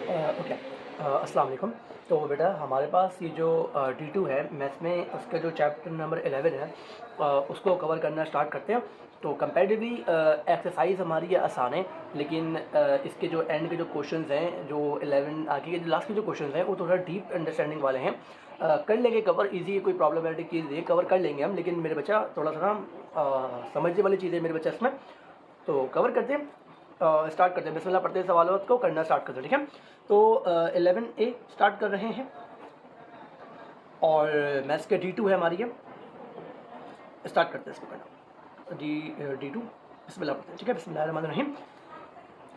Okay. अस्सलाम वालेकुम। तो बेटा हमारे पास ये जो D2 है मैथ्स में, उसका जो चैप्टर नंबर 11 है, उसको कवर करना स्टार्ट करते हैं। तो कंपैरेटिवली एक्सरसाइज हमारी ये आसान है, लेकिन इसके जो एंड के जो क्वेश्चंस हैं, जो 11 आगे के जो लास्ट के जो क्वेश्चंस हैं, वो थोड़ा डीप अंडरस्टैंडिंग वाले हैं। कर लेंगे कवर, इजी, कोई प्रॉब्लमेटिक चीज़ नहीं, कवर कर लेंगे हम, लेकिन मेरे बच्चा थोड़ा सा ना समझने वाली चीज़ें मेरे बच्चा इसमें, तो कवर करते हैं। स्टार्ट करते हैं, बिस्मिल्लाह पढ़ते हैं, सवाल को करना स्टार्ट करते हैं, ठीक है। तो 11A स्टार्ट कर रहे हैं और मैथ्स के D2 है हमारी ये, स्टार्ट करते हैं इसको करना। D2 बिस्मिल्लाह पढ़ते हैं, ठीक है। बिस्मिल्लाहिर्रहमानिर्रहीम।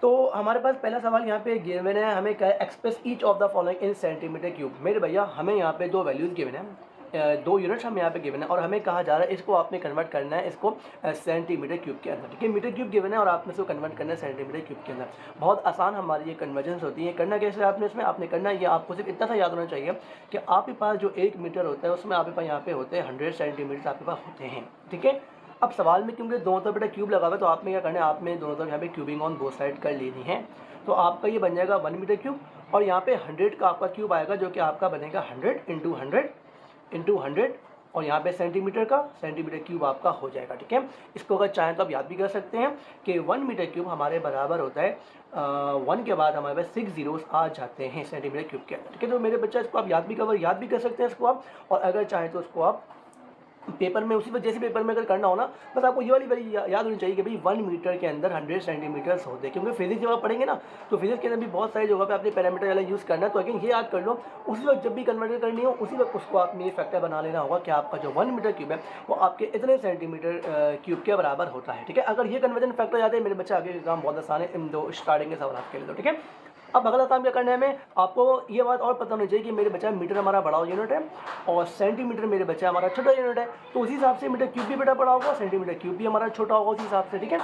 तो हमारे पास पहला सवाल यहाँ पे गिवन है, हमें क्या है, express each of the following in centimetre cube. मेरे भैया हमें यहाँ पे दो वैल्यूज़ गिवन है, दो यूनिट्स हमें यहाँ पे गिवन है, और हमें कहा जा रहा है इसको आपने कन्वर्ट करना है इसको सेंटीमीटर क्यूब के अंदर, ठीक है। मीटर क्यूब गिवन है और आपने इसको कन्वर्ट करना है सेंटीमीटर क्यूब के अंदर। बहुत आसान हमारी ये कन्वर्जेंस होती है। करना कैसे आपने इसमें, आपने करना ये, आपको सिर्फ इतना सा याद होना चाहिए कि आपके पास जो 1 मीटर होता है उसमें आपके पास यहाँ पे होते हैं 100 सेंटीमीटर आपके पास होते हैं, ठीक है। अब सवाल में क्योंकि दोनों तरफ बेटा क्यूब लगा हुआ है, तो आपने क्या करना है, आपने दोनों तरफ यहाँ पे क्यूबिंग ऑन बोथ साइड कर लेनी है। तो आपका ये बन जाएगा 1 मीटर क्यूब, और यहाँ पे 100 का आपका क्यूब आएगा, जो कि आपका बनेगा 100 इंटू 100, और यहाँ पे सेंटीमीटर क्यूब आपका हो जाएगा, ठीक है। इसको अगर चाहें तो आप याद भी कर सकते हैं कि 1 मीटर क्यूब हमारे बराबर होता है 1 के बाद हमारे पास 6 जीरोस आ जाते हैं सेंटीमीटर क्यूब के अंदर, ठीक है। तो मेरे बच्चा इसको आप याद भी कर सकते हैं इसको आप, और अगर चाहें तो उसको आप पेपर में, उसी वजह जैसे पेपर में अगर करना हो ना, बस आपको ये वाली वैल्यू याद होनी चाहिए कि भाई 1 मीटर के अंदर 100 सेंटीमीटर्स होते हैं। क्योंकि फिजिक्स जब आप पढ़ेंगे ना, तो फिजिक्स के अंदर भी बहुत सारी जगह पे आपने पैरामीटर वाला यूज़ करना है। तो अगेन ये याद कर लो, उसी वक्त जब भी कन्वर्ट करनी हो, उसी वक्त उसको आपने ये फैक्टर बना लेना होगा कि आपका जो 1 मीटर क्यूब है वो आपके इतने सेंटीमीटर क्यूब के बराबर होता है, ठीक है। अगर ये कन्वर्जन फैक्टर याद है, मेरे बच्चे आगे का काम बहुत आसान है इन दो स्टार्टिंग के सवाल के लिए, तो ठीक है। अब अगला काम क्या करना है हमें, आपको ये बात और पता होनी चाहिए कि मेरे बच्चा मीटर हमारा बड़ा यूनिट है और सेंटीमीटर मेरे बच्चा हमारा छोटा यूनिट है। तो उसी हिसाब से मीटर क्यूब भी बेटा बड़ा होगा, सेंटीमीटर क्यूब भी हमारा छोटा होगा उसी हिसाब से, ठीक है।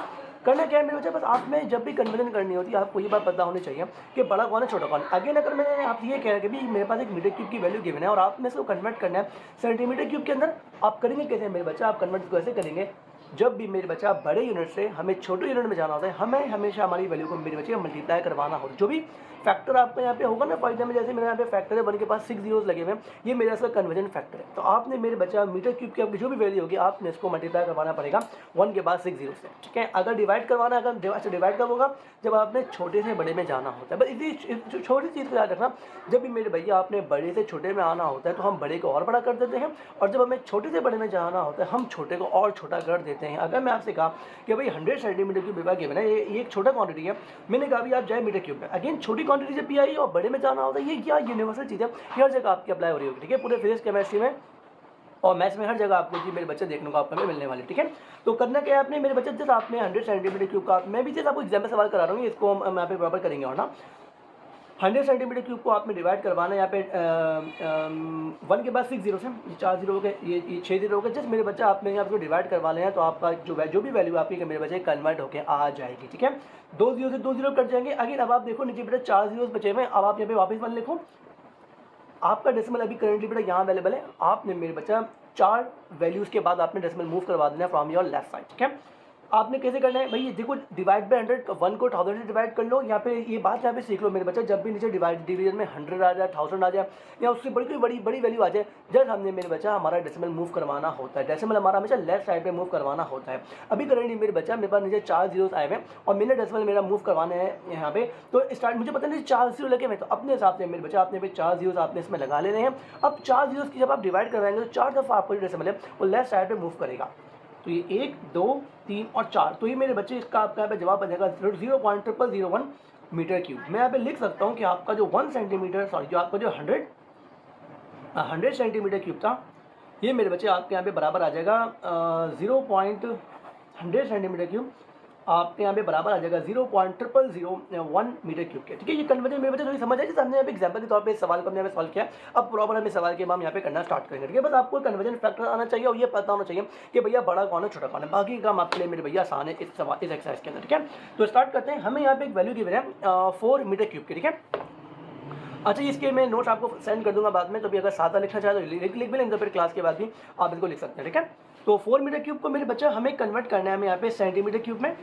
करना क्या है मेरे बच्चा, बस आप में जब भी कन्वर्जन करनी होती है आपको ये बात पता होनी चाहिए कि बड़ा कौन है छोटा कौन है। अगेन अगर मैंने आप ये कह रहा कि भाई मेरे पास एक मीटर क्यूब की वैल्यू गिवन है और आप में इसको कन्वर्ट करना है सेंटीमीटर क्यूब के अंदर, आप करेंगे कैसे मेरे बच्चा, आप कन्वर्ट कैसे करेंगे, जब भी मेरे बच्चा बड़े यूनिट से हमें छोटे यूनिट में जाना होता है, हमें हमेशा हमारी वैल्यू को मेरे बच्चे मल्टीप्लाई करवाना हो। जो भी फैक्टर आपका यहाँ पे होगा ना, फॉर एग्जाम्पल जैसे मेरे यहाँ पे फैक्टर है 1 के पास 6 जीरोस लगे हुए हैं, ये मेरा इसका कन्वर्जन फैक्टर है। तो आपने मेरे बच्चा मीटर क्यूब की आपकी जो भी वैल्यू होगी, आपने इसको मल्टीप्लाई करवाना पड़ेगा 1 के बाद 6 जीरो से, ठीक है। अगर डिवाइड करवाना, अगर डिवाइड कब होगा, जब आपने छोटे से बड़े में जाना होता है। बस इसी छोटी चीज़ को याद रखना, जब भी मेरे भैया आपने बड़े से छोटे में आना होता है तो हम बड़े को और बड़ा कर देते हैं, और जब हमें छोटे से बड़े में जाना होता है हम छोटे को और छोटा कर देते हैं। अगर मैं आपसे कहा कि भाई 100 सेंटीमीटर क्यूब विभाग गिवन है, ये एक छोटा क्वांटिटी है, मैंने कहा भी आप जाए मीटर क्यूब में, अगेन छोटी क्वांटिटी जब भी आई और बड़े में जाना होता है, ये क्या यूनिवर्सल चीज़ है, हर जगह आपकी अप्लाई हो रही होगी, ठीक है। पूरे फिजिक्स केमिस्ट्री में और मैथ्स में हर जगह आपको जी मेरे बच्चे देखने को आपको हमें मिलने वाले, ठीक है। तो करना क्या है आपने मेरे बच्चे, जैसे आपने 100 सेंटीमीटर क्यूब का, मैं भी जैसे आपको एग्जाम्पल सवाल करा रहा हूँ, इसको हम यहाँ पे बराबर करेंगे, और ना 100 सेंटीमीटर क्यूब को आपने डिवाइड करवाना है यहाँ पे 1 के बाद 6 जीरो से, 4 जीरो हो गए, ये 6 जीरो हो गए। जस्ट मेरे बच्चा आपने यहाँ पे डिवाइड करवा लें तो आपका जो भी वैल्यू आपकी मेरे बच्चे कन्वर्ट होकर आ जाएगी, ठीक है। 2 जीरो से 2 जीरो कट जाएंगे। अगेन अब आप देखो नीचे बेटा 4 जीरो बचे हुए, अब आप यहाँ पे वापस 1 लिखो। आपका डेसिमल अभी करंटली बेटा यहाँ अवेलेबल है, आपने मेरे बच्चा 4 वैल्यूज़ के बाद आपने डेसिमल मूव करवा देना फ्रॉम योर लेफ्ट साइड, ठीक है। आपने कैसे करना है भाई, देखो डिवाइड बाय 100, 1 को 1000 से डिवाइड कर लो। यहाँ पे ये बात यहाँ पे सीख लो मेरे बच्चा, जब भी नीचे डिवीजन में 100 आ जाए, 1000 आ जाए, या उससे बड़ी कोई बड़ी वैल्यू आ जाए, जब हमने मेरे बच्चा हमारा डेसिमल मूव करवाना होता है, डेसिमल हमारा हमेशा लेफ्ट साइड पे मूव करवाना होता है। अभी करेंटली मेरे बच्चा मेरे पास नीचे 4 जीरोस आए हुए और मैंने डेसिमल मेरा मूव करवाना है यहाँ पे, तो स्टार्ट मुझे पता नहीं 4 जीरो लगे हुए, तो अपने हिसाब से मेरे बच्चा आपने पे 4 जीरोस आपने इसमें लगा लेने हैं। अब 4 जीरोस की जब आप डिवाइड करवाएंगे तो 4 दफ़ा आपको जो डेसिमल है वो लेफ्ट साइड पर मूव करेगा। तो ये 1 2 3 और 4, तो ये मेरे बच्चे इसका आपका यहाँ पे जवाब बन जाएगा 0.0001 मीटर क्यूब। मैं यहाँ पे लिख सकता हूँ कि आपका जो 1 सेंटीमीटर, सॉरी जो आपका जो 100 सेंटीमीटर क्यूब था, ये मेरे बच्चे आपके यहाँ पे बराबर आ जाएगा 0.100 सेंटीमीटर क्यूब आपके यहाँ पे बराबर आ जाएगा 0.0001 मीटर क्यूब के, ठीक है। ये कन्वर्जन मेरे बच्चे थोड़ी समझ है, जैसे हमने यहाँ पे एग्जाम्पल के तौर पे इस सवाल को हमने यहाँ पे सॉल्व किया। अब प्रॉपर हमें सवाल के हम यहाँ पे करना स्टार्ट करेंगे, ठीक है। बस आपको कन्वर्जन फैक्टर आना चाहिए और ये पता होना चाहिए कि भैया बड़ा कौन है छोटा कौन है, बाकी काम आपके लिए मेरे भैया आसान है इस एक्सरसाइज के अंदर, ठीक है। तो स्टार्ट करते हैं। हमें यहाँ पे एक वैल्यू गिवन है 4 मीटर क्यूब की, ठीक है। अच्छा, इसके मैं नोट्स आपको सेंड कर दूंगा बाद में, तो भी अगर सादा लिखना चाहे तो लिख भी लेंगे, तो फिर क्लास के बाद भी आप इसको लिख सकते हैं, ठीक है। तो 4 मीटर क्यूब को मेरे बच्चा हमें कन्वर्ट करना है हमें यहाँ पे सेंटीमीटर क्यूब में,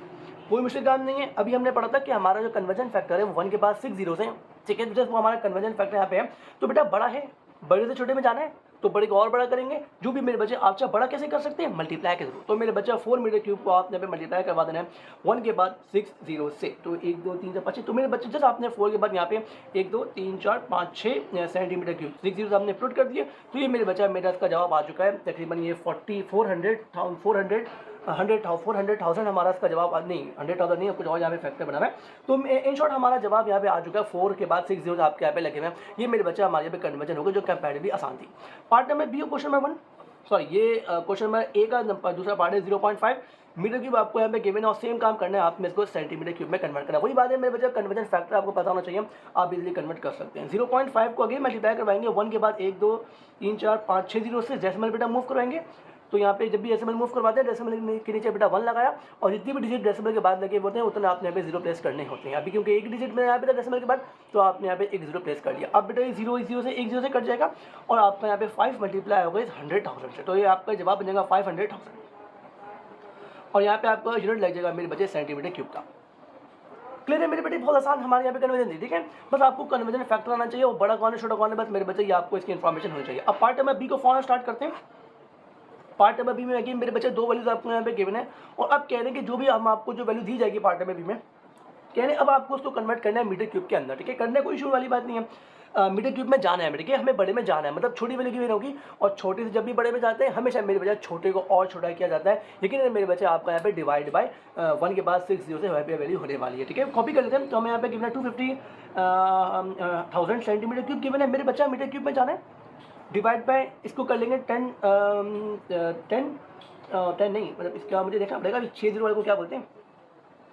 कोई मुश्किल काम नहीं है। अभी हमने पढ़ा था कि हमारा जो कन्वर्जन फैक्टर है वो 1 के बाद 6 जीरोस हैं, ठीक है, जैसे वो हमारा कन्वर्जन फैक्टर यहाँ पे है। तो बेटा बड़ा है, बड़े से छोटे में जाना है तो बड़े को और बड़ा करेंगे। जो भी मेरे बच्चे आप चाहे बड़ा कैसे कर सकते हैं, मल्टीप्लाई के थ्रू। तो मेरे बच्चा 4 मीटर क्यूब को आपने पे मल्टीप्लाई करवा देना है 1 के बाद 6 जीरो से। तो 1 2 3 4 5 तो मेरे बच्चे जैसे आपने 4 के बाद यहाँ पे 1 2 3 4 5 6 सेंटीमीटर क्यूब 6 जीरो आपने पुट कर दिए। तो ये मेरे बच्चा मेरा इसका जवाब आ चुका है तकरीबन ये 400,000 हमारा इसका जवाब नहीं 100,000 नहीं, कुछ और यहाँ पे फैक्टर बना हुआ है। तो इन शॉर्ट हमारा जवाब यहाँ पे आ चुका है 4 के बाद 6 जीरो आपके यहाँ पे लगे हुए हैं। ये मेरे बच्चा हमारे यहाँ पे कन्वर्जन होगा जो कंपैरेटिवली आसान थी। Part number B question number 1 sorry ये क्वेश्चन नंबर ए का दूसरा पार्ट है 0.5 मीटर क्यूब आपको यहाँ पे गिवन है और सेम काम करना है, आप में इसको सेंटीमीटर क्यूब में कन्वर्ट करना है। वही बात है मेरे बच्चा कन्वर्जन फैक्टर आपको पता होना चाहिए, आप इजीली कन्वर्ट कर सकते हैं। 0.5 को अगेन मल्टीप्लाई करवाएंगे 1 के बाद 1 2 3 4 5 6 जीरो से डेसिमल बेटा मूव करवाएंगे। तो यहाँ पे जब भी डेसिमल मूव करवाते हैं डेसिमल के नीचे बेटा 1 लगाया और जितनी भी डिजिट डेसिमल के बाद लगे होते हैं उतने आपने यहाँ पे जीरो प्लेस करने होते हैं। अभी क्योंकि एक डिजिट में यहाँ पे डेसिमल के बाद तो आपने यहाँ पे एक जीरो प्लेस कर लिया। अब बेटा ये जीरो से एक जीरो से कट जाएगा और आपका यहाँ पे 5 मल्टीप्लाई होगा 100,000 से। तो ये आपका जवाब बन जाएगा 500,000 और यहाँ पे आपका यूनिट लग जाएगा मेरे बच्चे सेंटीमीटर क्यूब का। क्लियर है मेरे बेटे, बहुत आसान हमारे यहाँ पे कन्वर्जन दी, ठीक है। बस आपको कन्वर्जन फैक्टर आना चाहिए और बड़ा कौन है छोटा कौन है, बस मेरे बच्चे ये आपको इसकी इन्फॉर्मेशन होनी चाहिए। अब पार्ट नंबर बी को फॉर्म स्टार्ट करते हैं। पार्ट नंबर बी में अगेन मेरे बच्चे 2 वैल्यूज आपको यहाँ पे गिवन है और अब कह रहे हैं कि जो भी हम आपको जो वैल्यू दी जाएगी पार्ट नंबर बी में कह रहे हैं अब आपको उसको कन्वर्ट करना है मीटर क्यूब के अंदर, ठीक है। करने कोई इशू वाली बात नहीं है, मीटर क्यूब में जाना है मेरे के, हमें बड़े में जाना है, मतलब छोटी वैल्यू की वैल्यू होगी और छोटे से जब भी बड़े में जाते हैं हमेशा मेरे बच्चे छोटे को और छोटा किया जाता है। लेकिन मेरे बच्चे आपका यहाँ पे डिवाइड बाय 1 के बाद 6 जीरो से वहाँ पे वैल्यू होने वाली है, ठीक है। कॉपी कर लेते हैं। तो हमें यहाँ पे गिवन है 250,000 सेंटीमीटर क्यूब गिवन है, मेरे बच्चा मीटर क्यूब में जाना है। डिवाइड बाय इसको कर लेंगे 10 नहीं, मतलब इसका मुझे देखना पड़ेगा 6 जीरो वाले को क्या बोलते हैं।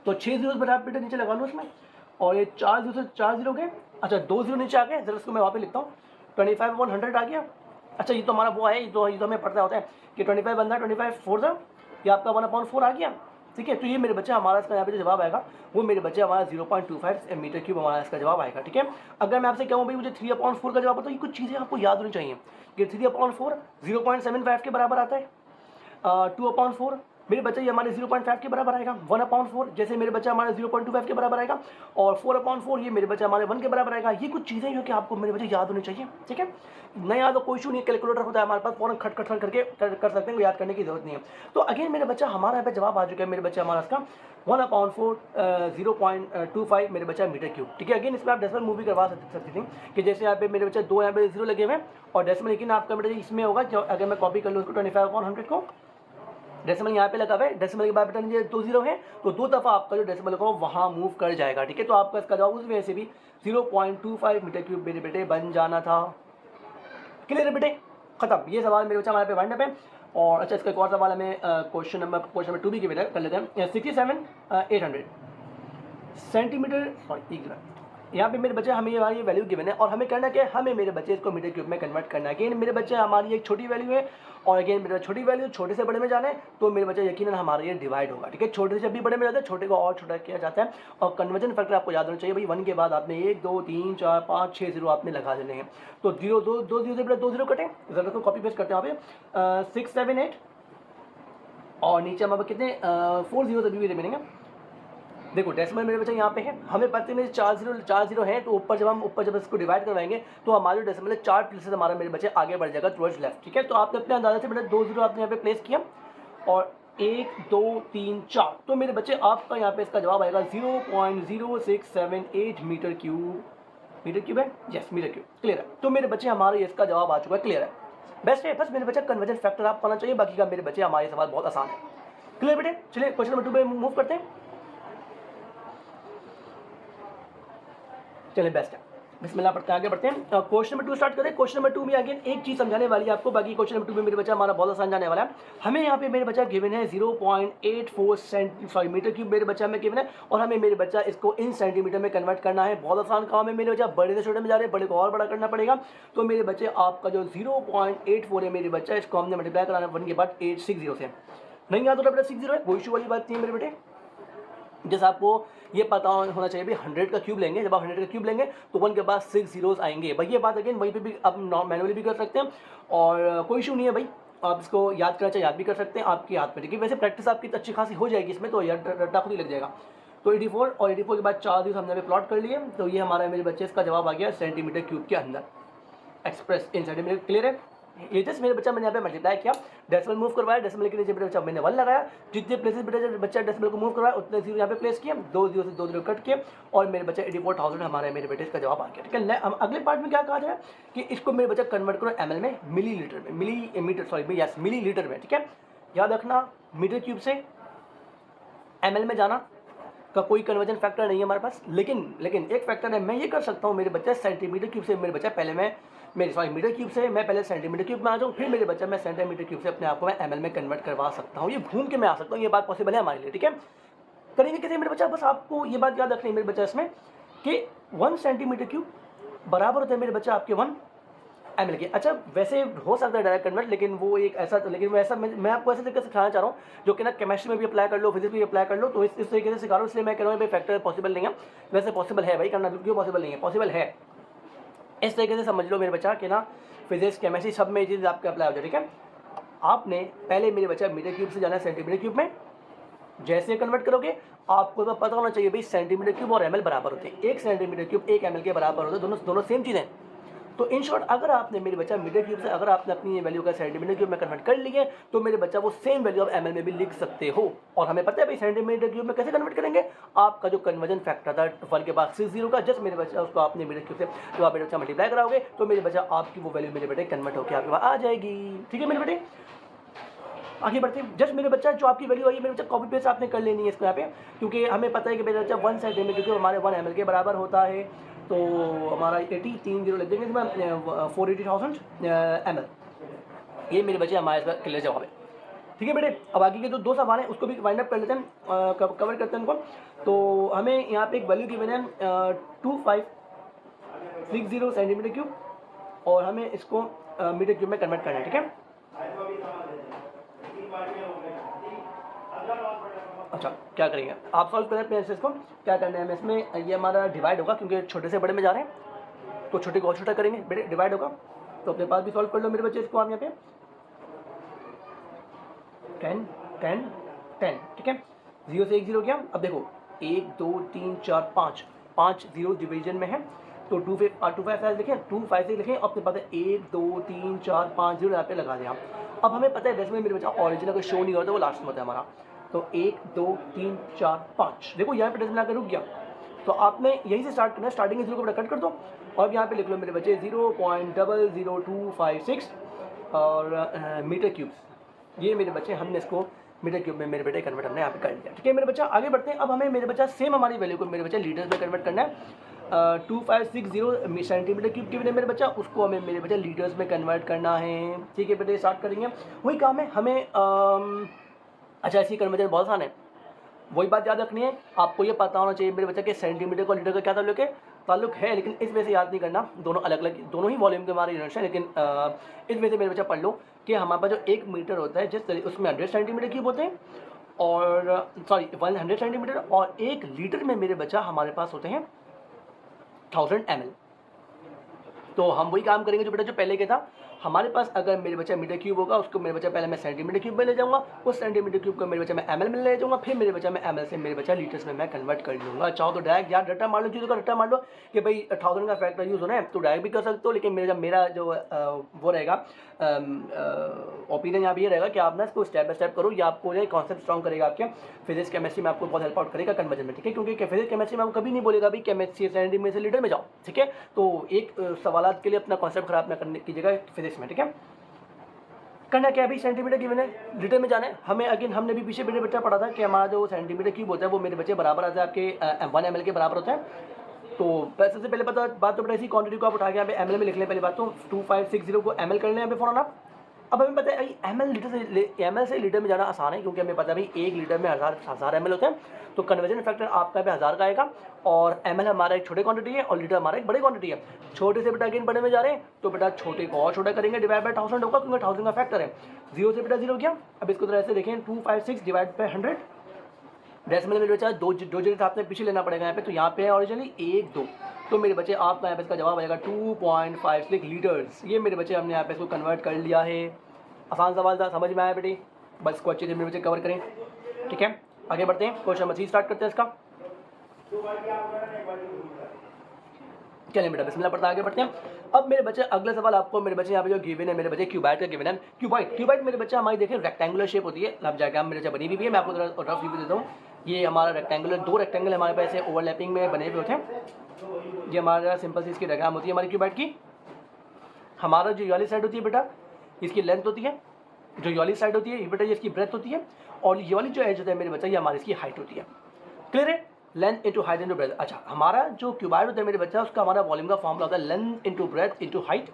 तो 6 जीरो बटा बेटा नीचे लगा लो उसमें और ये 4 जीरो से 4 जीरो गए, अच्छा 2 जीरो नीचे आ गए, जरा इसको मैं वहाँ पे लिखता हूँ 25/100 आ गया। अच्छा ये तो हमारा वो है, ये तो हमें पता होता है कि 25 बनता है 25 4 ये आपका 1/4 आ गया, ठीक है। तो ये मेरे बच्चे हमारा इसका यहाँ पे जो जवाब आएगा वो मेरे बच्चे हमारा 0.25 मीटर क्यूब हमारा इसका जवाब आएगा, ठीक है। अगर मैं आपसे कहूँ भाई मुझे 3/4 का जवाब बताओ, ये कुछ चीज़ें आपको याद होनी चाहिए कि 3/4 0.75 के बराबर आता है। 2/4 मेरे बच्चे ये हमारे 0.5 के बराबर आएगा। 1/4 जैसे मेरे बच्चा हमारे 0.25 के बराबर आएगा और 4/4 ये मेरे बच्चा हमारे 1 के बराबर आएगा। ये कुछ चीज़ें जो कि आपको मेरे बच्चे याद होनी चाहिए, ठीक है। नहीं याद हो कोई इशू नहीं, कैलकुलेटर होता है हमारे पास, फौरन खट करके कर सकते हैं, याद करने की जरूरत नहीं है। तो अगेन मेरे बच्चा हमारा यहाँ पे जवाब आ चुका है मेरे बच्चे हमारा इसका 1/4 0.25 मेरे बच्चा मीटर क्यूब, ठीक है। अगेन इसमें आप डेसिमल मूव भी करवा सकते थे कि जैसे यहाँ पे मेरे बच्चे 2 यहाँ पे जीरो लगे हुए हैं और डेसिमल लेकिन आपका बेटा इसमें होगा अगर मैं कॉपी कर लूँ उसको 25/100 को डेसिमल यहाँ पे लगा हुआ है, डेसिमल के बाद बेटा ये 2 जीरो है तो 2 दफ़ा आपका जो डेसिमल होगा वहाँ मूव कर जाएगा, ठीक है। तो आपका इसका जवाब उस वजह से भी 0.25 मीटर क्यूब मेरे बेटे बन जाना था। क्लियर है बेटे, खत्म। ये सवाल मेरे बच्चा हमारे पे वाइंड अप है। और अच्छा इसका एक और सवाल हमें क्वेश्चन नंबर 2 भी कर लेते हैं। 67,800 सेंटीमीटर सॉरी यहाँ पे मेरे बच्चे हमें ये वैल्यू गिवन है और हमें करना क्या है, हमें मेरे बच्चे इसको मीटर क्यूब में कन्वर्ट करना है। अगेन मेरे बच्चे हमारी एक छोटी वैल्यू है और अगेन मेरा छोटी वैल्यू छोटे से बड़े में जाना है तो मेरे बच्चे यकीनन हमारा ये डिवाइड होगा, ठीक है। छोटे से जब भी बड़े में जाते हैं छोटे को और छोटा किया जाता है और कन्वर्जन फैक्टर आपको याद होना चाहिए भाई 1 के बाद आपने 1 2 3 4 5 6 जीरो आपने लगा देने हैं। तो 0 2 2 जीरो से बेटा 2 जीरो कटे, जरा को कॉपी पेस्ट करते हैं वहाँ पे 6 7 8 और नीचे हमारे कितने 4 जीरो अभी भी रिमेनिंग है। देखो डेसिमल मेरे बच्चे यहाँ पे है, हमें पता है मेरे 4 जीरो है तो ऊपर जब इसको डिवाइड करवाएंगे तो हमारे डेसिमल 4 प्लेसेस हमारा मेरे बच्चे आगे बढ़ जाएगा टुवर्ड्स लेफ्ट, ठीक है। तो आपने अपने अंदाजा से बेटा 2 जीरो आपने यहाँ पे प्लेस किया और 1 2 3 4 तो मेरे बच्चे आपका यहाँ पे इसका जवाब आएगा 0.0678 मीटर क्यूब है, यस मीटर क्यूब। क्लियर है, तो मेरे बच्चे हमारे इसका जवाब आ चुका है। क्लियर है, बेस्ट है। बस मेरे बच्चे कन्वर्जन फैक्टर आप पाना चाहिए, बाकी का मेरे बच्चे हमारे सवाल बहुत आसान है। क्लियर बेटे, चलिए क्वेश्चन नंबर 2 पे मूव करते हैं। चलिए बेस्ट है, बिस्मिल्लाह पढ़ते हैं, आगे बढ़ते हैं। क्वेश्चन नंबर 2 स्टार्ट करें। क्वेश्चन नंबर 2 में अगेन एक चीज़ समझाने वाली है आपको, बाकी क्वेश्चन नंबर 2 में मेरे बच्चा हमारा बहुत आसान जाने वाला है। हमें यहाँ पे मेरे बच्चा गिवन है 0.84 मीटर क्यूब मेरे बच्चा हमें गिवन है और हमें मेरे बच्चा इसको इन सेंटीमीटर में कन्वर्ट करना है। बहुत आसान काम है मेरे बच्चा, बड़े से छोटे में जा रहे हैं, बड़े को और बड़ा करना पड़ेगा। तो मेरे बच्चे आपका जो 0.84 है मेरे बच्चा इसको हमने मल्टीप्लाई कराना 1 के बाद 860 से। नहीं याद होता बेटा 6 जीरो है, कोई इशू वाली बात नहीं है मेरे बेटे। जैसे आपको ये पता होना चाहिए भी 100 का क्यूब लेंगे, जब आप 100 का क्यूब लेंगे तो 1 के बाद 6 जीरोस आएंगे भाई। ये बात अगेन वहीं पे भी आप मैनुअली भी कर सकते हैं और कोई इशू नहीं है भाई। आप इसको याद करना चाहे याद भी कर सकते हैं, आपके हाथ में, ठीक है। वैसे प्रैक्टिस आपकी अच्छी खासी हो जाएगी इसमें, तो यार रट्टा खुद ही लग जाएगा। तो 84 और 84 के बाद 4 दिवस हमने प्लॉट कर लिए, तो ये हमारा मेरे बच्चे इसका जवाब आ गया सेंटीमीटर क्यूब के अंदर, एक्सप्रेस इन सेंटीमीटर। क्लियर है? ये जस्ट मेरे बच्चा मैंने यहाँ पे मल्टीप्लाई किया, डेसिमल मूव करवाया, डेसिमल के नीचे मेरे बच्चा मैंने 1 लगाया, जितने प्लेसेस मेरे बच्चा डेसिमल को मूव करवाया उतने जीरो यहाँ पे प्लेस किया, 2 जीरो से 2 जीरो कट किए, और मेरे बच्चा 84,000 हमारे मेरे बेटे इसका जवाब आ गया, ठीक है। हम अगले पार्ट में क्या कहा जाए कि इसको मेरे बच्चा कन्वर्ट करो एमएल में, मिलीलीटर में, मिलीमीटर सॉरी यस मिलीलीटर में, ठीक है। याद रखना मीटर क्यूब से एमएल में जाना का कोई कन्वर्जन फैक्टर नहीं है हमारे पास, लेकिन एक फैक्टर है, मैं ये कर सकता हूँ मेरे बच्चा सेंटीमीटर क्यूब से मेरे बच्चा पहले मैं मीटर क्यूब से मैं पहले सेंटीमीटर क्यूब में आ जाऊँ, फिर मेरे बच्चा मैं सेंटीमीटर क्यूब से अपने आप को मैं एमएल में कन्वर्ट करवा सकता हूँ, ये घूम के मैं आ सकता हूँ, ये बात पॉसिबल है हमारे लिए, ठीक है। करेंगे कैसे मेरे बच्चा, बस आपको ये बात याद रखनी है मेरे बच्चा इसमें कि 1 सेंटीमीटर क्यूब बराबर होता है मेरे बच्चा आपके 1 एमएल के। अच्छा वैसे हो सकता है डायरेक्ट कन्वर्ट, लेकिन वो एक ऐसा, लेकिन वो ऐसा मैं आपको ऐसे तरीके से सिखाना चाह रहा हूँ जो कि ना केमिस्ट्री में भी अप्लाई कर लो, फिजिक्स में भी अप्लाई कर लो, तो इस तरीके से सिखा रहा हूँ, इसलिए मैं कह रहा हूँ भाई फैक्टर पॉसिबल नहीं है। वैसे पॉसिबल है भाई, करना क्यों पॉसिबल नहीं है, पॉसिबल है। इस तरीके से समझ लो मेरे बच्चा कि ना फिजिक्स केमिस्ट्री सब में ये चीज़ आपके अप्लाई हो जाए, ठीक है। आपने पहले मेरे बच्चा मीटर क्यूब से जाना है सेंटीमीटर क्यूब में, जैसे कन्वर्ट करोगे आपको तो पता होना चाहिए भाई सेंटीमीटर क्यूब और एमएल बराबर होते हैं, 1 सेंटीमीटर क्यूब 1 एमएल के बराबर होते हैं, दोनों सेम चीज़ें। तो इन शॉर्ट अगर आपने मेरे बच्चा मीटर क्यूब से अगर आपने अपनी ये वैल्यू का सेंटीमीटर क्यूब में कन्वर्ट कर ली है, तो मेरे बच्चा वो सेम वैल्यू आप एमएल में भी लिख सकते हो। और हमें पता है भाई सेंटीमीटर क्यूब में कैसे कन्वर्ट करेंगे, आपका जो कन्वर्जन फैक्टर था 1 के बाद 6 जीरो का, जस्ट मेरे बच्चा उसको आपने मीटर क्यूब से जो आप मेरे बच्चा मल्टीप्लाई कराओगे, तो मेरे बच्चा आपकी वो वैल्यू मेरे बेटे कन्वर्ट होकर आपके पास आ जाएगी, ठीक है मेरे बेटे। आगे बढ़ते हैं, जस्ट मेरे बच्चा जो आपकी वैल्यू आई है मेरे बच्चा कॉपी पेस्ट आपने कर लेनी है इसको यहाँ पे, क्योंकि हमें पता है कि मेरा बच्चा 1 सेंटीमीटर क्यूब हमारे 1 एमएल के बराबर होता है, तो हमारा 80 3 जीरो लग देंगे इसमें 480,000 एमएल, ये मेरे बच्चे हमारे इसका क्लियर जवाब है, ठीक है बेटे। अब आगे के जो 2 सवाल हैं उसको भी वाइंड अप कर लेते हैं, कवर करते हैं उनको। तो हमें यहाँ पे एक वैल्यू गिवन है 2560 सेंटीमीटर क्यूब, और हमें इसको मीटर क्यूब में कन्वर्ट करना है, ठीक है। अच्छा क्या करेंगे आप, सॉल्व करें अपने आंसर्स को, क्या करना है हमें इसमें, ये हमारा डिवाइड होगा क्योंकि छोटे से बड़े में जा रहे हैं, तो छोटे को और छोटा करेंगे, बेटे डिवाइड होगा, तो अपने पास भी सॉल्व कर लो मेरे बच्चे इसको। आप यहाँ पे 10 10 10, ठीक है, 0 से 1 जीरो किया। अब देखो 1 2 3 4 5 जीरो डिवीजन में है, तो 2 5 लिखें, 2 5 से लिखें, अपने पास है 1 2 3 4 5 जीरो यहाँ पे लगा दिया। अब हमें पता है डेसिमल मेरे बच्चा ऑरिजिनल अगर शो नहीं होता वो लास्ट में होता है हमारा, तो 1 2 3 4 5 देखो यहाँ पे डेसिमल आकर रुक गया, तो आपने यहीं से स्टार्ट करना है, स्टार्टिंग जीरो को कट कर दो, और यहाँ पे लिख लो मेरे बच्चे 0.00256 और मीटर क्यूब्स, ये मेरे बच्चे हमने इसको मीटर क्यूब में मेरे बेटे कन्वर्ट हमने यहाँ पे कर दिया, ठीक है मेरे बच्चा। आगे बढ़ते हैं, अब हमें मेरे बच्चा सेम हमारी वैल्यू को मेरे बच्चा लीटर्स में कन्वर्ट करना है। 2560 सेंटीमीटर क्यूब के बने मेरे बच्चा, उसको हमें मेरे बच्चा लीटर्स में कन्वर्ट करना है, ठीक है बेटे। स्टार्ट करेंगे, वही काम है हमें। अच्छा ऐसी कन्वर्जन बहुत आसान है, वही बात याद रखनी है, आपको ये पता होना चाहिए मेरे बच्चा के सेंटीमीटर को लीटर का क्या ताल्लुक है, लेकिन इस वजह से याद नहीं करना, दोनों अलग अलग, दोनों ही वॉल्यूम के हमारे यूनिट्स हैं, लेकिन इस वजह से मेरे बच्चा पढ़ लो कि हमारे पास जो 1 मीटर होता है जिस तरीके उसमें 100 सेंटीमीटर क्यूब होते हैं, और सॉरी 100 सेंटीमीटर, और 1 लीटर में मेरे बच्चा हमारे पास होते हैं 1000 ml। तो हम वही काम करेंगे जो बेटा जो पहले के था, हमारे पास अगर मेरे बच्चा मीटर क्यूब होगा उसको मेरे बच्चा पहले मैं सेंटीमीटर क्यूब में ले जाऊंगा, उस सेंटीमीटर क्यूब को मेरे बच्चा मैं एमएल में ले जाऊंगा, फिर मेरे बच्चा मैं एमएल से मेरे बच्चा लीटर्स में मैं कन्वर्ट कर लूँगा। चाहो तो डायरेक्ट यार रट्टा मार लो, चीज़ों का रट्टा मार लो कि भाई 1000 का फैक्टर यूज़ होना है तो डायरेक्ट भी कर सकते हो, लेकिन मेरा जो वो रहेगा ओपिनियन यहाँ भी ये रहेगा कि आप ना इसको स्टेप बाय स्टेप करो, ये आपको ये कॉन्सेप्ट स्ट्रॉन्ग करेगा, आपके फिजिक्स केमिस्ट्री में आपको बहुत हेल्प आउट करेगा कन्वर्जन में, ठीक है। क्योंकि फिजिक्स केमिस्ट्री में आपको कभी नहीं बोलेगा भाई केमिस्ट्री सेंटीमीटर से लीटर में जाओ, ठीक है। तो एक सवाल के लिए अपना कॉन्सेप्ट खराब ना करने कीजिएगा फिजिक्स में, ठीक है। करना क्या है भाई, सेंटीमीटर क्यूब है लीटर में जाना है हमें। अगेन हमने भी पीछे बेटे बच्चा पढ़ा था कि हमारा जो सेंटीमीटर क्यूब होता है वो मेरे बच्चे बराबर आता है आपके 1 ml के बराबर होता है। तो सबसे पहले बात तो बेटा इसी क्वांटिटी को आप उठा के यहाँ पे ml में लिख लें। पहली बात तो 2560 को ml कर लें यहाँ पे फ़ौरन आप। अब हमें पता है ml से लीटर में जाना आसान है, क्योंकि हमें पता है भाई 1 लीटर में हज़ार ml होते हैं, तो कन्वर्जन फैक्टर आपका पे 1000 का आएगा, और ml हमारा एक छोटे क्वांटिटी है और लीटर हमारा एक बड़ी क्वांटिटी है। छोटे से बेटा अगेन बड़े में जा रहे हैं तो बेटा छोटे को और छोटा करेंगे, डिवाइड बाय 1000 होगा क्योंकि 1000 का फैक्टर है। 0 से बेटा 0 किया। अब इसको तरह से देखें 256 डिवाइड बाय 100, डेसिमल में बचा दो डिजिट आपने पीछे लेना पड़ेगा यहाँ पे, तो यहाँ पे है ओरिजिनली 1 2, तो मेरे बच्चे आपका यहाँ पे इसका जवाब आएगा 2.56 लीटर्स। ये मेरे बच्चे हमने यहाँ पे इसको कन्वर्ट कर लिया है, आसान सवाल था, समझ में आया बेटी? बस इसको अच्छे से मेरे बच्चे कवर करें, ठीक है। आगे बढ़ते हैं, क्वेश्चन नंबर 3 स्टार्ट करते हैं इसका। चलिए बेटा बिस्मिल्लाह पढ़ते आगे बढ़ते हैं। अब मेरे बच्चे अगला सवाल आपको मेरे बच्चे यहाँ पे जो गिवन है मेरे बच्चे क्यूबाइड का गिवन है। क्यूबाइड मेरे बच्चे हमारी देखें रेक्टेंगुलर शेप होती है, अब जाके मेरे बच्चे बनी हुई है, मैं आपको रफ रिव्यू देता हूँ। ये हमारा रेक्टेंगुलर, दो रेक्टेंगल हमारे पास ऐसे ओवरलैपिंग में बने हुए होते हैं। ये हमारा सिंपल सी इसकी डायग्राम होती है हमारी क्यूबाइड की। हमारा जो ये वाली साइड होती है बेटा इसकी लेंथ होती है, जो ये वाली साइड होती है ये बेटा ये इसकी ब्रेथ होती है, और ये वाली जो एज होता है मेरे बच्चा ये हमारी इसकी हाइट होती है। क्लियर है? Length into height into breadth. अच्छा, हमारा जो क्यूबाइड होता है मेरे बच्चा उसका हमारा वॉल्यूम का फॉर्मूला होता है length into breadth into height,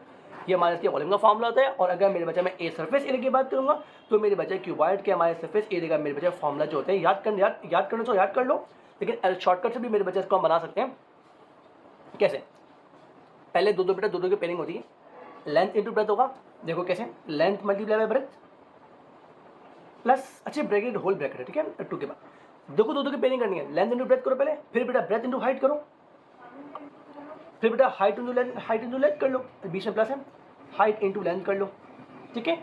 ये हमारे इसके वॉल्यूम का फॉर्मूला होता है। और अगर मेरे बच्चा मैं ए सरफेस एरिया की बात करूँगा तो मेरे बच्चे क्यूबाइड के हमारे सरफेस एरिया का मेरे बच्चे फॉर्मूला जो होता है याद करना तो याद कर लो, लेकिन शॉर्टकट से भी मेरे बच्चे इसको हम बना सकते हैं। कैसे? पहले दो की पेयरिंग होती है, लेंथ इंटू ब्रेथ होगा। देखो कैसे, length multiply bye breath plus अच्छे ब्रैकेट होल ब्रैकेट है, ठीक है, टू के बाद देखो दो की पेयरिंग करनी है। लेंथ इंटू ब्रेथ करो पहले, फिर बेटा ब्रेथ इंटू हाइट करो, फिर बेटा हाइट इंटू लेंथ कर लो, बीच में प्लस है, हाइट इंटू लेंथ कर लो, ठीक है।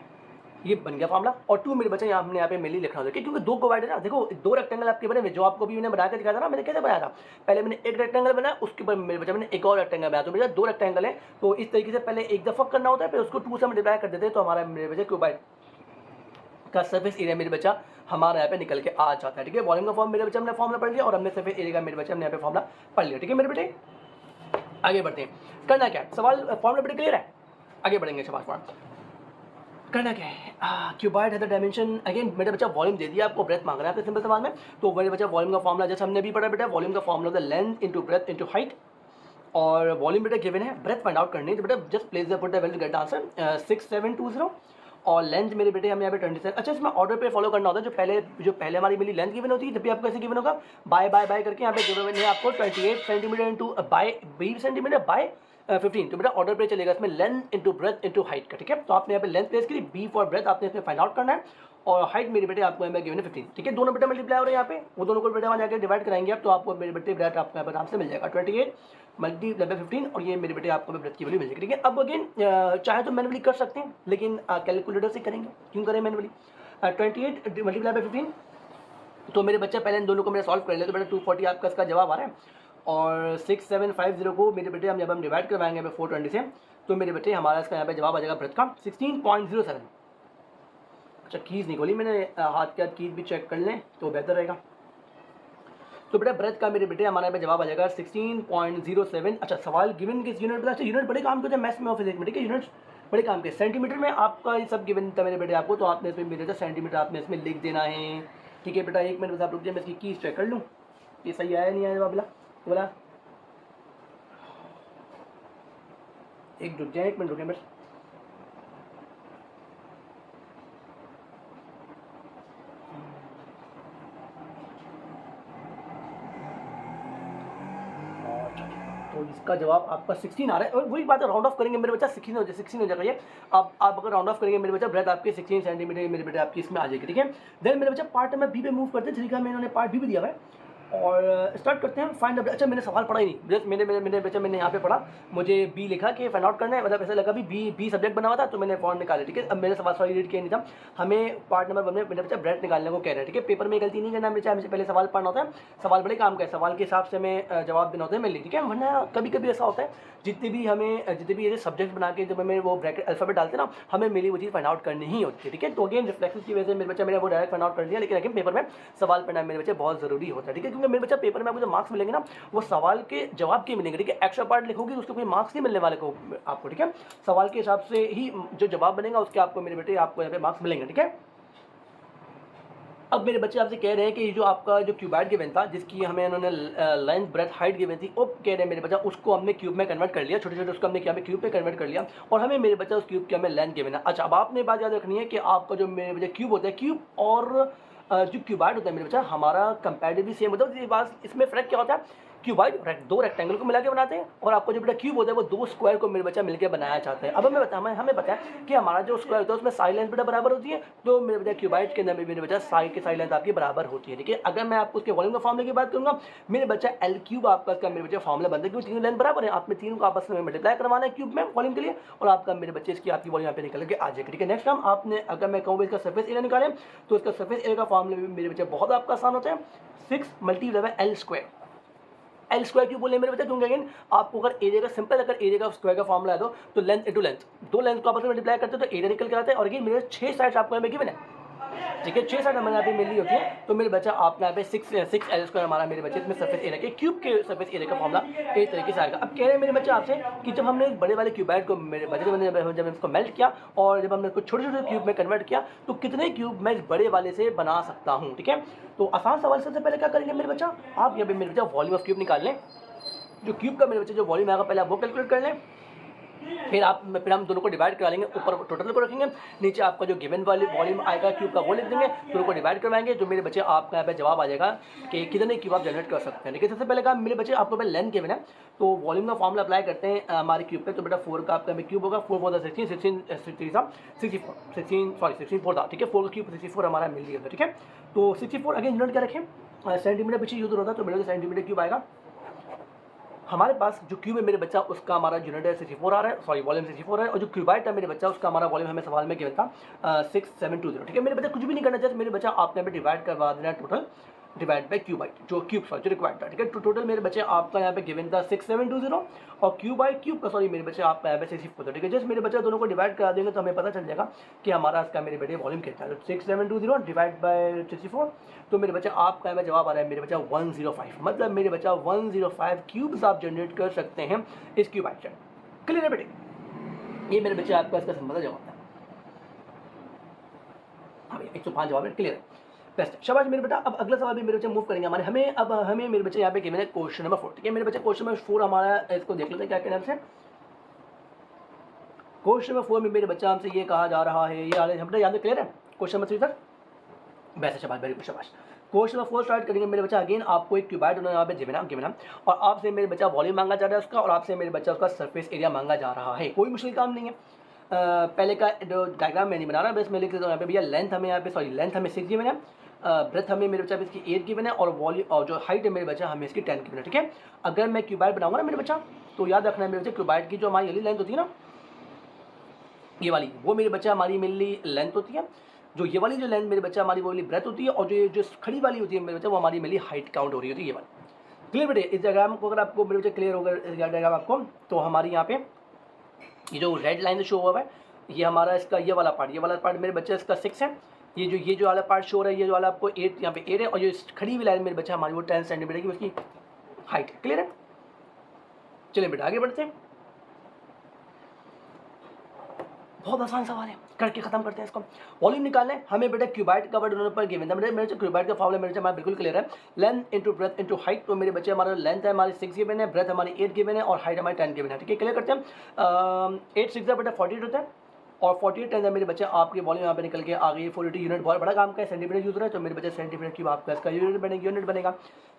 ये बन गया फार्मूला। और टू मेरे बच्चे हमने यहाँ पे मेनली लिखना होता है क्योंकि दो डिवाइड है ना। देखो दो रेक्टेंगल आपके बने हुए, जो आपको भी मैंने बना के दिखाया था ना, मैंने कैसे बनाया था, पहले मैंने एक रेक्टेंगल बनाया, उसके ऊपर मेरे बच्चे मैंने एक और रेक्टेंगल बनाया। तो मेरे दो रेक्टेंगल है, तो इस तरीके से पहले एक दफा करना होता है, फिर उसको टू से मल्टीप्लाई कर देते हैं, तो हमारा मेरे बच्चे क्यूबाइड का सरफेस एरिया मेरे बच्चा हमारा यहाँ पे निकल के आ जाता है, ठीक है। वॉल्यूम का फॉर्म मेरे बच्चे हमने फॉर्मूला पढ़ लिया, और हमने सरफेस एरिया का मेरे बच्चे हमने यहाँ पे फॉर्मूला पढ़ लिया, ठीक है मेरे बेटे। आगे बढ़ते हैं, करना क्या है, सवाल फॉर्मूला बेटे क्लियर है? आगे बढ़ेंगे, सवाल करना क्या है। क्यूबाइड है द डायमेंशन, अगेन मेरे बच्चा वॉल्यूम दे दिया आपको, ब्रेथ मांग रहा है आपके सिंपल सवाल में, तो मेरे बच्चा वॉल्यूम का फॉर्मूला जैसे हमने भी पढ़ा बेटा, वॉल्यूम का फॉर्मूला होता है length into breadth into height, और वॉल्यूम बेटा गिवन है, ब्रेथ फाइंड आउट करनी है, तो बेटा just place the put the value get answer 6720, और लेंथ मेरे बेटे हम यहाँ पे 27। अच्छा, इसमें ऑर्डर पे फॉलो करना होता है, जो पहले हमारी मिली लेंथ गिवन होती है, जब भी आपको ऐसे गिवन होगा बाय करके यहाँ पे गिवन है आपको 28 centimetre into by 20 centimetre by 15, तो बेटा ऑर्डर पे चलेगा इसमें length into breadth into height का, ठीक है। तो आपने यहाँ पे लेंथ प्लेस करी, बी फॉर ब्रेथ आपने इसमें फाइंड आउट करना है, और हाइट मेरे बेटे आपको यहाँ पे गिवन है 15, ठीक है। दोनों बेटा मल्टीप्लाई हो रहे हैं यहाँ पे, वो दोनों को बेटा वहाँ जाकर डिवाइड कराएंगे आप, तो आपको मेरे बेटे ब्रेथ आपको यहाँ पर आराम से मिल जाएगा 28 मल्टीप्लाई बाय 15, और ये मेरे बेटे आपको ब्रेथ की वैल्यू मिल जाएगी, ठीक है। अब अगेन चाहे तो मैनुअली कर सकते हैं, लेकिन कैलकुलेटर से करेंगे, क्यों करें मैनुअली। 28 मल्टीप्लाई बाय 15, तो मेरे बच्चे पहले इन दोनों को मैंने सॉल्व कर लिया, तो बेटा 240 आपका इसका जवाब आ रहा है, और 6750 को मेरे बेटे हम जब हम डिवाइड करवाएंगे 420 से, तो मेरे बेटे हमारा इसका यहाँ पे जवाब आ जाएगा ब्रेथ का 16.07। अच्छा, कीज़ निकोली मैंने, हाथ के हाथ कीज़ भी चेक कर लें तो बेहतर रहेगा। तो बेटा ब्रेथ का मेरे बेटे हमारे यहाँ पे जवाब आ जाएगा 16.07। अच्छा, सवाल गिवन किस यूनिट बता, अच्छा यूनिट बड़े काम के होते हैं मैथ्स में और फिजिक्स में, ठीक है। यूनिट्स बड़े काम के, सेंटीमीटर में आपका ये सब गिवन था मेरे बेटे आपको, तो आपने इसमें मेरे सेंटीमीटर आपने इसमें लिख देना है, ठीक है बेटा। एक मिनट बस आप रुक जाए, मैं इसकी कीज़ चेक कर लूँ, ये सही आया नहीं आया जवाब बोला, एक रुक जाए, एक मिनट रुके बस। तो इसका जवाब आपका 16 आ रहा है, और वही बात है, राउंड ऑफ करेंगे मेरे बच्चा 16 हो जाएगा ये। अब आप अगर राउंड ऑफ करेंगे मेरे बच्चा ब्रेथ आपके 16 सेंटीमीटर मेरे बेटे आपकी इसमें आ जाएगी, ठीक है। देन मेरे बच्चा पार्ट में बी पे मूव करते हैं, तरीका में इन्होंने पार्ट बी भी दिया हुआ है, और स्टार्ट करते हैं फाइंड द। अच्छा, मैंने सवाल पढ़ा ही नहीं, जस्ट मेरे बच्चा मैंने यहाँ पे पढ़ा, मुझे बी लिखा कि फाइंड आउट करना है, मतलब ऐसा लगा भी बी सब्जेक्ट बना हुआ था, तो मैंने फॉर्म निकाला, ठीक है। अब मेरे सवाल रीड किया नहीं था, हमें पार्ट नंबर 1 में मेरे बच्चा ब्रेथ निकालने को कह रहा है, ठीक है। पेपर में गलती नहीं करना मेरे, हमें पहले सवाल पढ़ना होता है, सवाल बड़े काम का है, सवाल के हिसाब से हमें जवाब देना होता है मेनली, ठीक है। वरना कभी कभी ऐसा होता है जितने भी ऐसे सब्जेक्ट बना के जब हमें वो ब्रैकेट अल्फाबेट डालते हैं ना, हमें मेरी वो चीज़ फाइंड आउट करनी ही होती है, ठीक है। तो अगेन रिफ्लेक्शन की वजह से मेरे बच्चा मैंने वो डायरेक्ट फाइंड आउट कर दिया, लेकिन अगेन पेपर में सवाल पढ़ना मेरे बच्चे बहुत जरूरी होता है, ठीक है। क्योंकि मेरे बच्चा पेपर में आपको जो मार्क्स मिलेंगे ना, वो सवाल के जवाब के मिलेंगे, ठीक है। एक्स्ट्रा पार्ट लिखोगे उसके कोई मार्क्स नहीं मिलने वाले को आपको, ठीक है। सवाल के हिसाब से ही जो जवाब बनेगा उसके आपको मेरे बेटे आपको यहाँ पे मार्क्स मिलेंगे, ठीक है। अब मेरे बच्चे आपसे कह रहे हैं कि जो आपका जो क्यूबाइड गिवन था, जिसकी हमें उन्होंने लेंथ ब्रेथ हाइट गिवन थी, वो कह रहे हैं मेरे बच्चा उसको हमने क्यूब में कन्वर्ट कर लिया, छोटे छोटे उसको हमने क्या क्यूब में कन्वर्ट कर लिया, और हमें मेरे बच्चा उस क्यूब की हमें लेंथ गिवन है। अच्छा, अब आपने बात याद रखनी है कि आपका जो मेरे बच्चा क्यूब होता है, क्यूब और जो क्यूबाइड होता है मेरे बच्चा हमारा कंपैरेटिवली सेम होता है। ये बात इसमें फ़र्क क्या होता है क्यूबाइड दो रेक्टेंगल को मिला के बनाते हैं, और आपको जो बेटा क्यूब होता है वो दो स्क्वायर को मेरे बच्चा मिलकर बनाया चाहते हैं। अब हमें पता है कि हमारा जो स्क्वायर होता है उसमें साइड लेंथ बेटा बराबर होती है, तो मेरे बच्चा क्यूबाइड के अंदर भी मेरे बच्चा साइड की साइड लेंथ आपकी बराबर होती है। ठीक है, अगर मैं आपको उसके वॉल्यूम का फॉर्मूले की बात करूंगा, मेरे बच्चा एल क्यूब आपका इसका मेरे बच्चा फॉर्मूला बनता है, क्योंकि तीनों लेंथ बराबर है, आपने तीनों को आपस में मल्टीप्लाई करवाना है क्यूब में वॉल्यूम के लिए, और आपका मेरे बच्चे इसकी आपकी वॉल्यूम यहाँ पे निकल के आ जाएगी। ठीक है, नेक्स्ट टाइम आपने अगर मैं कहूँ इसका सरफेस एरिया निकालें, तो इसका सरफेस एरिया का फॉर्मूला भी मेरे बच्चे बहुत आपका आसान होता है, 6 × एल स्क्वायर। एल स्क्वायर क्यों बोले मेरे बच्चे, क्योंकि अगेन आपको अगर एरिया का सिंपल अगर एरिया का स्क्वायर का फॉर्मूला है तो लेंथ इंटू लेंथ, दो लेंथ को आपस में मल्टीप्लाई करते हो तो एरिया निकल के आता है। और अगेन मेरे 6 साइड्स आपको यहाँ पे गिवन है। ठीक है, 6 साइड हमारे यहाँ पे मिली होती है, तो मेरे बच्चा आपका यहाँ पे 6 एल स्क्वायर हमारा मेरे बच्चे इसमें सरफेस एरिया के क्यूब के सरफेस एरिया का फॉर्मूला एक तरीके से आएगा। अब कह रहे हैं मेरे बच्चे आपसे कि जब हमने बड़े वाले क्यूबाइड को मेरे बच्चे जब इसको मेल्ट किया और जब हमने इसको छोटे छोटे क्यूब में कन्वर्ट किया, तो कितने क्यूब मैं इस बड़े वाले से बना सकता हूँ। ठीक है, तो आसान सवाल सबसे पहले क्या करेंगे मेरे बच्चा, आप यहाँ पे मेरे बच्चा वॉल्यूम ऑफ क्यूब निकाल लें, जो क्यूब का मेरे बच्चे जो वॉल्यूम आएगा पहले आप वो कैलकुलेट कर लें, फिर हम दोनों को डिवाइड करा लेंगे, ऊपर टोटल को रखेंगे, नीचे आपका जो गिवन वाली वॉल्यूम आएगा क्यूब का वो लिख देंगे, दोनों को डिवाइड करवाएंगे, जो मेरे बच्चे आपका यहाँ पे जवाब आ जाएगा कि कितने क्यूब आप जनरेट कर सकते हैं। देखिए सबसे पहले कहा मेरे बच्चे आपको पहले लेंथ गिवन है, तो वॉल्यूम का फॉर्मूला अप्लाई करते हैं हमारे क्यूब पे, तो बेटा 4 का आपका क्यूब होगा, 4 4 16 64 था। ठीक है, 4 का क्यूब 64 हमारा मिल गया था। ठीक है, तो 64 अगेन यूनिट क्या रखें, सेंटीमीटर पीछे यूज होता है, तो मेरे सेंटीमीटर क्यूब आएगा। हमारे पास जो क्यूब है मेरे बच्चा उसका हमारा यूनिट है 64 आ रहा है, सॉरी वॉल्यूम 64 है, और जो क्यूबाइड था मेरे बच्चा उसका हमारा वॉल्यूम हमें सवाल में गिवन था 6720। ठीक है, मेरे बच्चा कुछ भी नहीं करना चाहिए, मेरे बच्चा आपने यहाँ पे डिवाइड करवा देना टोटल डिवाइड बाई क्यूबाइड, जो क्यूब सॉरी जो रिक्वायर्ड था। ठीक है, तो टोटल मेरे बच्चे आपका यहाँ पे गिवन था 6720, और क्यूब का सॉरी मेरे बच्चे आपका यहाँ पे 64 था। ठीक है, जस्ट मेरे बच्चे दोनों को डिवाइड करा देंगे तो हमें पता चल जाएगा कि हमारा इसका मेरे बेटे वॉल्यूम कितना है। 6720 डिवाइड बाई 64, तो मेरे बच्चा आपका यहाँ पे जवाब आ रहा है मेरे बच्चा 105, मतलब मेरे बच्चा 105 क्यूब्स आप जनरेट कर सकते हैं इस क्यूबाइड से। क्लियर है बेटे, ये मेरे बच्चे आपका इसका सिंपल जवाब है। हाँ भैया 105 जवाब है, क्लियर है, बेस्ट शाबाश मेरे बेटा। अब अगला सवाल भी मेरे बच्चे मूव करेंगे हमारे, हमें मेरे बच्चे यहाँ पे गिवन है क्वेश्चन नंबर 4। ठीक है मेरे बच्चे, क्वेश्चन नंबर 4 हमारा इसको देख लेते हैं क्या क्या नाम से। क्वेश्चन नंबर 4 में मेरे बच्चा हमसे ये कहा जा रहा है, ये हम याद क्लियर है क्वेश्चन नंबर 3 सर, वैसे शाबाश वेरी गुड शाबाश। क्वेश्चन नंबर 4 स्टार्ट करेंगे मेरे बच्चा। अगेन आपको एक क्यूबाइड उन्होंने यहाँ पे गिवन है, और आपसे मेरे बच्चा वॉल्यूम मांगा जा रहा है उसका, और आपसे मेरे बच्चा उसका सरफेस एरिया मांगा जा रहा है। कोई मुश्किल काम नहीं है, पहले का जो डायग्राम मैं नहीं बना रहा, बस मैं लिख देता हूँ यहाँ पे भैया लेंथ हमें यहाँ पे सॉरी लेंथ हमें 6 गिवन है, ब्रेथ हमें मेरे बच्चा इसकी 8 गिवन है, और वॉल्यूम और जो हाइट है मेरे बच्चा हमें इसकी 10 गिवन है। ठीक है, अगर मैं क्यूबाइड बनाऊंगा ना मेरे बच्चा, तो याद रखना है मेरे बच्चा क्यूबाइड की जो हमारी वाली लेंथ होती है ना, ये वाली, वो मेरे बच्चा हमारी मेनली लेंथ होती है, जो ये वाली जो लेंथ मेरे बच्चा हमारी वो वाली ब्रेथ होती है, और जो खड़ी वाली होती है मेरे बच्चा वो हमारी मेनली हाइट काउंट हो रही होती है, ये वाली। क्लियर बेटे, इस डायग्राम को अगर आपको मेरे बच्चा क्लियर होगा डायग्राम आपको, तो हमारी यहाँ पे ये जो रेड लाइन शो हुआ है ये हमारा इसका ये वाला पार्ट मेरे बच्चे इसका 6 है, ये जो वाला पार्ट शो हो रहा है, ये जो वाला आपको 8 यहाँ पे 8 है, और जो खड़ी हुई लाइन मेरे बच्चा हमारी वो 10 सेंटीमीटर की उसकी हाइट है। क्लियर है, चलिए बेटा आगे बढ़ते हैं। बहुत आसान सवाल है, करके खत्म करते हैं इसको। वॉल्यूम निकालना है हमें बेटा, क्यूबाइड का वर्ड उन्होंने पर गिवन था मेरे क्यूबाइड का फॉर्मूला मेरे हमारा बिल्कुल क्लियर है, length into breadth into height. तो मेरे बच्चे हमारा लेंथ है हमारी 6 गिवन है, ब्रेथ हमारी 8 गिवन है, और हाइट हमारी 10 गिवन है। ठीक है, क्लियर करते हैं। 8 6 बेटा 48 होता है, और 48 10 मेरे बच्चे आपके वॉल्यूम यहाँ पे निकल के आ गई 42 यूनिट, बहुत बड़ा काम का है, सेंटीमीटर यूज हो रहा है, तो मेरे बच्चे सेंटीमीटर क्यूब आपका इसका यूनिट बनेगा।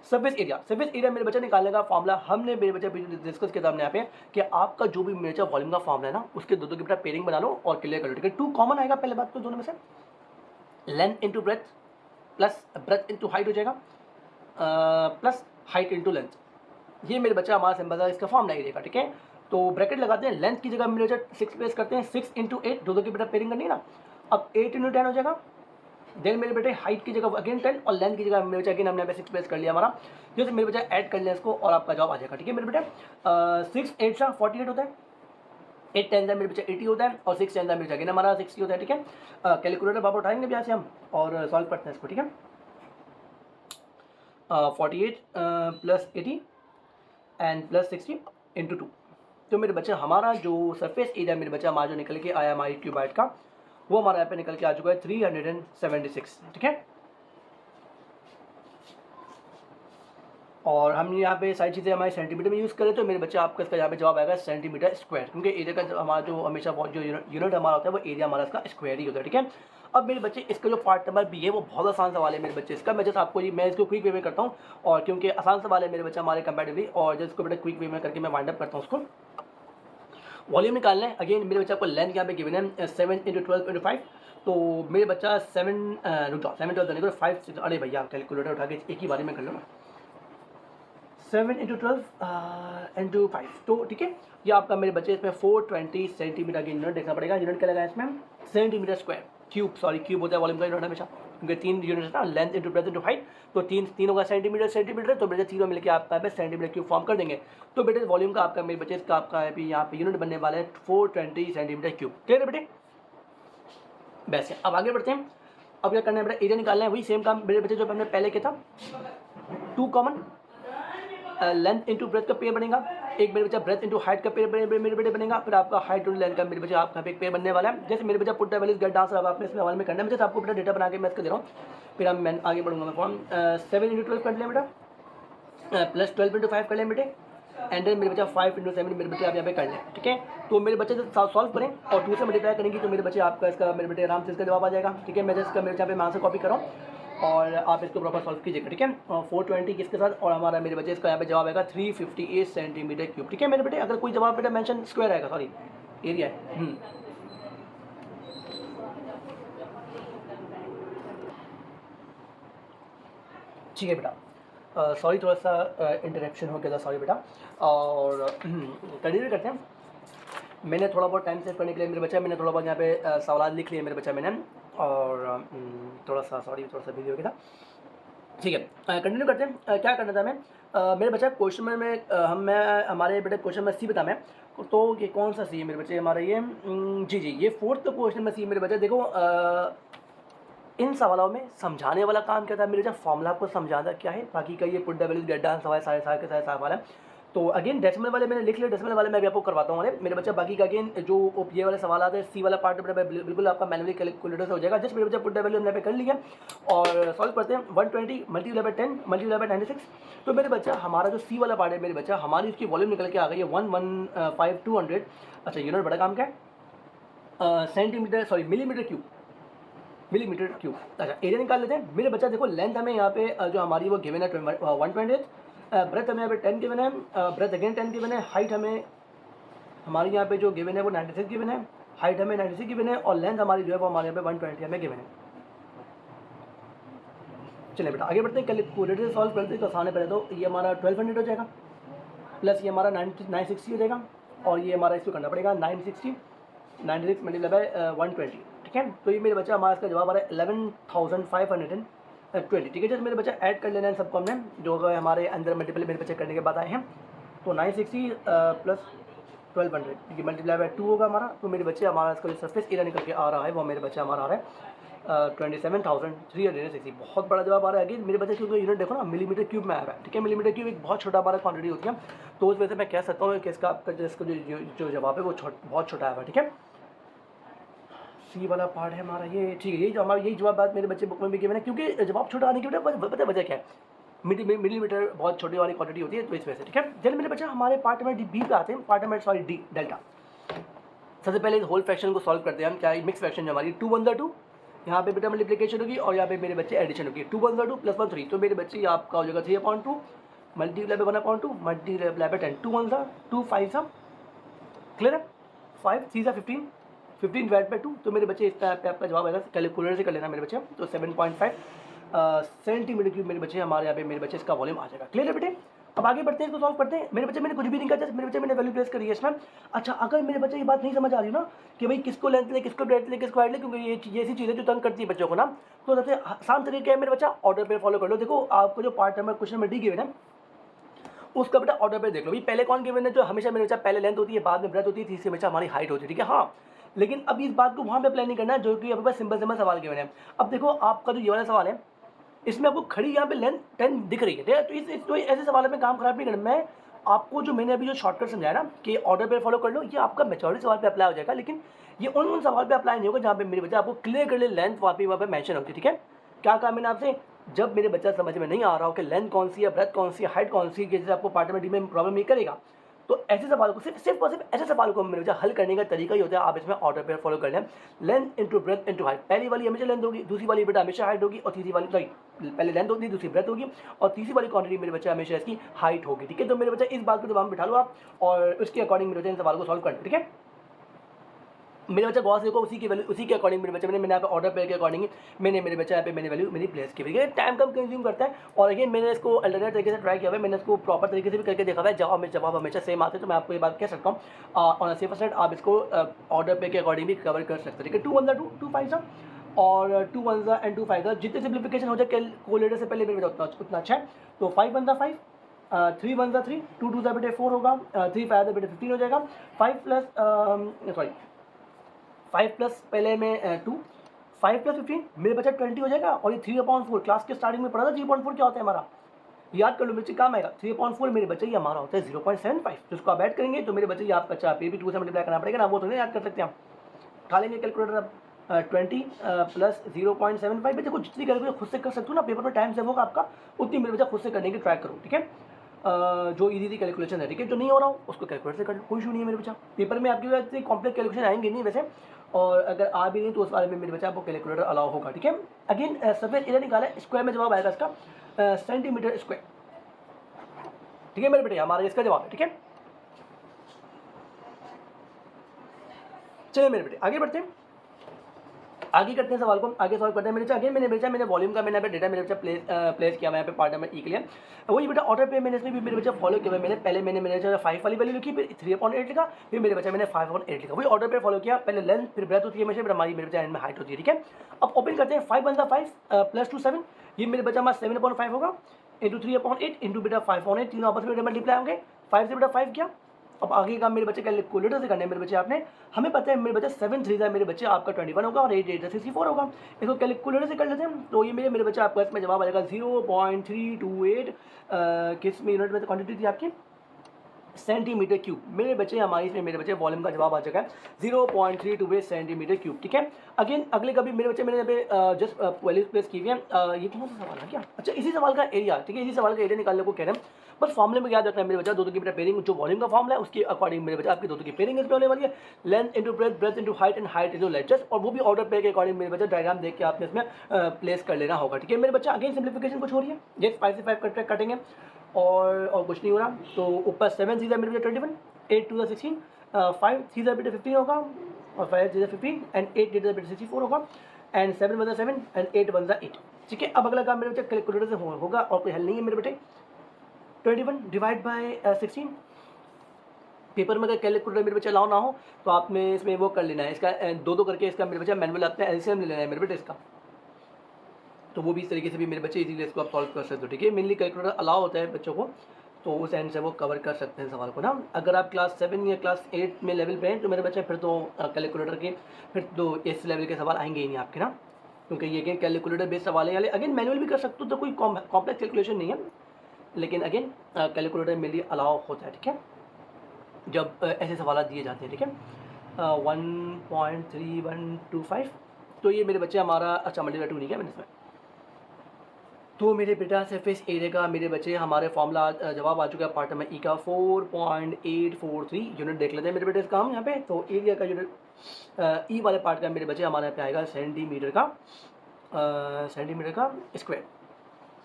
सरफेस एरिया मेरे बच्चे निकालने का फॉर्मूला हमने मेरे बच्चे डिस्कस किया था हमने यहाँ पे कि आपका जो भी मेरे वॉल्यूम का फॉर्मूला है ना, उसके दो की बेटा पेयरिंग बना लो और क्लियर कर लो। ठीक है, 2 कॉमन आएगा पहले बात तो दोनों में से, length into breath plus breadth into height हो जाएगा, प्लस हाइट इंटू लेंथ, ये मेरे बच्चा हमारा सिंबल है इसका फॉर्मूला एरिया का। ठीक है, तो ब्रैकेट लगाते हैं, लेंथ की जगह मेरे बच्चा 6 प्लेस करते हैं, 6 इंटू 8 दो की बेटा पेयरिंग करनी है ना, अब 8 इंटू 10 हो जाएगा। देन मेरे बेटे हाइट की जगह अगेन 10, और लेंथ की जगह मेरे बच्चा अगेन हमने यहाँ पे 6 प्लेस कर लिया हमारा, जैसे मेरे बच्चा ऐड कर लिया इसको और आपका जवाब आ जाएगा। ठीक है मेरे बेटे, 6 8 सा 48 होता है, 8 10 मेरे बच्चा 80 होता है, और 6 10 मेरे बच्चा अगेन हमारा 60 होता है। ठीक है, कैलकुलेटर बाबा उठाएंगे यहाँ से हम और सॉल्व करते हैं इसको। ठीक है, 48 प्लस 80 एंड प्लस 60 इंटू 2, तो मेरे बच्चा हमारा जो सरफेस एरिया मेरे बच्चा हमारा जो निकल के आया हमारी क्यूबाइड का, वो हमारा यहाँ पे निकल के आ चुका है 376। ठीक है, और हम यहाँ पे सारी चीज़ें हमारे सेंटीमीटर में यूज़ करें तो मेरे बच्चा आपका इसका यहाँ पे जवाब आएगा सेंटीमीटर स्क्वायर, क्योंकि एरिया का हमारा जो हमेशा जो यूनिट हमारा होता है वो एरिया हमारा इसका स्क्वायर ही होता है। ठीक है, अब मेरे बच्चे इसका जो पार्ट नंबर बी है वो बहुत आसान सवाल है मेरे बच्चे इसका। मैं जस्ट आपको मैं इसको क्विक वे में करता हूँ, और क्योंकि आसान सवाल है मेरे बच्चे हमारे कंपैरेटिवली, और जस्ट इसको बेटा क्विक वे में करके मैं वाइंड अप करता हूँ उसको। वॉल्यूम निकालना है। अगेन मेरे बच्चा को लेंथ यहाँ पे गिवन है 7 × 12.5, तो मेरे बच्चा 7 रुक जाओ 7 12 नहीं 5 अरे भैया कैलकुलेटर उठा के एक ही बारी में कर लो ना। 7 × 12 × 5, तो ठीक है ये आपका मेरे बच्चे इसमें 420 सेंटीमीटर की यूनिट देखना पड़ेगा। यूनिट क्या लगा इसमें centimetre square, cube sorry cube होता है वॉल्यूम का यूनिट हमेशा, क्योंकि 3 यूनिट है ना, length into breadth into height, तो तीन होगा सेंटीमीटर, तो बेटे तीनों मिलकर आपका पे सेंटीमीटर क्यूब फॉर्म कर देंगे। तो बेटे वॉल्यूम का आपका मेरे बच्चे इसका आपका है यहाँ पे यूनिट बनने वाला है 420 सेंटीमीटर क्यूब। क्लियर है बेटे? बस है। अब आगे बढ़ते हैं। अब क्या करना है बेटा, एरिया निकालना है। वही सेम काम मेरे बच्चे जो हमने पहले किया था, 2 कॉमन लेंथ इंटू ब्रेथ का पेयर बनेगा, एक मेरे बच्चा ब्रेथ इंटू हाइट का पेयर मेरे बेटे बनेगा, फिर आपका हाइट इंटू लेंथ का मेरे बच्चा आपका एक पेयर बनने वाला है। जैसे मेरे बच्चा put the values get answer, अब आपने इसमें हवाले में करना है। मैं जैसे आपको बेटा डेटा बना के मैं इसका दे रहा हूँ, फिर हम मैं आगे बढ़ूंगा। मैं फॉर्म 7 × 12 कर लें बेटा, प्लस 12 × 5 कर लें बेटे, एंड देन मेरे बच्चा 5 × 7 मेरे बच्चे आप यहाँ पे कर लें। ठीक है, तो मेरे बच्चे जब सॉल्व करें और 2 से मल्टीप्लाई करेंगे तो मेरे बच्चे आपका इसका मेरे बेटे आराम से इसका जवाब आ जाएगा। ठीक है, मैं जस्ट मेरे यहाँ पे मैं आंसर कॉपी कर रहा हूँ और आप इसको प्रॉपर सॉल्व कीजिएगा। ठीक है, 420 किसके साथ, और हमारा मेरे बच्चे इसका यहाँ पे जवाब आएगा 358 सेंटीमीटर क्यूब। ठीक है मेरे बेटे, अगर कोई जवाब बेटा मेंशन स्क्वायर आएगा, सॉरी एरिया है। ठीक है बेटा, सॉरी थोड़ा सा इंटरेक्शन हो गया था, सॉरी बेटा। और कंटिन्यू करते हैं। मैंने थोड़ा बहुत टाइम सेव करने के लिए मेरे बच्चा मैंने थोड़ा बहुत यहाँ पे सवाल लिख लिए मेरे बच्चा मैंने, और थोड़ा सा बिजी हो गया था। ठीक है, कंटिन्यू करते हैं। क्या करना था मैं, मेरे बच्चा क्वेश्चन में हमारे बेटे क्वेश्चन में सी बता मैं, तो ये कौन सा सी है मेरे बच्चे हमारा ये जी ये 4th क्वेश्चन में सी मेरे बच्चे। देखो इन सवालों में समझाने वाला काम क्या था मेरे, जब फॉर्मूला आपको समझाना क्या है, बाकी का ये put the values get the सवाल सारे के सारे सवाल है। तो अगेन डेसिमल वाले मैंने लिख लिया, डेसिमल वाले मैं भी आपको करवाता हूँ। अरे मेरे बच्चा बाकी का अगेन जो ये वाले सवाल आते हैं, सी वाला पार्ट बिल्कुल आपका मैनुअली कैलकुलेटर से हो जाएगा। जस्ट मेरे बच्चा पुट द वैल्यू हमने पे कर लिया और सॉल्व करते हैं। 120 मल्टीप्लाई बाय 10 मल्टीप्लाई बाय 96, तो मेरे बच्चा हमारा जो सी वाला पार्ट है मेरे बच्चा, हमारी इसकी वॉल्यूम निकल के आ गई है 115 अच्छा यूनिट बड़ा काम क्या है, सेंटीमीटर सॉरी मिलीमीटर क्यूब। अच्छा एरिया निकाल लेते हैं मेरे बच्चा। देखो लेंथ हमें यहाँ पे जो हमारी वो गिवन है 128, ब्रेथ हमें यहाँ पे 10 गिवन है, ब्रेथ अगेन 10 गिवन है, हाइट हमें हमारी यहाँ पे जो गिवन है वो 96 गिवन है, हाइट हमें 96 गिवन है, और लेंथ हमारी जो है वो हमारे यहाँ पे 120 हमें गिवन है। चलिए बेटा आगे बढ़ते हैं, कैलकुलेटर से सॉल्व करते हैं तो आसान है। पहले तो ये हमारा 1200 हो जाएगा, प्लस ये हमारा 960 हो जाएगा, और ये हमारा इसको करना पड़ेगा 960 96 मल्टीप्लाई बाय 120। ठीक है, तो ये मेरे बच्चा हमारा इसका जवाब आ रहा है 11,520। ठीक है, जैसे मेरे बच्चा ऐड कर लेना है सबको हमने, जो हमारे अंदर मल्टीपल मेरे बच्चे करने के बाद आए हैं। तो 960 प्लस 1200 क्योंकि मल्टीप्लाई बाय 2 होगा हमारा, तो मेरे बच्चे हमारा इसका जो सरफेस एरिया निकल के आ रहा है वो मेरे बच्चा हमारा आ रहा है 27,360। बहुत बड़ा जवाब आ रहा है। अगेन मेरे बच्चे क्योंकि यूनिट देखो ना मिलीमीटर क्यूब में आ रहा है। ठीक है, मिलीमीटर क्यूब एक बहुत छोटा हमारा क्वांटिटी होती है, तो उस वजह से मैं कह सकता हूँ कि इसका आपका जिसका जो जवाब है वो बहुत छोटा है। ठीक है, सी वाला पार्ट है हमारा ये। ठीक है, यही जो हमारा यही जवाब बात मेरे बच्चे बुक में भी गिवन है, क्योंकि जवाब छोटा आने की वजह क्या है, मिलीमीटर बहुत छोटी वाली क्वांटिटी होती है, तो इस वजह से। ठीक है, चलिए मेरे बच्चे हमारे पार्ट में बी पे आते हैं, पार्ट में सॉरी डी डेल्टा। सबसे पहले इस होल फ्रैक्शन को सॉल्व करते हैं हम। क्या मिक्स फ्रैक्शन जो हमारी 2 1 2 यहाँ पे बेटा मल्टीप्लिकेशन होगी, और यहाँ पे मेरे बच्चे एडिशन होगी 2 1 2 प्लस 1 3, तो मेरे बच्चे आपका हो जाएगा 3/2 multiply by 1/2 multiply by 10, 2 1 2 5 clear है, 5 3 15 15 डिवाइड बाय 2, तो मेरे बच्चे इस टाइप पे आपका जवाब आएगा। कैलकुलेटर से कर लेना मेरे बच्चे, तो 7.5 सेंटीमीटर क्यूब मेरे बच्चे हमारे यहाँ पे मेरे बच्चे इसका वॉल्यूम आ जाएगा। क्लियर है बेटे? अब आगे बढ़ते हैं, इसको सॉल्व करते हैं। मेरे बच्चे मैंने कुछ भी नहीं कहा, मेरे बच्चे मैंने वैल्यू प्लेस करी है इसमें। अच्छा अगर मेरे बच्चे ये बात नहीं समझ आ रही ना कि भाई किसको लेंथ ले, किसको ब्रेथ ले, किसको हाइट ले, क्योंकि ये ऐसी चीज़ें जो तंग करती है बच्चों को ना, तो सबसे आसान तरीका है मेरे बच्चा ऑर्डर पे फॉलो कर लो। देखो आपको जो पार्ट नंबर क्वेश्चन में डी गिवन है उसका बेटा ऑर्डर पे देख लो। भाई पहले कौन गिवन है, जो हमेशा मेरे बच्चा पहले लेंथ होती है, बाद में ब्रेथ होती है, तीसरे बच्चा हमारी हाइट होती है। ठीक है, हाँ, लेकिन अब इस बात को वहाँ पे अप्लाई नहीं करना जो कि अभी सिंपल सवाल गिवन है। अब देखो आपका जो ये वाला सवाल है इसमें आपको खड़ी यहाँ पे लेंथ 10 दिख रही है, तो ऐसे सवाल में काम खराब नहीं करना। मैं आपको जो मैंने अभी जो शॉर्टकट समझाया ना कि ऑर्डर पे फॉलो कर लो, ये आपका मेजॉरिटी सवाल पे अप्लाई हो जाएगा, लेकिन ये उन सवाल पे अप्लाई नहीं होगा जहाँ पे मेरे बच्चा आपको क्लियर कर ले लेंथ वहाँ पे मेंशन होती है। ठीक है, क्या कहा मैंने आपसे, जब मेरे बच्चा समझ में नहीं आ रहा हो कि लेंथ कौन सी है, ब्रेथ कौन सी है, हाइट कौन सी है, जैसे आपको पार्ट में डी में प्रॉब्लम नहीं करेगा, तो ऐसे सवाल को सिर्फ और सिर्फ ऐसे सवाल को मेरे बच्चा हल करने का तरीका ही होता है, आप इसमें ऑर्डर पेयर फॉलो कर लें। Length into breadth into height, पहली वाली हमेशा लेंथ होगी, दूसरी वाली बेटा हमेशा हाइट होगी, और तीसरी वाली सॉरी पहले लेंथ होगी, दूसरी ब्रेथ होगी, और तीसरी वाली क्वांटिटी मेरे बच्चा हमेशा इसकी हाइट होगी। ठीक है, तो मेरे बच्चा इस बात को दिमाग में बिठा लो आप, और उसके अकॉर्डिंग मेरे बच्चा इन सवाल को सॉल्व करना। ठीक है, मेरे बच्चा गौर से देखो, उसी की वैल्यू उसी के अकॉर्डिंग मेरे बच्चे मैंने यहाँ पे ऑर्डर पेयर के अकॉर्डिंग मैंने मेरे बच्चा यहाँ पे मैंने वैल्यू मेरी प्लेस की हुई है। टाइम कम कंज्यूम करता है, और अगेन मैंने इसको अल्टरनेट तरीके से ट्राई किया हुआ है, मैंने इसको प्रॉपर तरीके से भी करके देखा हुआ है। जवाब हमेशा सेम आते हैं, तो मैं आपको ये बात कह सकता हूँ ऑन 100% आप इसको ऑर्डर पेयर के अकॉर्डिंग भी कवर कर सकते हैं। ठीक है, 2 1 2 2 5 और 2 1 एंड 2 5 जितने सिंप्लीफिकेशन हो जाए कैलकुलेटर से पहले मेरे बच्चा उतना अच्छा है। तो 5 1 5, 3 1 3, 2 2 बेटे 4 होगा, 3 5 बेटे 15 हो जाएगा। 5 प्लस सॉरी 5 प्लस पहले में 2, 5 प्लस 15 मेरे बच्चा 20 हो जाएगा। और ये 3/4 क्लास के स्टार्टिंग में पढ़ा था, 3/4 क्या होता है हमारा, याद कर लो मेरे काम आएगा। 3/4 मेरे बच्चे ये हमारा होता है 0.75, तो इसको आप ऐड करेंगे तो मेरे बच्चे ये आपका अच्छा पे भी 2 से मल्टीप्लाई करना पड़ेगा ना, वो तो नहीं याद कर सकते हम। उठा लेंगे कैलकुलेटर अब, 20 प्लस 0.75। देखो जितनी कैलकुलेटर खुद से कर सकते हो ना, पेपर में टाइम सेव होगा आपका, उतनी मेरे बच्चा खुद से करने की ट्राई करो। ठीक है, जो इजी कैलकुलेशन है, ठीक है, जो नहीं हो रहा हो उसको कैलकुलेटर से कर, कोई इशू नहीं है मेरे बच्चा। पेपर में आपके पास कॉम्प्लेक्स कैलकुलेशन आएंगे नहीं वैसे, और अगर आ भी नहीं तो उस बारे में मेरे बच्चा आपको कैलकुलेटर अलाउ होगा। ठीक है, अगेन सरफेस एरिया निकाला है, स्क्वायर में जवाब आएगा इसका सेंटीमीटर स्क्वायर। ठीक है मेरे बेटे, हमारा इसका जवाब है। ठीक है, चलिए मेरे बेटे आगे बढ़ते हैं, आगे करते हैं सवाल को, आगे सॉल्व करते हैं। मेरे अगेन मैंने वॉल्यूम का मैंने डेटा मेरे बच्चा प्लेस किया, मैं यहाँ पे पार्ट नंबर ई के लिए वही बेटा ऑर्डर पे मैंने इसमें भी मेरे बच्चा फॉलो किया। मैंने पहले मैंने मेरे बच्चा 5 वाली वैल्यू लिखी, फिर 3/8 लिखा, फिर मेरे बच्चा मैंने 5/8 लिखा, वही ऑर्डर पे फॉलो किया। पहले लेंथ फिर ब्रेथ होती है हमेशा, फिर हमारी मेरे बच्चा एंड में हाइट होती है। ठीक है, अब ओपन करते हैं। 5 1 5 प्लस 2 7, ये मेरे बच्चा हमारा 7/5 होगा, इंटू 3/8 इंटू बेटा 5/8, तीनों आपस में मल्टीप्लाई होंगे। 5 से बेटा 5 क्या, अब आगे का मेरे बच्चे कैलकुलेटर से करने मेरे बच्चे आपने, हमें पता है मेरे बच्चे 7 3 मेरे बच्चे आपका 21 होगा, और 8 8 64 होगा। इसको कैलकुलेटर से कर लेते हैं, तो ये मेरे बच्चे आपका इसमें जवाब आ जाएगा 0.328 किस में यूनिट में क्वांटिटी थी आपकी, सेंटीमीटर क्यूब। मेरे बच्चे हमारी इसमें मेरे बच्चे वॉल्यूम का जवाब आ जाएगा 0.328 सेंटीमीटर क्यूब। ठीक है, अगेन अगले कभी मेरे बच्चे मैंने यहाँ पे जस्ट वैल्यूज प्लेस की हुई है। ये कौन सा सवाल है क्या, अच्छा इसी सवाल का एरिया। ठीक है, इसी सवाल का एरिया निकालने को कह रहे हैं, बस फॉर्मुले में याद रखना है मेरे बच्चा, दो की बेटा पेयरिंग जो वॉल्यूम का फॉर्मुला है उसके अकॉर्डिंग मेरे बच्चा आपकी दो की पेयरिंग इसमें होने वाली है। Length into breath, breath into height, and height into length, और वो भी ऑर्डर पेयर के अकॉर्डिंग मेरे बच्चा डायग्राम देख के आपने इसमें प्लेस कर लेना होगा। ठीक है मेरे बच्चा, अगेन सिंप्लीफिकेशन कुछ हो रही है, ये 5 से 5 कटेंगे और कुछ नहीं हो रहा। तो ऊपर 7 सीधा मेरे बच्चा 21, 8 2 16, 5 सीधा बेटा 15 होगा, और 5 सीधा 15, एंड 8 सीधा बेटा 64 होगा, एंड 7 1 7 एंड 8 1 8। ठीक है, अब अगला काम मेरे बच्चे कैलकुलेटर से होगा, और कोई हल नहीं है मेरे बेटे। 21 डिवाइड बाय 16, पेपर में अगर कैलकुलेटर मेरे बच्चे अलाउ ना हो तो आपने इसमें वो कर लेना है, इसका दो करके इसका मेरे बच्चा मैनुअल आपने एलसीएम ले लेना है मेरे बेटे इसका, तो वो भी इस तरीके से भी मेरे बच्चे इजीली इसको आप सॉल्व कर सकते हो। ठीक है, मेनली कैलकुलेटर अलाउ होता है बच्चों को, तो उस एंड से वो कवर कर सकते हैं सवाल को ना। अगर आप क्लास 7 या क्लास 8 में लेवल पे हैं तो मेरे बच्चे फिर तो कैलकुलेटर के फिर तो इस लेवल के सवाल आएंगे ही नहीं आपके ना, क्योंकि ये अगेन कैलकुलेटर बेस्ड सवाल है। अगेन मैनुअल भी कर सकते हो, तो कोई कॉम्प्लेक्स कैलकुलेशन नहीं है, लेकिन अगेन कैलकुलेटर मेरे लिए अलाउ होता है। ठीक है, जब ऐसे सवाल दिए जाते हैं। ठीक है, 1.3125, तो ये मेरे बच्चे हमारा अच्छा मल्टीप्लाई 2 नहीं किया मैंने इसमें, तो मेरे बेटा सरफेस एरिया का मेरे बच्चे हमारे फॉर्मूला जवाब आ चुका है पार्ट में ई का 4.843 यूनिट देख लेते हैं मेरे बेटे इसका हम यहाँ पे। तो एरिया का यूनिट ई वाले पार्ट का मेरे बच्चे हमारे यहाँ पे आएगा सेंटीमीटर का स्क्वायर।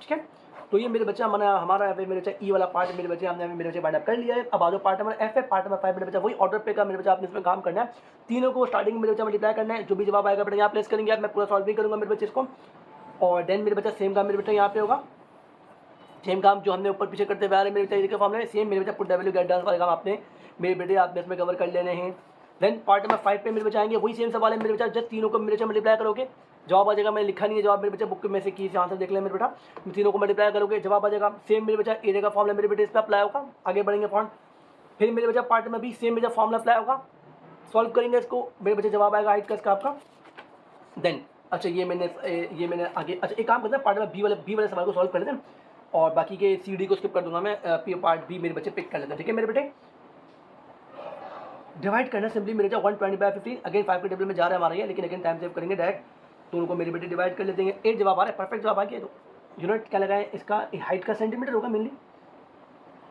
ठीक है, तो ये मेरे बच्चे हमारा यहाँ पे मेरे बच्चा ई वाला पार्ट मेरे बच्चे हमने मेरे बच्चे बाइंड अप कर लिया है। अब आ जाओ पार्ट नंबर एफ है, पार्ट नंबर 5 मेरे बच्चा वही ऑर्डर पे का मेरे बच्चा आपने इसमें काम करना है, तीनों को स्टार्टिंग मेरे बच्चा मल्टीप्लाई करना है, जो भी जवाब आएगा बेटा यहाँ प्लेस करेंगे आप, मैं पूरा सॉल्व नहीं करूँगा मेरे बच्चे इसको, और देन मेरे बच्चा सेम काम मेरे बेटा यहाँ पे होगा, सेम काम जो हमने ऊपर पीछे करते हुए आ रहे हैं मेरे बेटे फॉर्मूला सेम मेरे बच्चा पुट डब्ल्यू गेट डांस वाले काम आपने मेरे बेटे आपने इसमें कवर कर लेने हैं। देन पार्ट नंबर 5 पे मेरे बच्चे आएंगे, वही सेम सवाल है मेरे बच्चा, जस्ट तीनों को मेरे बच्चा मल्टीप्लाई करोगे जवाब आ जाएगा। मैंने लिखा नहीं है जवाब मेरे बच्चे बुक में से की आंसर देख ले मेरे बेटा, तीनों को मल्टीप्लाई करोगे जवाब आ जाएगा। सेम मेरे बच्चा एरिया का फॉर्मूला मेरे बेटे इस पर अप्लाई होगा, आगे बढ़ेंगे फॉर्म। फिर मेरे बच्चा पार्ट में भी सेम मेरा फॉर्मूला अप्लाई होगा, सॉल्व करेंगे इसको, मेरे बच्चे जवाब आएगा हाइट का इसका आपका। देन अच्छा ये मैंने आगे अच्छा एक काम करते हैं, पार्ट में बी वाले सवाल को सॉल्व कर लेते हैं, और बाकी के सी डी को स्किप कर दूंगा मैं, पार्ट बी मेरे बच्चे पिक कर लेते हैं। ठीक है मेरे बेटे, डिवाइड करना सिंपली मेरे बच्चा 120/15, अगेन 5 के टेबल में जा रहा है हमारा ये, लेकिन अगेन टाइम सेव करेंगे डायरेक्ट, तो उनको मेरे बेटे डिवाइड कर लेते हैं। 8 जवाब आ रहा है, परफेक्ट जवाब आ गया। तो यूनिट क्या लगाएं इसका, हाइट का सेंटीमीटर होगा मेनली,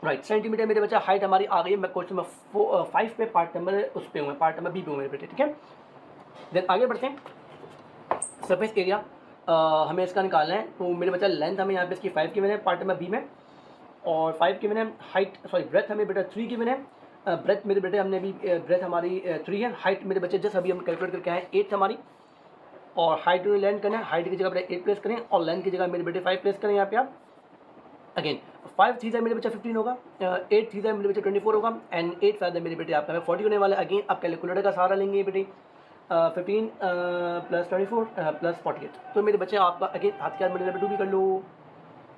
राइट सेंटीमीटर मेरे बच्चा हाइट हमारी आ गई है। मैं क्वेश्चन नंबर 5 पे पार्ट नंबर उस पे हूँ, पार्ट नंबर बी पे हूँ मेरे बेटे, ठीक है। देन आगे बढ़ते हैं। सरफेस एरिया हमें इसका निकालना है। तो मेरे बच्चा लेंथ हमें यहाँ पे इसकी 5 गिवन है पार्ट नंबर बी में, और 5 गिवन है। हाइट सॉरी ब्रेथ हमें बेटा 3 गिवन है। ब्रेथ मेरे बेटे हमने अभी ब्रेथ हमारी 3 है। हाइट मेरे बच्चे जस्ट अभी हम कैलकुलेट करके आए 8 हमारी, और हाइट लेंथ करना है। हाइट की जगह बेटे 8 प्लेस करें और लेंथ की जगह मेरे बेटे 5 प्लेस करें यहाँ पे आप। अगेन 5 थ्री मेरे बच्चा 15 होगा, 8 थ्री मेरे बच्चा 24 होगा, एंड 8 फाइव मेरे बेटे आपका 40 होने वाला है। अगेन आप कैलकुलेटर का सहारा लेंगे बेटे। 15 प्लस 24 प्लस 48, तो मेरे बच्चे आपका अगेन हाथ के हाथ मेरे बेटू भी कर लो।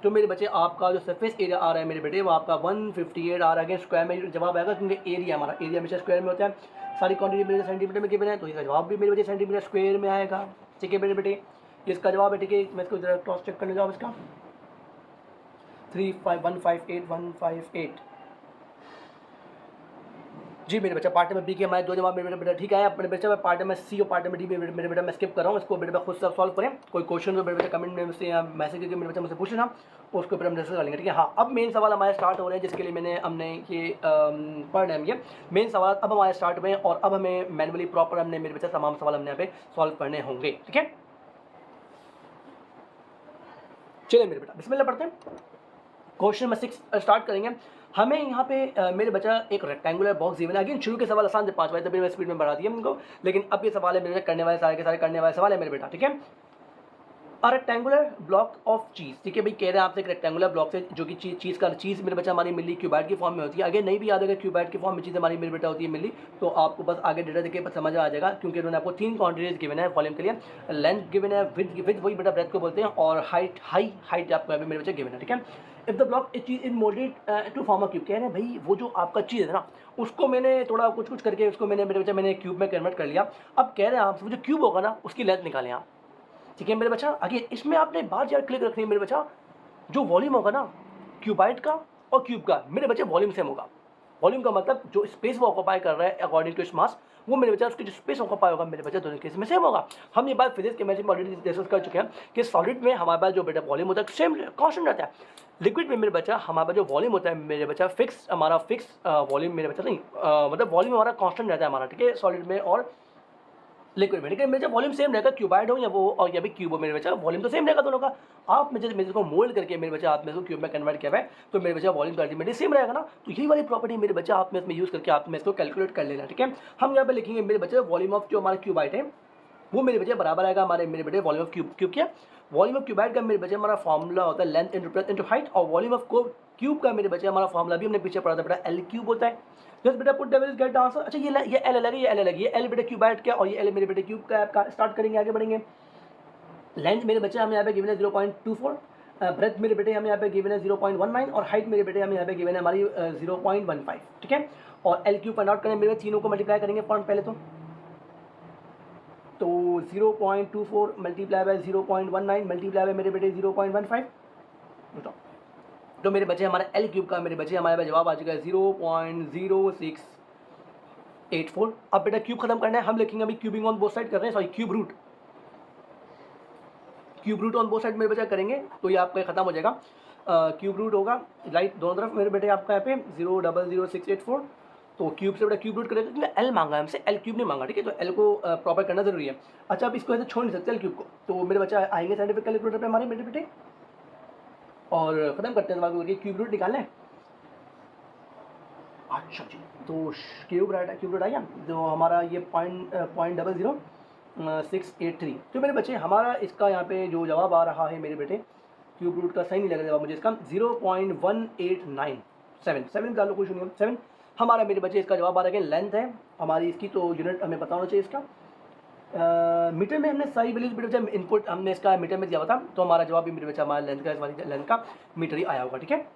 तो मेरे बच्चे आपका जो सरफेस एरिया आ रहा है मेरे बेटे वो आपका 158 आ रहा है। स्क्वायर में जवाब आएगा क्योंकि एरिया हमारा एरिया हमेशा स्क्वायर में होता है। सारी क्वांटिटी मेरे सेंटीमीटर में गिवन है, तो इसका जवाब भी मेरे बच्चे सेंटीमीटर स्क्वायर में आएगा, ठीक है मेरे बेटे। इसका जवाब है, ठीक है। मैं इसको जरा क्रॉस चेक करने जाऊँ इसका 35158 जी मेरे बच्चा। पार्ट नंबर बी के हमारे 2 जवाब मेरे बेटा ठीक है। मेरे बच्चा मैं पार्ट नंबर सी और पार्ट नंबर डी मेरे बेटा मैं स्किप कर रहा हूँ। इसको मेरे बेटा खुद से सॉल्व करें। कोई क्वेश्चन हो मेरे बच्चा कमेंट में से या मैसेज करके मेरे बच्चा मुझसे पूछ लेना, उसके ऊपर हम डिस्कस कर लेंगे, ठीक है। हाँ, अब मेन सवाल हमारे स्टार्ट हो रहे हैं, जिसके लिए हमने ये पढ़ रहे हैं। ये मेन सवाल अब हमारे स्टार्ट हुए हैं, और अब हमें मैनुअली प्रॉपर हमने मेरे बच्चा तमाम सवाल हमने यहाँ पे सॉल्व करने होंगे, ठीक है। चलिए मेरे बेटा बिस्मिल्लाह पढ़ते हैं। क्वेश्चन नंबर 6 स्टार्ट करेंगे। हमें यहाँ पे मेरे बच्चा एक रेक्टेंगुलर बॉक्स गिवन है। अगेन शुरू के सवाल आसान से 5 बार, तभी मैं स्पीड में बढ़ा दिया उनको, लेकिन अब ये सवाल है मेरे करने वाले सारे के सारे करने वाले सवाल है मेरे बेटा, ठीक है। और रेक्टेंगुलर ब्लॉक ऑफ चीज़, ठीक है भाई, कह रहे हैं आपसे एक रेक्टेंगुलर ब्लॉक से जो कि चीज़ मेरे बच्चा हमारी मिली क्यूबाइड की फॉर्म में होती है। आगे नहीं भी याद है क्यूबाइड की फॉर्म में चीज़ हमारी मेरे बेटा होती है मिली, तो आपको बस आगे डेटा देख के समझ आ जाएगा, क्योंकि उन्होंने आपको 3 क्वांटिटीज गिवन है वॉल्यूम के लिए। लेंथ गिवन है, विद वही बेटा ब्रेथ को बोलते हैं, और हाइट आपको मेरे बच्चे गिवन है, ठीक है। If the block is moulded to form a cube, कह रहे हैं भाई वो जो आपका चीज़ है ना, उसको मैंने थोड़ा कुछ करके उसको मैंने मेरे बच्चा मैंने क्यूब में कन्वर्ट कर लिया। अब कह रहे हैं आपसे वो जो क्यूब होगा ना उसकी लेंथ निकालें आप, ठीक है मेरे बच्चा। आगे इसमें आपने बात यार क्लिक रखनी है मेरे बच्चा, जो वॉल्यूम होगा ना क्यूबाइड का और क्यूब का, मेरे बच्चे वॉल्यूम सेम होगा। वॉल्यूम का मतलब जो स्पेस वो ऑक्यूपाई कर रहा है अकॉर्डिंग टू इट्स मास, वो मेरे बच्चा उसकी जो स्पेस ऑक्यूपाई होगा मेरे बच्चा दोनों केस में सेम होगा। हम ये बात फिजिक्स केमिस्ट्री में ऑलरेडी डिस्कस कर चुके हैं कि सॉलिड में हमारे पास जो बेटा वॉल्यूम होता है सेम कांस्टेंट रहता है। लिक्विड में मेरे बच्चा हमारे पास जो वॉल्यूम होता है मेरे बच्चा फिक्स वॉल्यूम मेरे बच्चा नहीं, मतलब वॉल्यूम हमारा कांस्टेंट रहता है हमारा, ठीक है, सॉलिड में और लिक्विड में। लेकिन मेरे वॉल्यूम सेम रहेगा, क्यूबाइड हो या वो और या भी क्यूब हो, मेरे बच्चा वॉल्यूम तो सेम रहेगा दोनों का। आप मेरे को मोल्ड करके मेरे बच्चा आप में इसको क्यूब में कन्वर्ट किया है, तो मेरे बच्चा वॉल्यूम तो अल्टीमेटली सेम रहेगा ना। तो यही वाली प्रॉपर्टी मेरे बच्चा आप में इसमें यूज़ करके आप में इसको कैलकुलेट कर लेना, ठीक है। हम यहाँ पे लिखेंगे मेरे बच्चे वॉल्यूम ऑफ जो हमारा क्यूबाइड है वो मेरे बच्चे बराबर आएगा हमारे मेरे बेटे वॉल्यूम ऑफ क्यूब क्या वॉल्यूम ऑफ क्यूबाइड का मेरे बच्चे हमारा फॉर्मूला होता है length into breadth into height, और वॉल्यूम ऑफ क्यूब का मेरे बच्चे हमारा फॉर्मूला भी हमने पीछे पढ़ा था बेटा एल क्यूब होता है। जस्ट बेटा पुट डेविल गेट आंसर। अच्छा ये एल अलग है, ये एल अलग है, ये एल बेटा क्यूबाइड क्या और ये एल मेरे बेटे क्यूब का आपका स्टार्ट करेंगे, आगे बढ़ेंगे। लेंथ मेरे बच्चे हमें यहाँ पे गिवन है 0.24, ब्रेथ मेरे बेटे हमें यहाँ पे गिवन है 0.19, और हाइट मेरे बेटे हमें यहाँ पे गिवन है हमारी 0.15, ठीक है। और एल क्यूब फाइंड आउट करें मेरे तीनों को मल्टीप्लाई करेंगे पॉइंट पहले तो 0.24 मल्टीप्लाई बाय 0.19 मल्टीप्लाई बाय मेरे बेटे 0.15, बताओ। तो मेरे बच्चे हमारा एल क्यूब का मेरे बच्चे हमारे पास जवाब आ चुका है 0.0684। अब बेटा क्यूब खत्म करना है, हम लिखेंगे अभी क्यूबिंग ऑन बोथ साइड कर रहे हैं, sorry cube root on both side मेरे बच्चे करेंगे तो ये आपका खत्म हो जाएगा। क्यूब रूट होगा राइट दोनों तरफ मेरे बेटे आपका यहाँ पे 0.00684, तो क्यूब से बेटा क्यूब रूट करेगा क्योंकि एल मांगा है हमसे, एल क्यूब नहीं मांगा, ठीक है। तो एल को प्रॉपर करना जरूरी है। अच्छा अब इसको ऐसे छोड़ नहीं सकते एल क्यूब को, तो मेरे बच्चा आएंगे साइंटिफिक कैलकुलेटर पे हमारे मेरे बेटे और ख़त्म करते हैं करके क्यूब रूट निकालना है। अच्छा जी, तो क्यूब रूट आया जो हमारा ये 0.00683। तो मेरे बच्चे हमारा इसका यहाँ पे जो जवाब आ रहा है मेरे बेटे क्यूब रूट का सही नहीं लग रहा जवाब मुझे इसका 0.1897 डालो कोई नहीं 7 हमारा मेरे बच्चे इसका जवाब आ रहा है। लेंथ है हमारी इसकी तो यूनिट हमें पता होना चाहिए इसका। मीटर में हमने सारी वैल्यूज मेरे बच्चा इनपुट हमने इसका मीटर में दिया था, तो हमारा जवाब भी मेरे बच्चा हमारा लेंथ का मीटर ही आया होगा, ठीक है।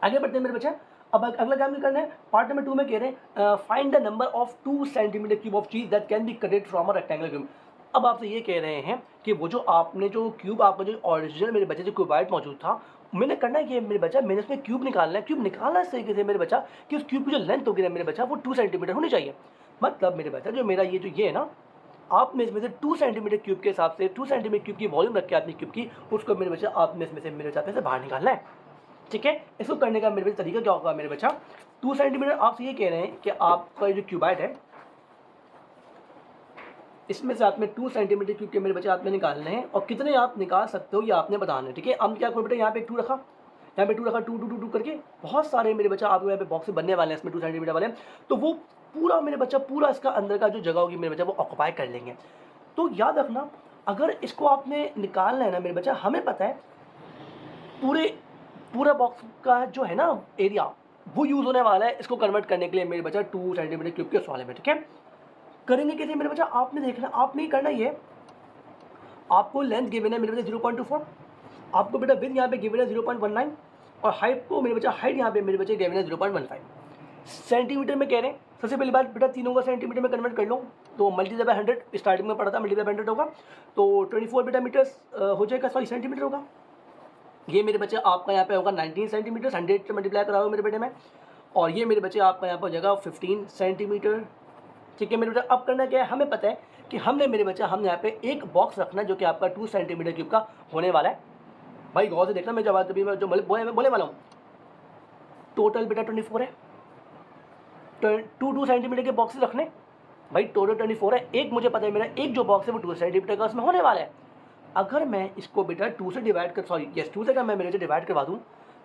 आगे बढ़ते हैं मेरे बच्चा। अब अगला काम करना है पार्ट नंबर 2 में कह रहे हैं find the number of 2 centimetre cube of cheese that can be cutted from a rectangular cube. अब आपसे ये कह रहे हैं कि वो जो आपने जो क्यूब आपका जो ओरिजिनल मेरे बच्चे जो क्यूबाइड मौजूद था मैंने करना है कि मेरे बच्चा मैंने उसमें क्यूब निकालना है। क्यूब निकालना इस तरीके से मेरे बच्चा कि उस क्यूब की जो लेंथ होगी ना मेरे बच्चा वो 2 सेंटीमीटर होनी चाहिए। मतलब मेरे बच्चा जो मेरा ये है ना आपने इसमें से 2 सेंटीमीटर क्यूब के हिसाब से 2 सेंटीमीटर क्यूब की वॉल्यूम रख के आपने क्यूब की उसको मेरे बच्चा आपने इसमें से मेरे बच्चा से बाहर निकालना है। ठीक है। इसको करने का मेरे तरीका क्या होगा मेरे बच्चा, 2 सेंटीमीटर आपसे ये कह रहे हैं कि आपका जो क्यूबाइड है इसमें से आप में 2 सेंटीमीटर क्यूब के मेरे बच्चे हाथ में निकालने हैं और कितने आप निकाल सकते हो ये आपने बताना है। ठीक है, हम क्या करो बेटा, यहाँ पे 2 रखा, यहाँ पे 2 रखा, 2 2 2 2 करके बहुत सारे मेरे बच्चा आपको यहाँ पे बॉक्स बनने वाले हैं इसमें 2 सेंटीमीटर वाले, तो वो पूरा मेरे बच्चा पूरा इसका अंदर का जो जगह होगी मेरे बच्चा वो ऑक्यूपाई कर लेंगे। तो याद रखना, अगर इसको आपने निकालना है ना मेरे बच्चा, हमें पता है पूरा बॉक्स का जो है ना एरिया वो यूज़ होने वाला है इसको कन्वर्ट करने के लिए मेरे बच्चा 2 सेंटीमीटर क्यूब के सवाल में। ठीक है, करेंगे कैसे मेरे बच्चा, आपने देखना, आपने ही करना ये, आपको लेंथ गिवन है मेरे बच्चा 0.24, आपको बेटा विड्थ यहाँ पे गिवन है 0.19 और हाइट को मेरे बच्चा हाइट यहाँ पे मेरे बच्चे गिवन है 0.15 सेंटीमीटर में कह रहे हैं। सबसे पहली बात बेटा तीनों का सेंटीमीटर में कन्वर्ट कर लो, तो मल्टीप्लाई बाय 100 स्टार्टिंग में पढ़ा था, मल्टीप्लाई बाय 100 होगा तो 24 बेटा मीटर्स हो जाएगा, सॉरी सेंटीमीटर होगा। ये मेरे बच्चे आपका यहाँ पे होगा 19 सेंटीमीटर, 100 से मल्टीप्लाई कराओ मेरे बेटे में, और ये मेरे बच्चे आपका यहाँ पर हो जाएगा 15 सेंटीमीटर। ठीक है मेरे बेटा, अब करना क्या है, हमें पता है कि हमने मेरे बच्चा हमने यहाँ पे एक बॉक्स रखना जो कि आपका 2 सेंटीमीटर क्यूब का होने वाला है। भाई गौर से देखना, मैं जब अभी जो बोले वाला हूँ, टोटल बेटा 24 है, 2 सेंटीमीटर के बॉक्सेस रखने, भाई टोटल 24 है। एक मुझे पता है मेरा एक जो बॉक्स है वो 2 सेंटीमीटर का उसमें होने वाला है। अगर मैं इसको बेटा 2 से डिवाइड कर, सॉरी यस 2 से अगर मैं मेरे से डिवाइड करवा दूँ,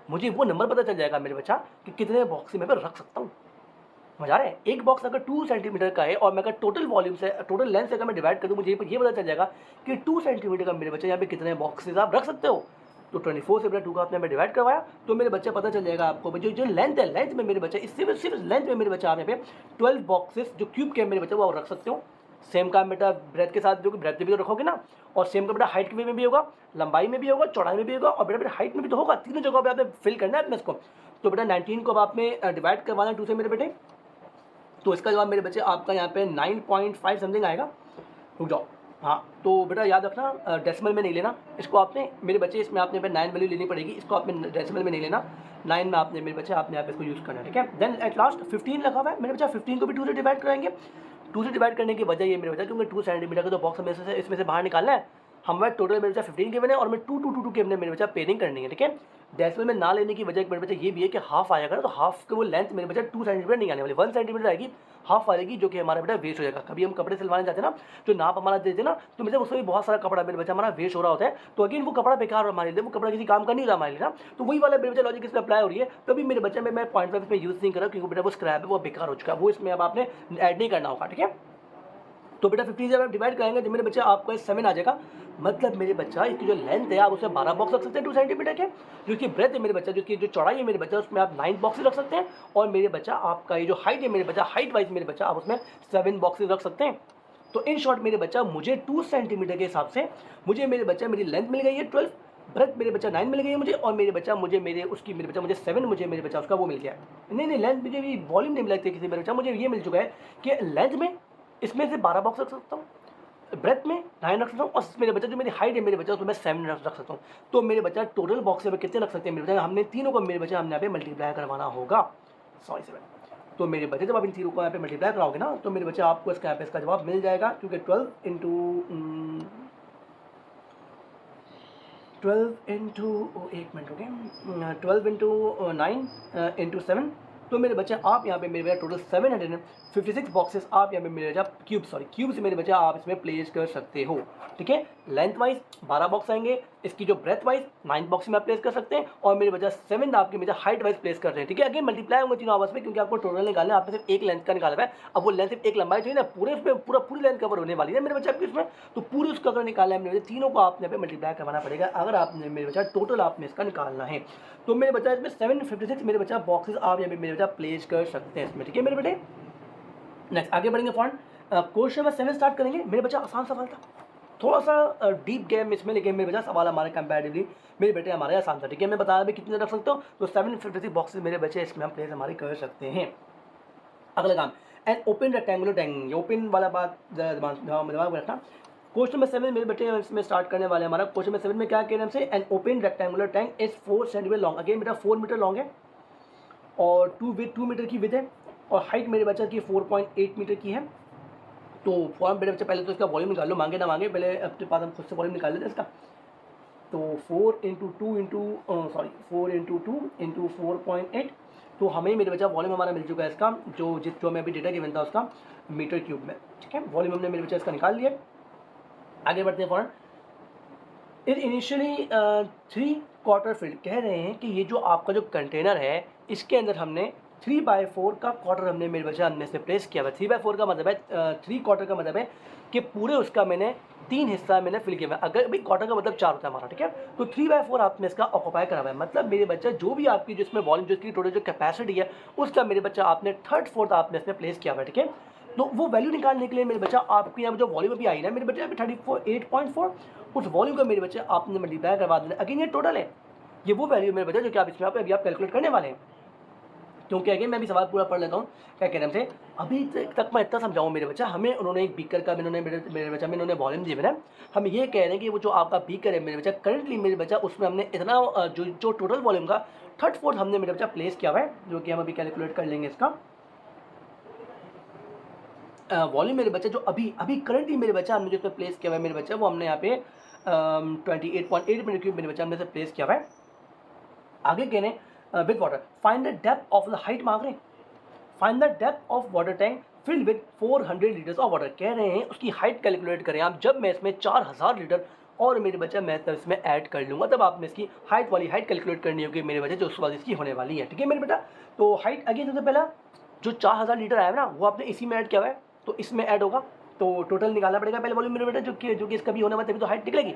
मुझे वो नंबर पता चल जाएगा मेरे बच्चा कि कितने बॉक्स मैं रख सकता हूँ। मजा आ रहा है, एक बॉक्स अगर 2 सेंटीमीटर का है और मैं अगर टोटल वॉल्यूम से टोटल लेंथ से अगर मैं डिवाइड कर दूँ, मुझे ये पता चल जाएगा कि 2 सेंटीमीटर का मेरे बच्चे यहाँ पे कितने बॉक्सेस आप रख सकते हो। तो 24 से बेटा 2 का आपने मैं डिवाइड करवाया तो मेरे बच्चे पता चल जाएगा आपको जो लेंथ है, लेंथ में मेरे बच्चे इससे सिर्फ लेंथ में मेरे बच्चे आप यहाँ पे 12 बॉक्सेस जो क्यूब के मेरे बच्चे वो रख सकते हो। सेम काम बेटा ब्रेथ के साथ, जो कि ब्रेथ में भी तो रखोगे ना, और सेम का बेटा हाइट में भी होगा, लंबाई में भी होगा, चौड़ाई में भी होगा और बेटा हाइट में भी तो होगा। तीनों जगह पे आपने फिल करना है अपने इसको। तो बेटा 19 को अब आपने डिवाइड करवाना 2 से मेरे बेटे, तो इसका जवाब मेरे बच्चे आपका यहाँ पे 9.5 समथिंग आएगा। रुक जाओ, हाँ तो बेटा याद रखना डेसिमल में नहीं लेना इसको आपने मेरे बच्चे, इसमें आपने 9 वैल्यू लेनी पड़ेगी, इसको आपने डेसिमल में नहीं लेना, 9 में आपने मेरे बच्चे आपने यहाँ पे इसको यूज़ करना है। ठीक है, देन एट लास्ट 15 लगा हुआ है मेरे बच्चा, 15 को भी 2 से डिवाइड कराएंगे। 2 से डिवाइड करने की वजह ये मेरे बच्चा क्योंकि 2 सेंटीमीटर का तो बॉक्स हमें इसमें से बाहर निकालना है, हमारे टोटल मेरे बच्चा 15 के बने और मैं 2 के हमने मेरे बच्चा पेयरिंग करनी है। ठीक है, डेसिमल में ना लेने की वजह मेरे बच्चा ये भी है कि हाफ आया करें, तो हाफ के वो लेंथ मेरे बच्चा 2 सेंटीमीटर नहीं आने वाली, 1 सेंटीमीटर आएगी, हाफ आएगी, जो कि हमारा बेटा वेस्ट हो जाएगा। कभी हम कपड़े सिलवाने जाते हैं ना, जो नाप हमारा देते ना, तो मेरे उसमें भी बहुत सारा कपड़ा मेरे बच्चा हमारा वेस्ट हो रहा होता है, तो अगेन वो कपड़ा बेकार हो हमारे लिए, वो कपड़ा किसी काम का नहीं रहा हमारे लिए ना, तो वही वाला मेरे बच्चा लॉजिक इसमें अप्लाई हो रही है। तभी मेरे बच्चे में मैं 0.5 इसमें यूज़ नहीं कर रहा क्योंकि बेटा वो स्क्रैप है, वो बेकार हो चुका है, वो इसमें अब आपने ऐड नहीं करना होगा। ठीक है, तो बेटा 15 से आप डिवाइड करेंगे तो मेरे बच्चे आपका 7 आ जाएगा। मतलब मेरे बच्चा इसकी जो लेंथ है आप उसमें 12 बॉक्स रख सकते हैं 2 सेंटीमीटर के, जो इसकी ब्रेथ है मेरे बच्चा, जो इसकी जो चौड़ाई है मेरे बच्चा उसमें आप 9 बॉक्सेस रख सकते हैं, और मेरे बच्चा आपका ये जो हाइट है मेरे बच्चा, हाइट वाइज मेरे बच्चा आप उसमें 7 बॉक्सेस रख सकते हैं। तो इन शॉर्ट मेरे बच्चा मुझे 2 सेंटीमीटर के हिसाब से मुझे मेरे बच्चा मेरी लेंथ मिल गई है 12, ब्रेथ मेरे बच्चा 9 मिल गई है मुझे, और मेरे बच्चा मुझे मेरे उसकी मेरे बच्चा मुझे 7 मुझे मेरे बच्चा उसका वो मिल गया है। नहीं लेंथ मुझे भी वॉल्यूम नहीं मिला किसी मेरे बच्चा, मुझे ये मिल चुका है कि लेंथ में इसमें से 12 बॉक्स रख सकता हूँ, ब्रेथ में 9 रख सकता हूँ, और मेरे बच्चा जो मेरी हाइट है मेरे बच्चा उसमें 7 रख सकता हूँ। तो मेरे बच्चा टोटल बॉक्स में कितने रख सकते हैं मेरे बच्चा, हमने तीनों को मेरे बच्चा हमने यहाँ पे मल्टीप्लाई करवाना होगा, सॉरी 7। तो मेरे बच्चे जब आप इन तीनों को यहाँ पे मल्टीप्लाई कराओगे ना तो मेरे बच्चे आपको इसका यहाँ पे इसका जवाब मिल जाएगा, क्योंकि 12 इंटू एक मिनट हो गए, 12 इंटू 9 इंटू 7, तो मेरे बच्चे आप यहाँ पे मेरे बच्चा टोटल 756 बॉक्सेस आप यहाँ पे मेरे बच्चा क्यूब से मेरे बच्चा आप इसमें प्लेस कर सकते हो। ठीक है, लेंथ वाइज 12 बॉक्स आएंगे, इसकी जो ब्रेथ वाइज 9 बॉक्स में आप प्लेस कर सकते हैं, और मेरे बच्चा 7 आपके मेरे हाइट वाइज प्लेस कर रहे हैं। ठीक है, अगेन मल्टीप्लाई होंगे तीनों आपस में, क्योंकि आपको टोटल निकालना है, आपने सिर्फ एक लेंथ का निकाला है, अब वो लेंथ सिर्फ एक लंबाई चाहिए ना, पूरे उसमें पूरी लेंथ कवर होने वाली है मेरे बच्चे आपकी उसमें, तो पूरी उसका अगर निकालना है मेरे बच्चे तीनों को आपने यहाँ पे मल्टीप्लाई करवाना पड़ेगा अगर आपने मेरे बच्चा टोटल आपने इसका निकालना है। तो मेरे बच्चा इसमें 756 मेरे बच्चा बॉक्सेस आप यहाँ पे मेरे बच्चा प्लेस कर सकते हैं इसमें। ठीक है मेरे बेटे, नेक्स्ट आगे बढ़ेंगे फ्रेंड, क्वेश्चन नंबर 7 स्टार्ट करेंगे। मेरे बच्चा आसान सवाल था, थोड़ा सा डीप गेम इसमें, लेकिन मेरे बच्चा सवाल हमारे कंपैरेटिवली मेरे बेटे हमारे आसान था। ठीक है, मैं बता रहा कितने रख सकता हूँ, तो 756 बॉक्सेस मेरे बच्चे इसमें हम प्लेस हमारे कर सकते हैं। अगला काम, an open rectangular tank, open वाला बात दिमाग में रखना। क्वेश्चन नंबर 7 मेरे बेटे इसमें स्टार्ट करने वाले हमारा। क्वेश्चन नंबर 7 में क्या कह रहे हैं हमसे, an open rectangular tank is 4 centimetre long, again बेटा 4 मीटर लॉन्ग है और 2 मीटर की विड्थ है, और हाइट मेरे बच्चा की 4.8 मीटर की है। तो फॉर्म मेरे बच्चे पहले तो इसका वॉल्यूम निकाल लो, मांगे ना मांगे, पहले अपने पास हम खुद से वॉल्यूम निकाल लेते हैं इसका। तो 4 तो हमें मेरे बच्चा वॉल्यूम हमारा मिल चुका है इसका, जो हमें अभी डेटा गिवन था उसका मीटर क्यूब में। ठीक है, वॉल्यूम हमने मेरे बच्चा इसका निकाल लिया। आगे बढ़ते हैं फॉरन। इनिशियली 3/4 फील्ड कह रहे हैं कि ये जो आपका जो कंटेनर है इसके अंदर हमने 3/4 का क्वार्टर हमने मेरे बच्चा हमने से प्लेस किया हुआ। 3/4 का मतलब है 3/4 का मतलब है कि पूरे उसका मैंने 3 हिस्सा मैंने फिल किया हुआ है। अगर भाई क्वार्टर का मतलब 4 होता है हमारा, ठीक है, तो 3/4 आपने इसका ऑक्यूपाई करा हुआ है। मतलब मेरे बच्चा जो भी आपकी जो इसमें वॉल्यूम जो इसकी टोटल जो कैपेसिटी है उसका मेरे बच्चा आपने 1/3 आपने इसमें प्लेस किया हुआ है। ठीक है, तो वो वैल्यू निकालने के लिए मेरे बच्चा आपके यहाँ जो वॉल्यूम अभी आई ना मेरे बच्चे अभी 38.4, उस वॉल्यूम का मेरे बच्चे आपने मल्टीप्लाई करवा देना। अगेन ये टोटल है, ये वो वैल्यू मेरे बच्चे जो कि आप इसमें अभी आप कैलकुलेट करने वाले हैं। क्योंकि अगेन मैं भी सवाल पूरा पढ़ लेता हूँ। क्या कह रहे हैं हमसे, अभी तक मैं इतना समझाऊँ मेरे बच्चा, हमें उन्होंने एक बीकर का मेरे बच्चा में उन्होंने वॉल्यूम दिया है। हम ये कह रहे हैं कि वो जो आपका बीकर है मेरे बच्चा करंटली मेरे बच्चा उसमें हमने इतना जो टोटल वॉल्यूम का 1/3 हमने मेरे बच्चा प्लेस किया हुआ है, जो कि हम अभी कैलकुलेट कर लेंगे इसका वॉल्यूम मेरे बच्चे जो अभी करंटली मेरे बच्चा हमने जो इसमें प्लेस किया हुआ है मेरे बच्चा, वो हमने यहाँ पे 28.8 मीटर क्यूब मेरे बच्चा हमने से प्लेस किया हुआ है। आगे कह रहे हैं with water find the depth of the height मांग रहे हैं। Find the depth of water tank filled with 400 litres of water. कह रहे हैं उसकी हाइट कैलकुलेट करें आप, जब मैं इसमें 4000 लीटर और मेरे बच्चा मैं तब इसमें ऐड कर लूँगा, तब आपने इसकी हाइट कैलकुलेट करनी होगी मेरे बच्चे, जो उसके बाद इसकी होने वाली है। ठीक है मेरे बेटा, तो हाइट अगेन सबसे पहला जो 4000 लीटर आया ना वो आपने इसी में ऐड किया हुआ है, तो इसमें ऐड होगा, तो टोटल निकालना पड़ेगा पहले वॉल्यूम मेरे बेटा, जो कि इसका भी होने वाला तभी तो हाइट निकलेगी।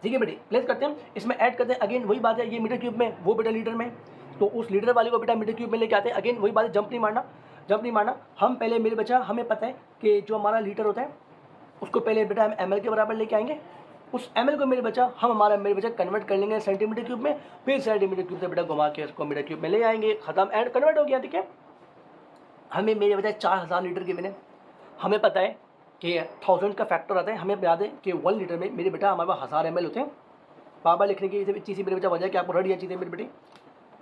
ठीक है बेटे, प्लेस करते हैं, इसमें ऐड करते हैं। अगेन वही बात है, ये मीटर क्यूब में, वो बेटा लीटर में, तो उस लीटर वाले को बेटा मीटर क्यूब में लेके आते हैं। अगेन वही बात है, जंप नहीं मारना। हम पहले मेरे बच्चा हमें पता है कि जो हमारा लीटर होता है उसको पहले बेटा हम एमएल के बराबर लेके आएंगे। उस एमएल को मेरे बच्चा मेरे बच्चा कन्वर्ट कर लेंगे सेंटीमीटर क्यूब में, फिर सेंटीमीटर क्यूब से बेटा घुमा के उसको मीटर क्यूब में ले आएंगे, खत्म, ऐड कन्वर्ट हो गया। ठीक है, हमें मेरे बच्चा 4000 लीटर के मैंने हमें पता है कि 1000 का फैक्टर आता है, हमें याद है कि 1 लीटर में मेरे बेटा हमारे पास 1000 ml होते हैं। बाबा लिखने की चीज़ मेरे बच्चा वजह कि आपको रट यह चीज़ें मेरे बेटे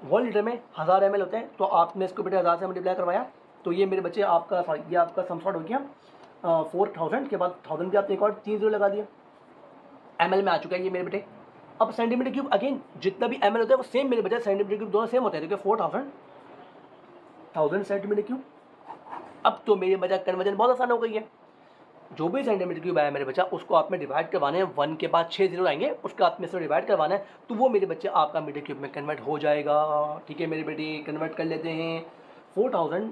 1 लीटर में 1000 ml होते हैं, तो आपने इसको बेटे 1000 से मल्टीप्लाई करवाया, तो ये मेरे बच्चे आपका ये आपका सम शॉर्ट हो गया 4000 के बाद 1000 भी आपने एक और 3 0 लगा दिया, ml में आ चुका है ये मेरे बेटे। अब सेंटीमीटर क्यूब अगेन जितना भी ml होता है वो सेम मेरे बच्चे सेंटीमीटर क्यूब दोनों सेम होते हैं, देखिए 4000 सेंटीमीटर क्यूब। अब तो मेरे बच्चा कन्वर्जन बहुत आसान हो गई है, जो भी सेंटीमीटर क्यूब आया मेरे बच्चा उसको आप में डिवाइड करवाने हैं, 1 के बाद 6 0 आएंगे, उसका आप में से डिवाइड करवाना है, तो वो मेरे बच्चे आपका मीटर क्यूब में कन्वर्ट हो जाएगा। ठीक है मेरे बेटे, कन्वर्ट कर लेते हैं 4000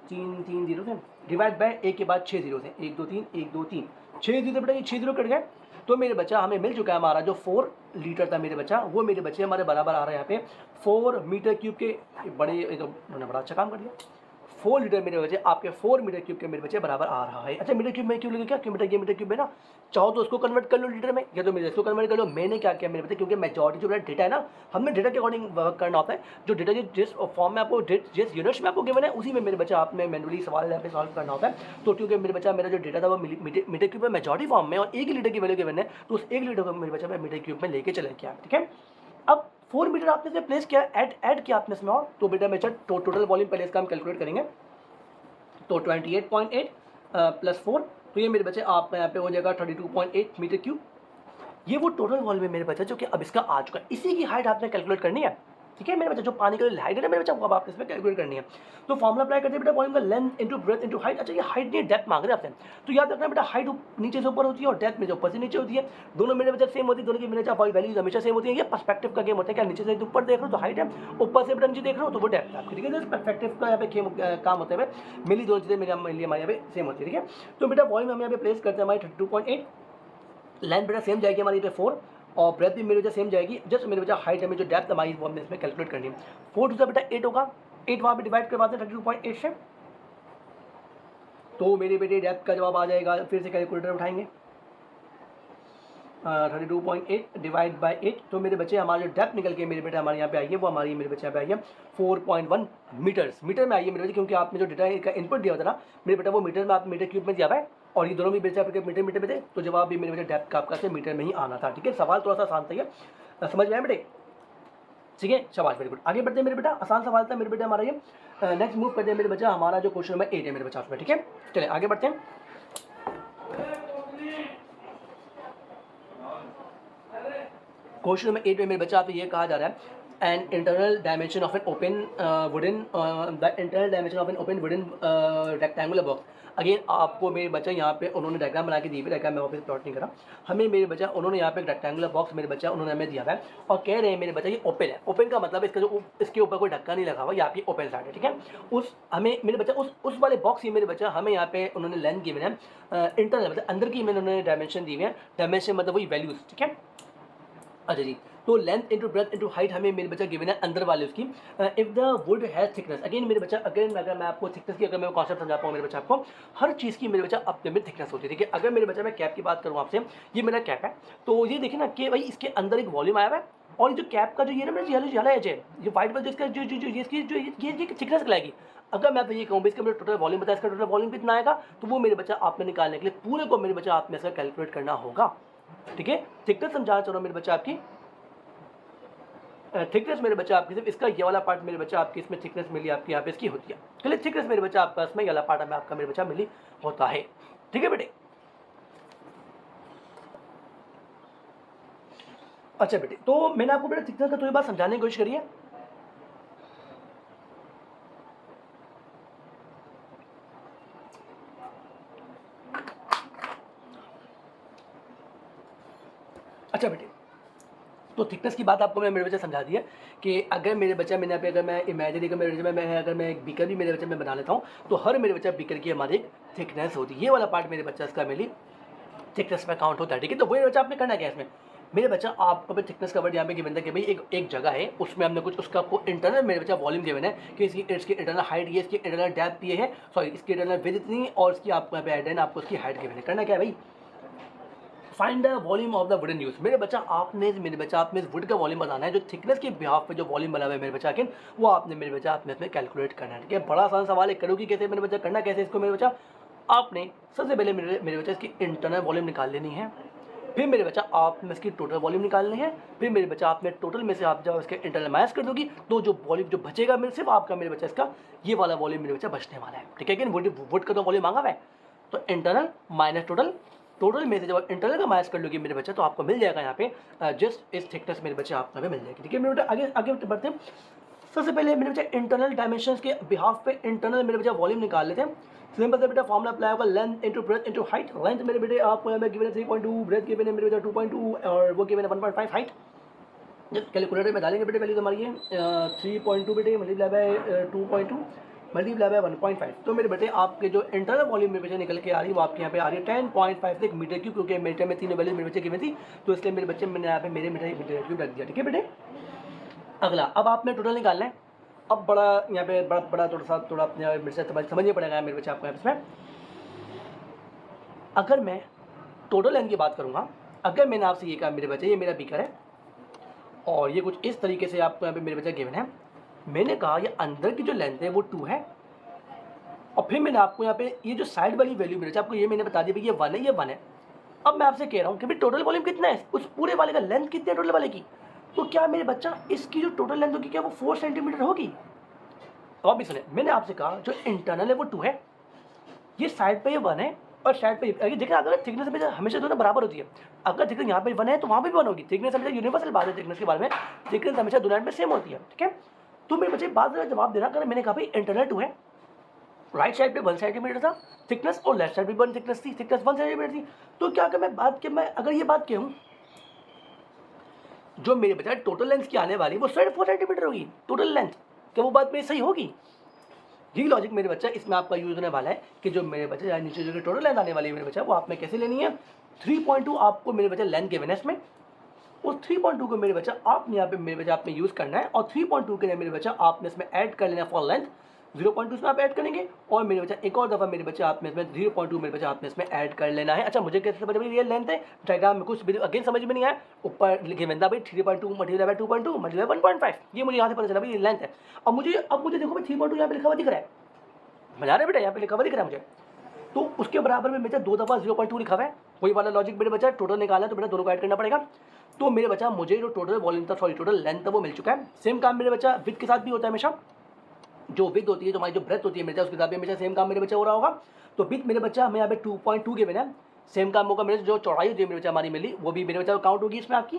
तीन जीरो से डिवाइड बाय 1 के बाद 6 0 से 1 2 3 1 2 3 6 0 बेटा, ये 6 0 कट गए, तो मेरे बच्चा हमें मिल चुका है हमारा जो 4 लीटर था मेरे बच्चा, वो मेरे बच्चे हमारे बराबर आ रहा है यहाँ पे 4 मीटर क्यूब के। उन्होंने बड़ा अच्छा काम कर दिया, 4 लीटर मेरे बच्चे आपके 4 मीटर क्यूब के मेरे बच्चे बराबर आ रहा है। अच्छा मीटर क्यूब में क्यों लगे, क्या क्यों बेटा, ये मीटर क्यूब है ना, चाहो तो उसको कन्वर्ट कर लो लीटर में, या तो मेरे इसको कन्वर्ट कर लो। मैंने क्या किया मेरे बच्चे, क्योंकि मेजॉरिटी जो डेटा है ना हमें डेटा के अकॉर्डिंग वर्क करना होता है, जो डेटा जिस फॉर्म में आपको जिस यूनिट्स में आपको गिवन है उसी में मेरे बच्चा आपने मैनुअली सवाल यहाँ पे सॉल्व करना होता है। तो क्योंकि मेरे बच्चा मेरा जो डेटा था वो मीटर क्यूब में मेजॉरिटी फॉर्म में और 1 लीटर की वैल्यू गिवन है, तो उस 1 लीटर को मेरे बच्चा मैं मीटर क्यूब में लेके चले गया। ठीक है, अब 4 मीटर आपने से प्लेस किया, ऐड किया आपने इसमें, और तो बेटा मेरा टोटल वॉल्यूम पहले इसका हम कैलकुलेट करेंगे, तो 28.8 प्लस 4, तो ये मेरे बच्चे आपका यहाँ पे हो जाएगा 32.8 मीटर क्यूब। ये वो टोटल वॉल्यूम है मेरे बच्चे जो कि अब इसका आ चुका है, इसी की हाइट आपने कैलकुलेट करनी है। ठीक है मेरे बच्चे, जो पानी का हाइट है मेरे बच्चा वो अब आपने इसमें कैलकुलेट करनी है। तो फॉर्मुला अप्लाई करते हैं बेटा, वॉल्यूम का length into breadth into height. अच्छा ये हाइट नहीं डेप्थ मांग रहे हैं आपसे, तो याद रखना बेटा हाइट नीचे से ऊपर होती है और डेप्थ में ऊपर से नीचे होती है, दोनों मेरे बच्चे सेम होती है, दोनों की मेरे वैल्यूज हमेशा सेम होती है। ये पर्सपेक्टिव का गेम होता है, क्या नीचे से ऊपर देख रहे हो तो हाइट है, ऊपर से बेटा नीचे देख रहे हो तो वो डेप्थ है आपकी। ठीक है, पर्सपेक्टिव का यहाँ पे काम होते हुए मिली दोनों चीज़ें मेरे हमारे यहाँ पे सेम होती है। ठीक है, तो बेटा वॉल्यूम हम यहाँ पे प्लेस करते हैं हमारी 32.8, लेंथ बेटा सेम जाएगी हमारी पे 4, और ब्रेथ भी मेरे वजह सेम जाएगी, जस्ट मेरे वजह हाइट हमें जो डेप्थ हमारी वो हमने इसमें कैलकुलेट करनी है। 4 टू बेटा 8 होगा, 8 वहाँ पे डिवाइड करवाते हैं 32.8 से, तो मेरे बेटे डेप्थ का जवाब आ जाएगा, फिर से कैलकुलेटर उठाएंगे 32.8 डिवाइड बाई 8, तो मेरे बच्चे हमारे जो डेप्थ निकल के मेरे बेटे हमारे यहाँ पे आई है वो हमारी मेरे बच्चे यहाँ पे आई है 4.1 मीटर्स, मीटर में आई है मेरे बच्चे, क्योंकि आपने जो डेटा का इनपुट दिया था ना मेरे बेटा वो मीटर में आप मीटर क्यूब में दिया हुआ है, और ये दोनों भी बच्चे आपके मीटर में थे, तो जवाब भी मेरे बेटे डेप्थ का आपका से मीटर में ही आना था। ठीक है, सवाल थोड़ा सा आसान था, ये समझ में आया बेटे। ठीक है, शाबाश, वेरी गुड। आगे बढ़ते हैं मेरे बेटा, आसान सवाल था मेरे बेटे हमारा ये। नेक्स्ट मूव करते हैं मेरे बच्चा, हमारा जो क्वेश्चन नंबर 8 है मेरे बच्चा उसमें। ठीक है, चलिए आगे बढ़ते हैं। क्वेश्चन नंबर 8 में मेरे बच्चा आपसे ये कहा जा रहा है an internal dimension of an open wooden the internal dimension of an open wooden rectangular box. Again आपको मेरे बच्चा यहाँ पे उन्होंने डायग्राम बना के दी हुई, डायग्राम मैं वापस प्लॉट नहीं करा, हमें मेरे बच्चा उन्होंने यहाँ पे एक रेक्टेंगुलर बॉक्स मेरे बच्चा उन्होंने हमें दिया हुआ है और कह रहे हैं मेरे बच्चा ये ओपन है। ओपन का मतलब इसका जो इसके ऊपर कोई ढक्का नहीं लगा हुआ, ये आपकी ओपन साइड है, ठीक है। उस हमें मेरे बच्चा उस वाले बॉक्स की मेरे बच्चा हमें यहाँ पे उन्होंने लेंथ गिवन है इंटरनल मतलब अंदर की में उन्होंने डायमेंशन दी हुई है, डायमेंशन मतलब वही वैल्यूज, ठीक है। अच्छा जी, तो length into breadth into height हमें मेरे बच्चा गिवन है अंदर वाले उसकी। If the wood has thickness, again मेरे बच्चा अगेन अगर मैं आपको थिकनेस की अगर मैं कॉन्सेप्ट समझा पाऊँ मेरे बच्चा आपको, हर चीज़ की मेरे बच्चा अपने में थिकनेस होती है, ठीक है। अगर मेरे बच्चा मैं कैप की बात करूँ आपसे, ये मेरा कैप है, तो ये देखिए ना कि भाई इसके अंदर एक वॉल्यूम आया हुआ है और ये जो कैप का जो ये ना मेरा येलो एज है, ये व्हाइट वाला जिसका जो जो जो इसकी जो ये थिकनेस कहलाएगी। अगर मैं ये कहूँ इसका मेरा टोटल वॉल्यूम बताया, इसका टोटल वॉल्यूम कितना आएगा, तो वो मेरे बच्चा आप में निकालने के लिए पूरे को मेरे बच्चा आप में इसका कैलकुलेट करना होगा, ठीक है। थिकनेस समझा चलो मेरे बच्चा आपकी थिकनेस मेरे बच्चा आपकी सिर्फ इसका ये वाला पार्ट मेरे बच्चा आपकी इसमें थिकनेस मिली आपकी यहाँ पे इसकी होती है, चलिए थिकनेस मेरे बच्चा आपका इसमें ये वाला पार्ट में आपका मेरे बच्चा मिली होता है, ठीक है बेटे। अच्छा बेटे, तो मैंने आपको बेटा थिकनेस का थोड़ी बात समझाने की कोशिश करी है। अच्छा बेटे, तो थिकनेस की बात आपको मैं मेरे बच्चे समझा दी है कि अगर मेरे बच्चा मैंने यहाँ पे अगर मैं इमेजिनरी का मेरे बच्चे मैं अगर मैं एक बीकर भी मेरे बच्चे में बना लेता हूँ, तो हर मेरे बच्चा बीकर की हमारी एक थिकनेस होती है, ये वाला पार्ट मेरे बच्चा इसका मेरी थिकनेस में काउंट होता है, ठीक है। तो वही बच्चा आपने करना क्या है इसमें, मेरे बच्चा आपको भी थिकनेस का वर्ड यहाँ पे गिवन था कि भाई एक जगह है उसमें हमने कुछ उसका आपको इंटरनल मेरे बच्चा वॉल्यूम गिवन है कि इसकी इंटरनल हाइट ये, इसकी इंटरनल डेप्थ ये है, सॉरी इसकी इंटरनल विड्थ इतनी और इसकी आपको यहाँ पे एड है आपको उसकी हाइट गिवन है। करना क्या है भाई, find the volume of the wooden use. मेरे बच्चा आपने इस वुड का वॉल्यूम बताना है, जो थिकनेस के बिहाफ पे जो वॉल्यूम बना हुआ है मेरे बच्चा के, वो आपने मेरे बच्चा आपने इसमें कैलकुलेट करना है, ठीक है। बड़ा आसान सवाल है, करोगी कैसे मेरे बच्चा, करना कैसे इसको मेरे बच्चा, आपने सबसे पहले मेरे बच्चा इसकी इंटरनल वॉल्यूम निकाल लेनी है, फिर मेरे बच्चा आपने इसकी टोटल वॉल्यूम निकालनी है, फिर मेरे बच्चा आपने टोटल में से आप जब इसके इंटरनल माइनस कर दोगी तो जो वॉल्यूम जो बचेगा मेरे सिर्फ आपका मेरे बच्चा इसका ये वाला वॉल्यूम मेरे बच्चा बचने वाला है, ठीक है। कि वुड का तो वॉल्यूम मांगा हुआ है, तो इंटरनल माइनस टोटल, टोटल में से जब इंटरनल का माइनस कर लोगे मेरे बच्चा तो आपको मिल जाएगा यहाँ पे जस्ट इस थिकनेस मेरे बच्चे आपको हमें मिल जाएगी, ठीक है। मेरे बेटा आगे आगे बढ़ते हैं। सबसे पहले मेरे बच्चा इंटरनल डायमेंशंस के बिहाफ पे इंटरनल मेरे बच्चा वॉल्यूम निकाल लेते हैं। सिंपल से बेटा फॉर्मूला अप्लाई होगा length into breadth into height. Length मेरे बेटे आपको यहाँ पे गिवन है 3.2, ब्रेथ गिवन है मेरे बेटा 2.2 और वो गिवन है 1.5 हाइट। कैलकुलेटर में डालेंगे बेटे पहले तुम्हारी ये 3.2 बेटे मल्टीप्लाई बाय 2.2 मल्टीप्लाई बाय 1.5, तो मेरे बेटे आपके जो इंटरनल वॉल्यूम मेरे बच्चे निकल के आ रही है वो आपके यहाँ पे आ रही है 10.56 मीटर क्यूब, क्योंकि मीटर में तीनों वैल्यू मेरे बच्चे गिवन थी तो इसलिए मेरे बच्चे मैंने यहाँ पे मेरे मीटर क्यूब रख दिया, ठीक है बेटे। अगला अब आपने टोटल निकालना है, अब बड़ा यहाँ पे बड़ा थोड़ा अपने मेरे से समझना पड़ेगा मेरे बच्चे आपको इसमें। अगर मैं टोटल लेंथ की बात करूँगा, अगर मैंने आपसे ये कहा मेरे बच्चे ये मेरा बीकर है और ये कुछ इस तरीके से आपको यहाँ पे मेरे बच्चे गिवन है, मैंने कहा ये अंदर की जो लेंथ है वो 2 है और फिर मैंने आपको यहाँ पे ये जो साइड वाली वैल्यू मेरे आपको ये मैंने बता दिया भाई ये 1 है, ये 1 है। अब मैं आपसे कह रहा हूँ कि भाई टोटल वॉल्यूम कितना है, उस पूरे वाले का लेंथ कितनी है टोटल वाले की, तो क्या मेरे बच्चा इसकी जो टोटल लेंथ होगी क्या वो 4 सेंटीमीटर होगी। तो आप भी सुने, मैंने आपसे कहा जो इंटरनल है वो 2 है, ये साइड पे ये 1 है और साइड पे अगर देखा अगर थिकनेस में हमेशा दोनों बराबर होती है, अगर थिकनेस यहाँ पे 1 है तो वहाँ पे भी 1 होगी। थिकनेस हमेशा यूनिवर्सल बात है थिकनेस के बारे में, थिकनेस हमेशा दोनों एंड में सेम होती है, ठीक है। तो मेरे बच्चे बात जवाब देना, अगर मैंने कहा भाई इंटरनल 2 है, राइट साइड पे 1 सेंटीमीटर था थिकनेस और लेफ्ट साइड पे 1 थिकनेस थी, थिकनेस 1 सेंटीमीटर थी, तो क्या अगर मैं बात कि मैं अगर ये बात कहूँ जो मेरे बच्चा टोटल लेंथ की आने वाली वो 4 सेंटीमीटर होगी टोटल लेंथ, क्या वो बात मेरी सही होगी। यही लॉजिक मेरे बच्चा इसमें आपका यूज होने वाला है कि जो मेरे बच्चे नीचे जो टोटल लेंथ आने वाली है मेरे बच्चा वो आप में कैसे लेनी है। 3.2 आपको मेरे बच्चा लेंथ गिवन है इसमें, उस 3.2 को मेरे बच्चा आपने यहाँ पे मेरे बच्चा आपने यूज़ करना है और 3.2 के लिए मेरे बच्चा आपने इसमें ऐड कर लेना है फॉर लेंथ 0.2 इसमें आप ऐड करेंगे और मेरे बच्चा एक और दफ़ा मेरे बच्चा आपने इसमें 0.2 मेरे बच्चा आपने इसमें ऐड कर लेना है। अच्छा मुझे कैसे समझ में ये लेंथ है डायग्राम में कुछ भी अगेन समझ में नहीं आया, ऊपर गिवन था भाई 3.2 मल्टीप्लाई बाय 2.2 मल्टीप्लाई 1.5, ये मुझे यहाँ से पता चला भाई ये लेंथ है। अब मुझे देखो भाई 3.2 यहाँ पे लिखा हुआ दिख रहा है, मजा आ रहा है बेटा यहाँ पे लिखा हुआ दिख रहा है मुझे, तो उसके बराबर में मेरे 2 दफ़ा 0.2 लिखा हुआ है, वही वाला लॉजिक मेरे बच्चा टोटल निकालना है तो बेटा दोनों को ऐड करना पड़ेगा। तो मेरे बच्चा मुझे जो टोटल वॉल्यूम था सॉरी टोटल लेंथ था वो मिल चुका है। सेम काम मेरे बच्चा विड्थ के साथ भी होता है हमेशा, जो विड्थ होती है जो हमारी जो ब्रेथ होती है मेरे उसके साथ भी हमेशा सेम काम मेरे बच्चा हो रहा होगा। तो विड्थ मेरे बच्चा हमें यहाँ पे 2.2 के बिना सेम काम होगा, मेरे जो चौड़ाई होती है मेरे बच्चा हमारी मिली वो भी मेरे बच्चा काउंट होगी इसमें आपकी,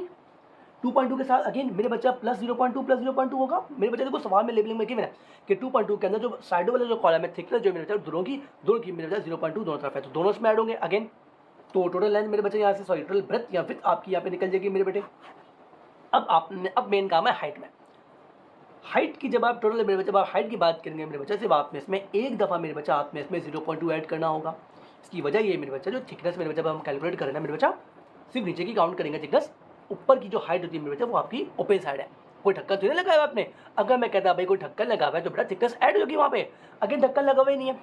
2.2 के साथ अगेन मेरे बच्चा प्लस 0.2 होगा। मेरे बच्चे देखो सवाल में लेबलिंग में गिवन है कि 2.2 के अंदर जो साइडों वाले जो कॉलम है थिकनेस जो मेरे बच्चा दोनों की मेरे बच्चा 0.2 दोनों तरफ है, तो दोनों इसमें ऐड होंगे अगेन। तो टोटल लेंथ मेरे बच्चे यहाँ से सॉरी टोटल ब्रेथ या विड्थ आपकी यहाँ पे निकल जाएगी मेरे बेटे। अब मेन काम है हाइट में। हाइट की जब आप टोटल मेरे बच्चे आप हाइट की बात करेंगे मेरे बच्चे, सिर्फ आपने इसमें एक दफ़ा मेरे बच्चा आपने इसमें 0.2 ऐड करना होगा। इसकी वजह ये मेरे बच्चा जो थिकनेस मेरे बच्चा हम कैलकुलेट करें ना मेरे बच्चा, सिर्फ नीचे की काउंट करेंगे थिकनेस, ऊपर की जो हाइट होती है मेरे बच्चा वो आपकी ओपन साइड है। कोई ढक्कन तो नहीं लगाया हुआ आपने। अगर मैं कहता भाई कोई ढक्कन लगा हुआ है तो बेटा थिकनेस ऐड होगी वहाँ पे, अगर ढक्कन लगा हुआ ही नहीं है,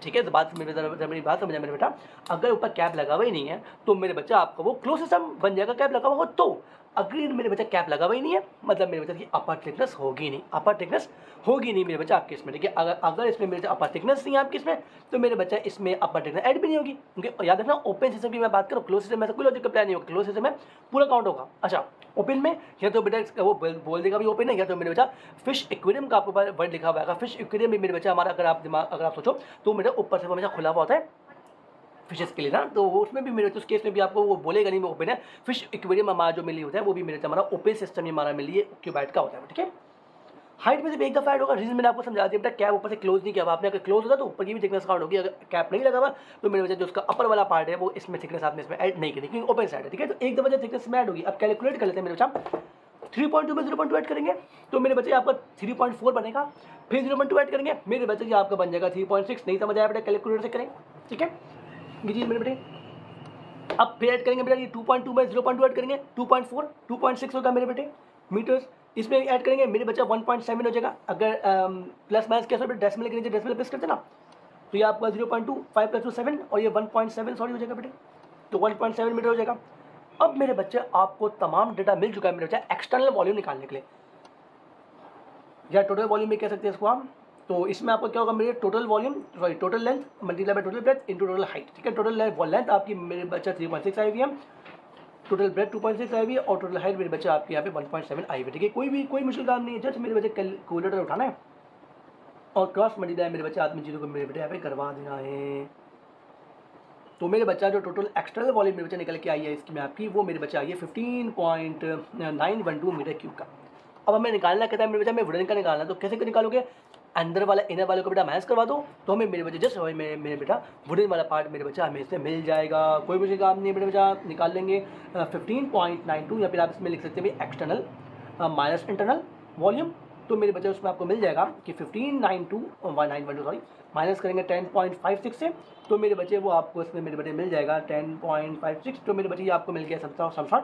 ठीक है। तो बात मेरी बात समझा मेरे बेटा, अगर ऊपर कैप लगा हुआ ही नहीं है तो मेरे बच्चा आपका वो क्लोज सिस्टम बन जाएगा कैप लगा हुआ हो तो। अगर मेरे बच्चा कैप लगा हुआ ही नहीं है मतलब मेरे बच्चा की अपर थिकनेस होगी नहीं, अपर थिकनेस होगी नहीं मेरे बच्चा आपके इसमें, ठीक है। अगर इसमें मेरे अपर थिकनेस नहीं है आपके इसमें तो मेरे बच्चा इसमें अपर थिकनेस ऐड भी नहीं होगी, क्योंकि याद रखना ओपन सिस्टम की मैं बात करूँ, क्लोज सिस्टम में ऐसा कोई लॉजिकल प्लान नहीं होगा, क्लोज सिस्टम में पूरा काउंट होगा। अच्छा ओपन में या तो बेटा वो बोल देगा भी ओपन है, या तो मेरे बच्चा फिश एक्वेरियम का आपको वर्ड लिखा हुआ है। फिश एक्वेरियम में मेरे बच्चा हमारा अगर आप सोचो तो मेरा ऊपर से हमेशा खुला हुआ होता है फिशेस के लिए ना, तो उसमें भी मेरे उस केस में भी आपको वो बोलेगा नहीं वो ओपन है। फिश एक्वेरियम हमारा जो मिली होता है वो भी मेरे हमारा ओपन सिस्टम हमारा मिली है क्यूबाइट का होता है, ठीक है। हाइट में सिर्फ एक दफा ऐड होगा, रीजन मैंने आपको समझा दिया बेटा। कैप ऊपर से क्लोज नहीं किया हुआ आपने, अगर क्लोज होता तो ऊपर की भी थिकनेस काउंट होगी, अगर कैप नहीं लगा हुआ तो मेरे वजह जो उसका अपर वाला पार्ट है वो इसमें थिकनेस आपने इसमें ऐड नहीं करी क्योंकि ओपन साइड है, ठीक है। तो एक दफा जो थिकनेस में ऐड होगी। अब कैलकुलेट कर लेते हैं मेरे बच्चा, 3.2 में 0.2 ऐड करेंगे तो मेरे बच्चे आपका 3.4 बनेगा, फिर 0.2 ऐड करेंगे मेरे बच्चे आपका बन जाएगा 3.6। नहीं समझ आया बेटा, कैलकुलेटर से करें, ठीक है। ये चीज़ मेरे बेटे अब फिर ऐड करेंगे बेटा, ये 2.2 में 0.2 ऐड करेंगे 2.4 2.6 होगा मेरे बेटे मीटर्स। इसमें ऐड करेंगे मेरे बच्चा 1.7 हो जाएगा। अगर प्लस माइनस कैसे बेटे डेसिमल के नीचे डेसिमल प्लस करते ना तो ये आपका 0.2 5 + 2 7 और ये 1.7 सॉरी हो जाएगा बेटे, तो 1.7 मीटर हो जाएगा। अब मेरे बच्चे आपको तमाम डेटा मिल चुका है मेरे बच्चा एक्सटर्नल वॉल्यूम निकालने के लिए, या टोटल वॉल्यूम भी कह सकते हैं इसको हम। तो इसमें आपको क्या होगा मेरे total volume sorry total length multiply by total breadth into total height, ठीक है। टोटल लेंथ आपकी मेरे बच्चा 3.6 आई हुई है, टोटल ब्रेथ 2.6 आई हुई है और टोटल हाइट मेरे बच्चा आपके यहाँ पे 1.7 आई हुई है, ठीक है। कोई मुश्किल काम नहीं है, जस्ट मेरे बच्चे कैलकुलेटर उठाना है और क्रॉस मल्टीप्लाई मेरे बच्चे आदमी चीज़ों को मेरे बेटे यहाँ पे करवा देना है। तो मेरे बच्चा जो टोटल एक्सटर्नल वॉल्यूम मेरे बच्चा निकल के आई है इसकी में आपकी वो मेरे बच्चा आई है 15.912 मीटर क्यूब का। अब हमें निकालना कहता है मेरे बच्चा हमें वुडन का निकालना, तो कैसे निकालोगे, अंदर वाला इनर वाले को बेटा माइनस करवा दो तो हमें मेरे बच्चे जस्ट मेरे बेटा वुडन वाला पार्ट मेरे बच्चा हमें इससे मिल जाएगा। कोई मुझे काम नहीं है मेरे बच्चा, निकाल लेंगे 15.92 या फिर आप इसमें लिख सकते हैं एक्सटर्नल माइनस इंटरनल वॉल्यूम। तो मेरे बच्चे उसमें आपको मिल जाएगा कि 15.912 सॉरी माइनस करेंगे 10.56 से तो मेरे बच्चे वो आपको इसमें मेरे बच्चे मिल जाएगा 10.56। तो मेरे बच्चे ये आपको मिल गया समशॉट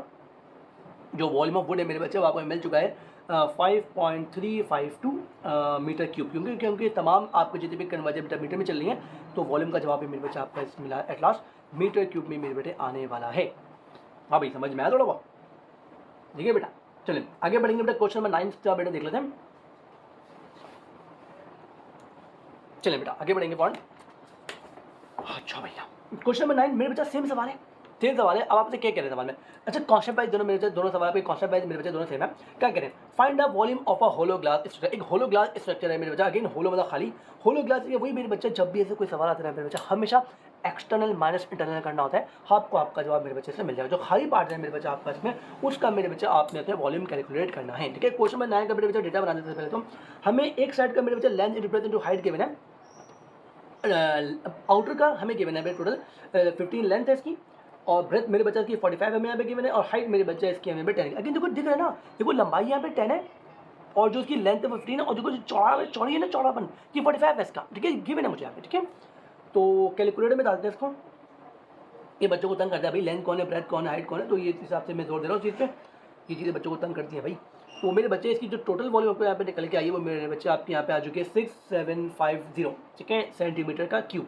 जो वॉल्यूम ऑफ वुड है मेरे बच्चे वो आपको मिल चुका है 5.352 मीटर क्यूब, क्योंकि तमाम आपको जितने भी कन्वर्जन मीटर में चल रही हैं तो वॉल्यूम का जवाब भी मेरे बच्चे आपका इसमें मिला एट लास्ट मीटर क्यूब में मेरे बेटे आने वाला है। हाँ भाई समझ में आया थोड़ा बहुत, ठीक है बेटा। चलिए आगे बढ़ेंगे बेटा, क्वेश्चन नंबर 9 का बेटा देख लेते हैं। चलिए बेटा आगे बढ़ेंगे पॉइंट। अच्छा भैया क्वेश्चन नंबर 9 मेरे बच्चा सेम सवाल है अब आपसे क्या कह रहे हैं सवाल में। अच्छा कॉन्सेप्ट वाइज दोनों मेरे बच्चे दोनों सवाल पे कॉन्सेप्ट वाइज मेरे बच्चे दोनों सेम है। क्या कह रहे हैं, find the volume of a hollow glass structure. एक होलो ग्लास स्ट्रक्चर है मेरे बच्चा, अगेन होलो मतलब खाली, होलो ग्लास वही मेरे बच्चे जब भी ऐसे कोई सवाल आता है मेरे बच्चा हमेशा एक्सटर्नल माइनस इंटरनल करना होता है, आपको आपका जवाब मेरे बच्चे से मिल जाएगा। जो खाली पार्ट है मेरे बच्चा आपका इसमें उसका मेरे बच्चा आपने अपने वॉल्यूम कैलकुलेट करना है, ठीक है। क्वेश्चन नंबर 9 का मेरे बच्चा डेटा बनाने से पहले तो हमें एक साइड का मेरे बच्चा length into breadth into height given है, आउटर का हमें गिवन है टोटल 15 लेंथ है इसकी और ब्रेथ मेरे बच्चे की 45 हमें यहाँ पे गिवन है और हाइट मेरे बच्चे इसकी हमें 10 है। अगेन देखो दिख रहा है ना, देखो लंबाई यहाँ पे 10 है और जो उसकी लेंथ है 15 है और जो चौड़ी है ना चौड़ापन की 45 है इसका, ठीक है गिवन है मुझे यहाँ पे, ठीक है। तो कैलकुलेटर में डालते हैं इसको, ये बच्चों को तंग करता है भाई लेंथ कौन है ब्रेथ कौन है हाइट कौन है, तो ये हिसाब से मैं जोर दे रहा हूँ चीज़ पे, ये चीज़ें बच्चों को तंग करती है भाई। तो मेरे बच्चे इसकी जो टोटल वॉल्यूम आपको यहाँ पे निकल के आई है वो मेरे बच्चे आपके यहाँ पे आ चुके हैं 6750, ठीक है, सेंटीमीटर का क्यूब।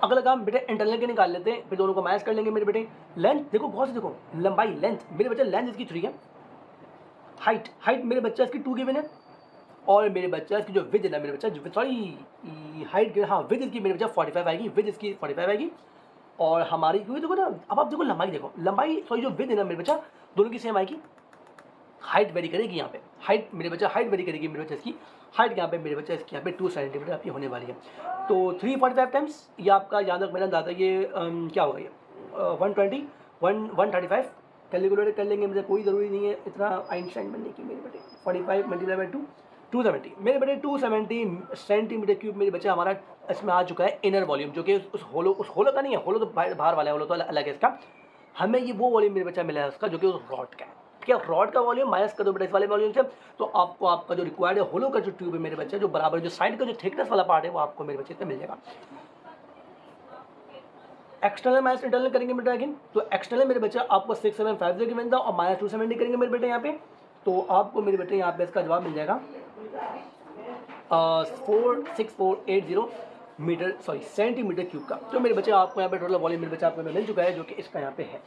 अगला काम बेटे इंटरनल के निकाल लेते हैं, फिर दोनों को माइनस कर लेंगे मेरे बेटे। लेंथ देखो बहुत से देखो लंबाई लेंथ मेरे बच्चे लेंथ इसकी 3 है, हाइट मेरे बच्चा इसकी 2 गिवन है और मेरे बच्चा इसकी जो विद है ना मेरे बच्चा सॉरी हाइट हाँ विद इसकी मेरे बच्चा 45 आएगी, विद इसकी 45 आएगी और हमारी क्योंकि देखो ना अब आप देखो लंबाई देखो लंबाई सॉरी जो विद है ना मेरे बच्चा दोनों की सेम आएगी, हाइट वेरी करेगी यहाँ पे, हाइट मेरे बच्चा हाइट वेरी करेगी मेरे बच्चे इसकी हाइट यहाँ पे मेरे बच्चा इसकी यहाँ पे 2 सेंटीमीटर आपकी होने वाली है। तो 345 टाइम्स ये आपका याद रख मेरा अंदाजा ये क्या होगा ये 135 कैलकुलेट कर लेंगे, मुझे कोई ज़रूरी नहीं है इतना आइंस्टाइन बनने की मेरे बेटे। 45 मल्टीप्लाई बाई 2 270 मेरे बेटे 270 सेंटीमीटर क्यूब मेरे बच्चे हमारा इसमें आ चुका है इनर वॉल्यूम, जो कि उस होलो का नहीं है, होलो तो बाहर वाला है, होलो तो अलग है इसका। हमें ये वो वॉल्यूम मेरे बच्चा मिला है उसका जो कि उस रॉड का है, ठीक है। रॉड का वॉल्यूम माइनस कर दो बेटा इस वाले वॉल्यूम से, तो आपको आपका जो रिक्वायर्ड है होलो का जो ट्यूब है मेरे बच्चे, जो बराबर जो साइड का जो थिकनेस वाला पार्ट है वो आपको मेरे बच्चे से मिल जाएगा। एक्सटर्नल माइनस इंटरनल करेंगे बेटा अगेन, तो एक्सटर्नल मेरे बच्चे आपको 6750 गिवन था और माइनस 270 करेंगे मेरे बेटे यहाँ पे, तो आपको मेरे बेटे यहाँ पे इसका जवाब मिल जाएगा 46480 सेंटीमीटर क्यूब का। तो मेरे बच्चे आपको यहाँ पे टोटल वॉल्यूम मेरे बच्चे आपको मिल चुका है जो कि इसका यहाँ पे है।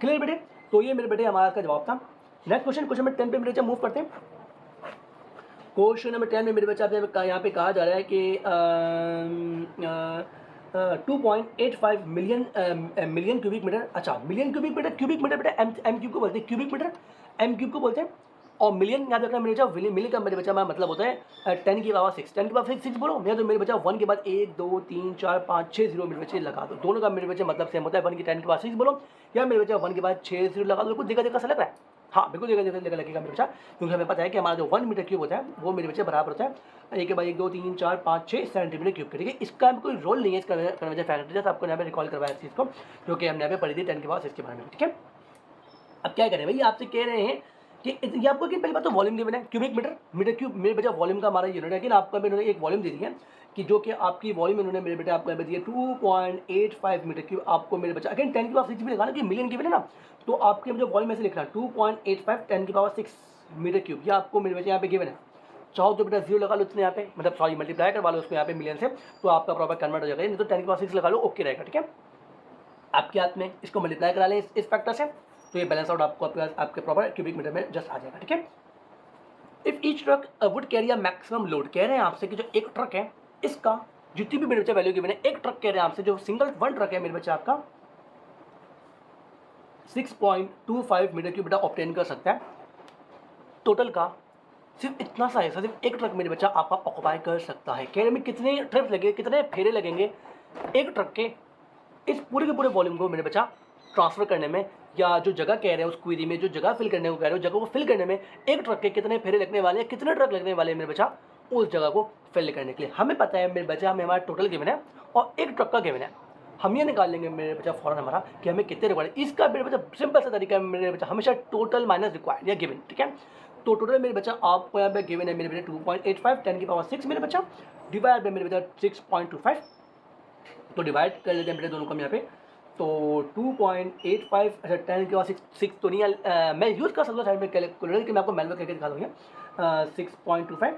क्लियर बेटे, तो ये मेरे बेटे हमारा इसका जवाब था। नेक्स्ट क्वेश्चन नंबर 10 पे मेरे बच्चे मूव करते हैं। क्वेश्चन नंबर 10 में मेरे बच्चे आपसे यहाँ पे कहा जा रहा है कि 2.85 मिलियन क्यूबिक मीटर, अच्छा मिलियन क्यूबिक मीटर बेटा एम क्यूब को बोलते हैं, क्यूबिक मीटर एम क्यूब को बोलते हैं, और मिलियन याद रखना मेरे बच्चा, मिलियन का मेरे बच्चा मतलब होता है 10 की पावर 6, 10 की पावर 6 बोलो मेरा, तो मेरे बच्चा 1 के बाद 1 2 3 4 5 6 जीरो मेरे बच्चे लगा दो, दोनों का मेरे बच्चे मतलब सेम होता है। 1 की 10 की पावर 6 बोलो या मेरे बच्चा 1 के बाद 6 जीरो लगा दो, कुछ देखा सा लग रहा है, हाँ बिल्कुल देखा लगेगा मेरे बच्चा, क्योंकि हमें पता है कि हमारा जो 1 मीटर क्यूब होता है वो मेरे बच्चे बराबर होता है 1 के बाद 1 2 3 4 5 6 सेंटीमीटर क्यूब के, ठीक है। इसका कोई रोल नहीं है इसका कन्वर्जन फैक्टर, जैसे आपको यहाँ पे रिकॉल करवाया इस चीज़ को, जो कि हमने यहाँ पे पढ़ी थी 10 की पावर 6 के बारे में, ठीक है। अब क्या करें भाई, आपसे कह रहे हैं कि ये आपको कि पहली बात तो वॉल्यूम गिवन है क्यूबिक मीटर क्यूब, मेरे बच्चा वॉल्यूम का हमारा यूनिट है कि आपको इन्होंने एक वॉल्यूम दे दिया कि जो कि आपकी वॉल्यूम इन्होंने मेरे बेटे आपको दिया 2.85 मीटर क्यूब, आपको मेरे बच्चा अगेन 10 की पावर 6 भी लिखा ना कि मिलियन गिवन है ना, तो आपके जो वॉल्यूम ऐसे लिखना 2.85 10 की पावर 6 मीटर क्यूब, ये आपको मेरे बच्चे यहाँ पे गिवन है। चाहो तो बेटा जीरो लगा लो उसने यहाँ पे, मतलब सॉरी मल्टीप्लाई करवा लो उसको यहाँ पे मिलियन से, तो आपका प्रॉपर कन्वर्ट हो जाएगा, नहीं तो 10 की पावर 6 लगा लो ओके रहेगा, ठीक है। आपके हाथ में इसको मल्टीप्लाई करा लें इस फैक्टर से, तो ये बैलेंस आउट आपको आपके प्रॉपर क्यूबिक मीटर में जस्ट आ जाएगा, ठीक है। If each truck would carry a maximum load, कह रहे हैं आपसे कि जो एक ट्रक है इसका जितनी भी मेरे बच्चे वैल्यू गिवन है, एक ट्रक कह रहे हैं आपसे जो सिंगल वन ट्रक है मेरे बच्चे आपका 6.25 मीटर क्यूब बेटा ऑब्टेन कर सकता है, टोटल का सिर्फ इतना सा है, सिर्फ एक ट्रक मेरे बच्चा आपका ऑक्युपाई कर सकता है। कह रहे में कितने ट्रिप्स लगे, कितने फेरे लगेंगे एक ट्रक के इस पूरे के पूरे वॉल्यूम को मेरे बच्चा ट्रांसफर करने में, या जो जगह कह रहे हैं उस क्वेरी में जो जगह फिल करने को कह रहे हो, जगह को फिल करने में एक ट्रक के कितने फेरे लगने वाले हैं, कितने ट्रक लगने वाले हैं मेरे बच्चा उस जगह को फिल करने के लिए। हमें पता है मेरे बच्चा, हमें हमारा टोटल गिवन है और एक ट्रक का गिवन है, हम ये निकाल लेंगे मेरे बच्चा फौरन हमारा कि हमें कितने रिक्वायर्ड, इसका मेरे बच्चा सिंपल सा तरीका है मेरे बच्चा, हमेशा टोटल माइनस रिक्वायर्ड या गिवन, ठीक है। तो टोटल मेरे बच्चा आपको यहाँ पे गिवन है मेरे बच्चा 2.85 10 की पावर 6 मेरे बच्चा डिवाइड बाय मेरे बच्चा 6.25, तो डिवाइड कर लेते हैं बेटे दोनों को हम यहाँ पे, तो 2.85 अच्छा 10 के बाद 6 तो नहीं मैं यूज़ कर सकता हूँ साइड में कैलकुलेटर कि मैं आपको मैनुअल करके दिखा दूँगा 6.25,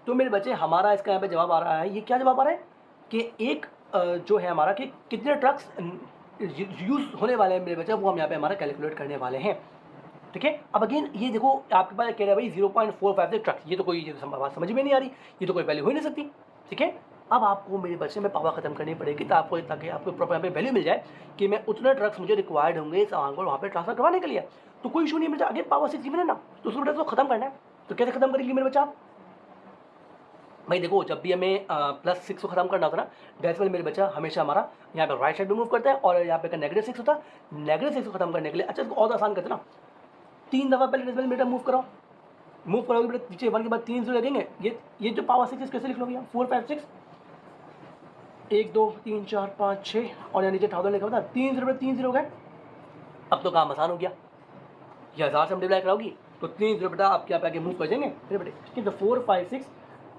तो मेरे बच्चे हमारा इसका यहाँ पे जवाब आ रहा है, ये क्या जवाब आ रहा है कि एक जो है हमारा कि कितने ट्रक्स यूज़ होने वाले हैं मेरे बच्चे, वो हम यहाँ पे हमारा कैलकुलेट करने वाले हैं, ठीक है। अब अगेन ये देखो आपके पास कह रहे हैं भाई 0.45 से ट्रक, ये तो कोई बात समझ में नहीं आ रही, ये तो कोई वैल्यू हो ही नहीं सकती, ठीक है। अब आपको मेरे बच्चे में पावर खत्म करनी पड़ेगी तो आपको ताकि आपको प्रॉपर यहाँ पे वैल्यू मिल जाए कि मैं उतने ट्रक्स मुझे रिक्वायर्ड होंगे सामान को वहाँ पे ट्रांसफर करवाने के लिए, तो कोई इशू नहीं है मेरे आगे पावर 6 गिवन है ना, तो उसको बेटा तो खत्म करना है, तो कैसे खत्म करेंगे मेरे बच्चा आप भाई देखो, जब भी हमें +6 को खत्म करना होता है ना डेसिमल मेरे बच्चा हमेशा हमारा यहाँ पे राइट साइड में मूव करता है और यहाँ पे का -6 होता है, -6 को खत्म करने के लिए अच्छा इसको और आसान करते ना 3 दफ़ा पहले डेसिमल बेटा मूव कराओगे बेटा पीछे 1 के बाद 3 जीरो लगेंगे, ये जो पावर 6 कैसे लिख लोगे 4 5 6 1 2 3 4 5 6 और यहाँ नीचे 1000 लिखा होता 3 जीरो 3 जीरो गए, अब तो काम आसान हो गया, ये 1000 से मल्टीप्लाई कराओगी तो 3 जीरो बेटा आपके यहाँ पे आगे मूव कर जाएंगे फिर बेटे, ठीक है। तो 4 5 6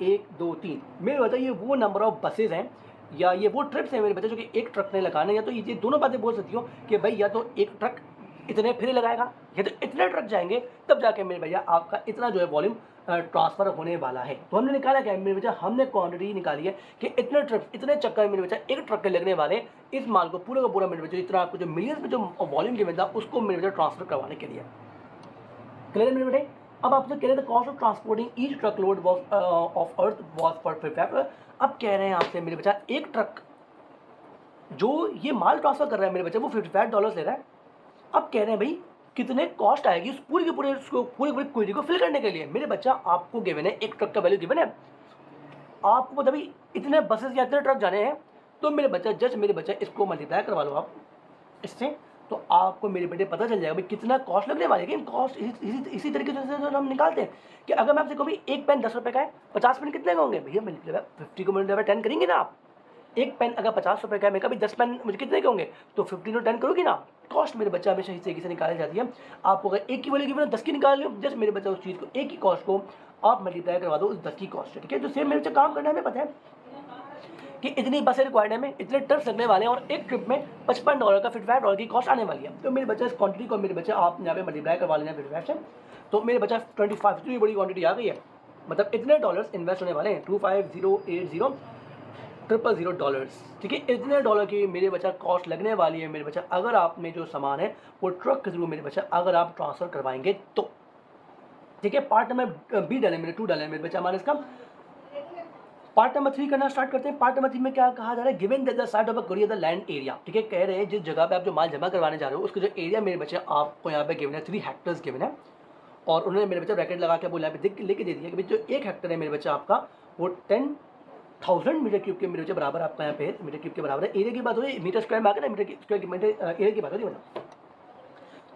1 2 3 मेरे बता ये वो नंबर ऑफ बसेज हैं या ये वो ट्रिप्स हैं मेरे बच्चे जो कि एक ट्रक ने लगाना, या तो ये दोनों बातें बोल सकती हो कि भाई या तो एक ट्रक इतने फेरे लगाएगा या तो इतने ट्रक जाएंगे तब जाके मेरे भैया आपका इतना जो है वॉल्यूम ट्रांसफर होने वाला है। तो हमने निकाला क्या मेरे बच्चा, हमने क्वांटिटी निकाली है कि इतने ट्रक इतने चक्कर मेरे बच्चा एक ट्रक के लगने वाले इस माल को पूरा का पूरा मेरे बच्चे इतना आपको जो मिलियंस में जो वॉल्यूम गिवन था उसको मेरे बच्चा ट्रांसफर करवाने के लिए। क्लियर मेरे बेटे। अब आपसे कह रहे थे cost of transporting each truck load of earth was पर 55। अब कह रहे हैं आपसे मेरे बच्चा एक ट्रक जो ये माल ट्रांसफर कर रहा है मेरे बच्चे वो $55 ले रहा है। अब कह रहे हैं भाई कितने कॉस्ट आएगी उस पूरी के पूरे उसको पूरी क्वेरी को फिल करने के लिए। मेरे बच्चा आपको गिवन है एक ट्रक का वैल्यू गिवन है, आपको पता भाई इतने बसेस या इतने ट्रक जाने हैं तो मेरे बच्चा जस्ट मेरे बच्चा इसको मल्टीप्लाई करवा लो आप इससे, तो आपको मेरे बेटे पता चल जाएगा भाई कितना कॉस्ट लगने वाली है। लेकिन कॉस्ट इसी तरीके से हम निकालते हैं कि अगर मैं आपसे कहूँ एक पेन 10 रुपये का है, 50 पेन कितने का होंगे भैया, मल्टीप्लाई 50 को मल्टीप्लाई 10 करेंगे ना आप। एक पेन अगर 50 रुपये का है, मैं कभी 10 पेन मुझे कितने के होंगे, तो 15 और 10 करोगी ना। कॉस्ट मेरे बच्चा हमेशा इस तरीके से निकाली जाती है। आपको अगर एक की वैल्यू गिवन 10 की निकाल लो, जस्ट मेरे बच्चा उस चीज़ को एक ही कॉस्ट को आप मल्टीप्लाई करवा दो उस 10 की कॉस्ट से, ठीक है। जो सेम मेरे बच्चा काम करना है, हमें पता है कि इतनी बसें रिक्वायर्ड है, में इतने ट्रिप्स लगने वाले हैं और एक ट्रिप में $55 का $55 की कॉस्ट आने वाली है। तो मेरे बच्चा इस क्वांटिटी को मेरे बच्चा आप यहाँ पे मल्टीप्लाई करवा लेना 55 से, तो मेरे बच्चा 25 इतनी बड़ी क्वांटिटी आ गई है, मतलब इतने डॉलर्स इन्वेस्ट होने वाले हैं, 25080 $000, ठीक है। इतने डॉलर की मेरे बच्चा कॉस्ट लगने वाली है मेरे बच्चा, अगर आप में जो सामान है वो ट्रक के थ्रू मेरे बच्चा अगर आप ट्रांसफ़र करवाएंगे तो, ठीक है। पार्ट नंबर बी डालें मेरे 2 डालें मेरे बच्चा हमारे इसका। पार्ट नंबर 3 करना स्टार्ट करते हैं। पार्ट नंबर 3 में क्या कहा जा रहा है, given the side of a courier the land area, ठीक है। कह रहे हैं जिस जगह पे आप जो माल जमा करवाने जा रहे हो उसका जो एरिया मेरे बच्चे आपको यहाँ पे गिवन है 3 हेक्टर्स गिवन है, और उन्होंने मेरे बच्चे ब्रैकेट लगा के बोला यहाँ पे लिख के दे दिया कि जो 1 हेक्टर है मेरे बच्चे आपका वो 10,000 मीटर क्यूब के मेरे बच्चे बराबर आपका यहाँ पे मीटर क्यूब के बराबर है। एरिया की बात हो रही है, मीटर स्क्वायर में आकर मीटर स्क्वायर मीटर एरिया की बात हो रही है।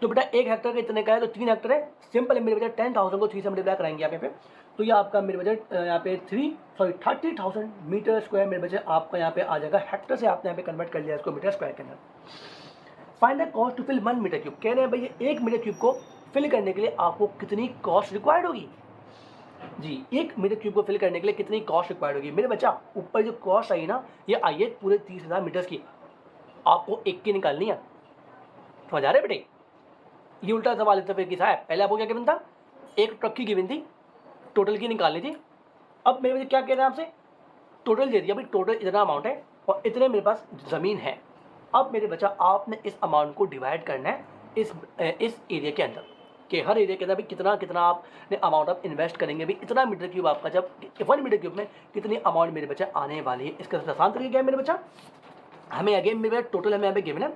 तो बेटा 1 हेक्टर का इतने का है, तो 3 हेक्टर है, सिंपल है मेरे बच्चे 10,000 को 3 से मल्टीप्लाई कराएंगे यहाँ पे, तो ये आपका मेरे बजट यहाँ पे 30,000 मीटर स्क्वायर मेरे बजट आपका यहाँ पे आ जाएगा। हेक्टर से आपने यहाँ पे कन्वर्ट कर लिया इसको मीटर स्क्वायर के अंदर। Find the cost to fill 1 metre cube, कह रहे हैं भाई 1 मीटर क्यूब को फिल करने के लिए आपको कितनी कॉस्ट रिक्वायर्ड होगी जी। 1 मीटर क्यूब को फिल करने के लिए कितनी कॉस्ट रिक्वायर्ड होगी मेरे बच्चा। ऊपर जो कॉस्ट आई ना, ये आई है पूरे 30,000 मीटर्स की, आपको एक की निकालनी है, समझ आ रहे बेटे। ये उल्टा सवाल है फिर किसा है, पहले आपको क्या गिवन था, एक ट्रक की गिवन थी, टोटल की निकालनी थी। अब मेरे क्या कह रहे हैं आपसे, टोटल दे दिया भाई, टोटल इतना अमाउंट है और इतने मेरे पास ज़मीन है। अब मेरे बच्चा आपने इस अमाउंट को डिवाइड करना है इस एरिया के अंदर, कि हर एरिया के अंदर भाई कितना कितना आपने अमाउंट आप इन्वेस्ट करेंगे भाई, इतना मीटर क्यूब आपका, जब 1 मीटर क्यूब में कितनी अमाउंट मेरे बच्चा आने वाली है। इसका आसान तरीका क्या है मेरे बच्चा, हमें अगेन मेरे टोटल हमें यहाँ पे गिवन है,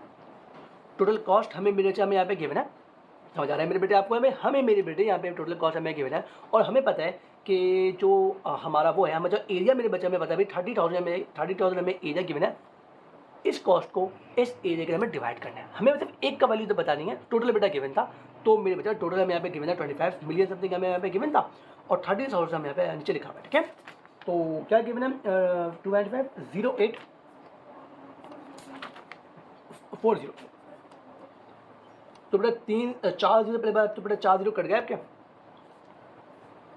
टोटल कॉस्ट हमें मेरे बच्चा हमें यहाँ पे गिवन है, समझ आ रहा है मेरे बेटे आपको। हमें मेरे बेटे यहाँ पे टोटल कॉस्ट हमें गिवन है, और हमें पता है कि जो हमारा वो है, हमें जो एरिया मेरे बच्चे हमें पता है भाई 30,000 हमें एरिया गिवन है। इस कॉस्ट को इस एरिया के हमें डिवाइड करना है, हमें मतलब एक का वैल्यू तो बता नहीं है, टोटल बेटा गिवन था, तो मेरे बच्चा टोटल हमें यहाँ पे गिवन है 25 मिलियन समथिंग हमें यहाँ पे गिवन था, और 30,000 हमें यहाँ पे नीचे लिखा हुआ है, ठीक है। तो क्या गिवन है 225,0840, तो बेटा 4 जीरो पहले बार, तो बेटा 4 जीरो कट गया क्या,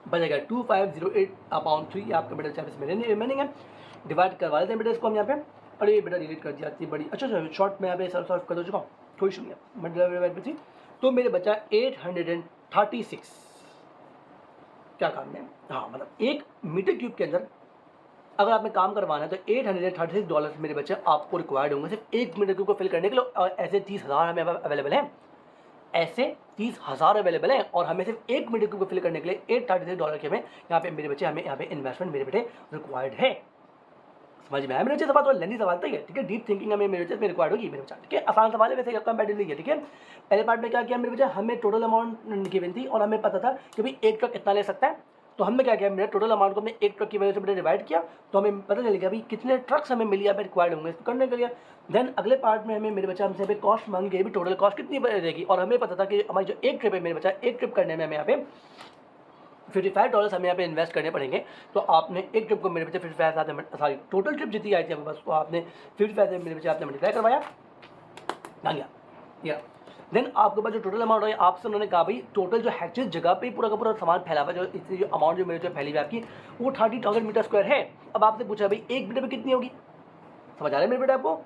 बचेगा 2508/3 आपका बेटा चार्जेस रिमेनिंग है। डिवाइड करवा लेते हैं बेटा इसको हम यहाँ पे, और ये बेटा डिलीट कर दिया थी बड़ी, अच्छा शॉर्ट में यहाँ पे सॉल्व कर चुका हूँ, कोई इशू नहीं है। डिवाइड थी तो मेरे बचा 836, क्या काम है, हाँ मतलब 1 मीटर क्यूब के अंदर अगर आपने काम करवाना है तो $836 मेरे बच्चे आपको रिक्वायर्ड होंगे सिर्फ 1 मीटर क्यूब को फिल करने के लिए, और ऐसे 30,000 हमें अवेलेबल हैं, ऐसे 30,000 अवेलेबल हैं, और हमें सिर्फ 1 मीटर क्यूब को फिल करने के लिए $836 के हमें यहाँ पे मेरे बच्चे हमें यहाँ पे इन्वेस्टमेंट मेरे बेटे रिक्वायर्ड है। समझ में आया मेरे बच्चे, सवाल तो लेंदी सवाल था ये, ठीक है। डीप थिंकिंग हमें मेरे बच्चे में रिक्वायर्ड होगी मेरे बच्चा, ठीक है। आसान सवाल है वैसे कंपैरेटिवली है, ठीक है। पहले पार्ट में क्या किया मेरे बच्चे, हमें टोटल अमाउंट गिवन थी और हमें पता था कि भाई एक ट्रक इतना ले सकता है, तो हमने क्या किया, मेरे टोटल अमाउंट को हमने एक ट्रक की वजह से मैंने डिवाइड किया, तो हमें पता चल गया भाई कितने ट्रक्स हमें मिली यहाँ पे रिक्वायर्ड होंगे इसको करने के लिए। देन अगले पार्ट में हमें मेरे बच्चा हमसे भी कॉस्ट मांगी गई भी, टोटल कॉस्ट कितनी रहेगी, और हमें पता था कि हमारी जो एक ट्रिप है मेरे बच्चा, एक ट्रिप करने में हमें यहाँ पे $55 हमें यहाँ पे इन्वेस्ट करने पड़ेंगे। तो आपने एक ट्रिप को मेरे बच्चे 55 साथ, सॉरी टोटल ट्रिप जितनी आई थी हमें बस, तो आपने 55 से मेरे बच्चे आपने मल्टीप्लाई करवाया ना गया या। देन आपके पास जो टोटल अमाउंट है, आपसे उन्होंने कहा भाई टोटल जो है जिस जगह पे पूरा का पूरा सामान फैला हुआ है, जो इतनी जो अमाउंट जो मेरे जो फैली हुई आपकी वो 30,000 मीटर स्क्वायर है। अब आपसे पूछा भाई 1 मीटर में कितनी होगी, समझ आ रहा है मेरे बेटे आपको।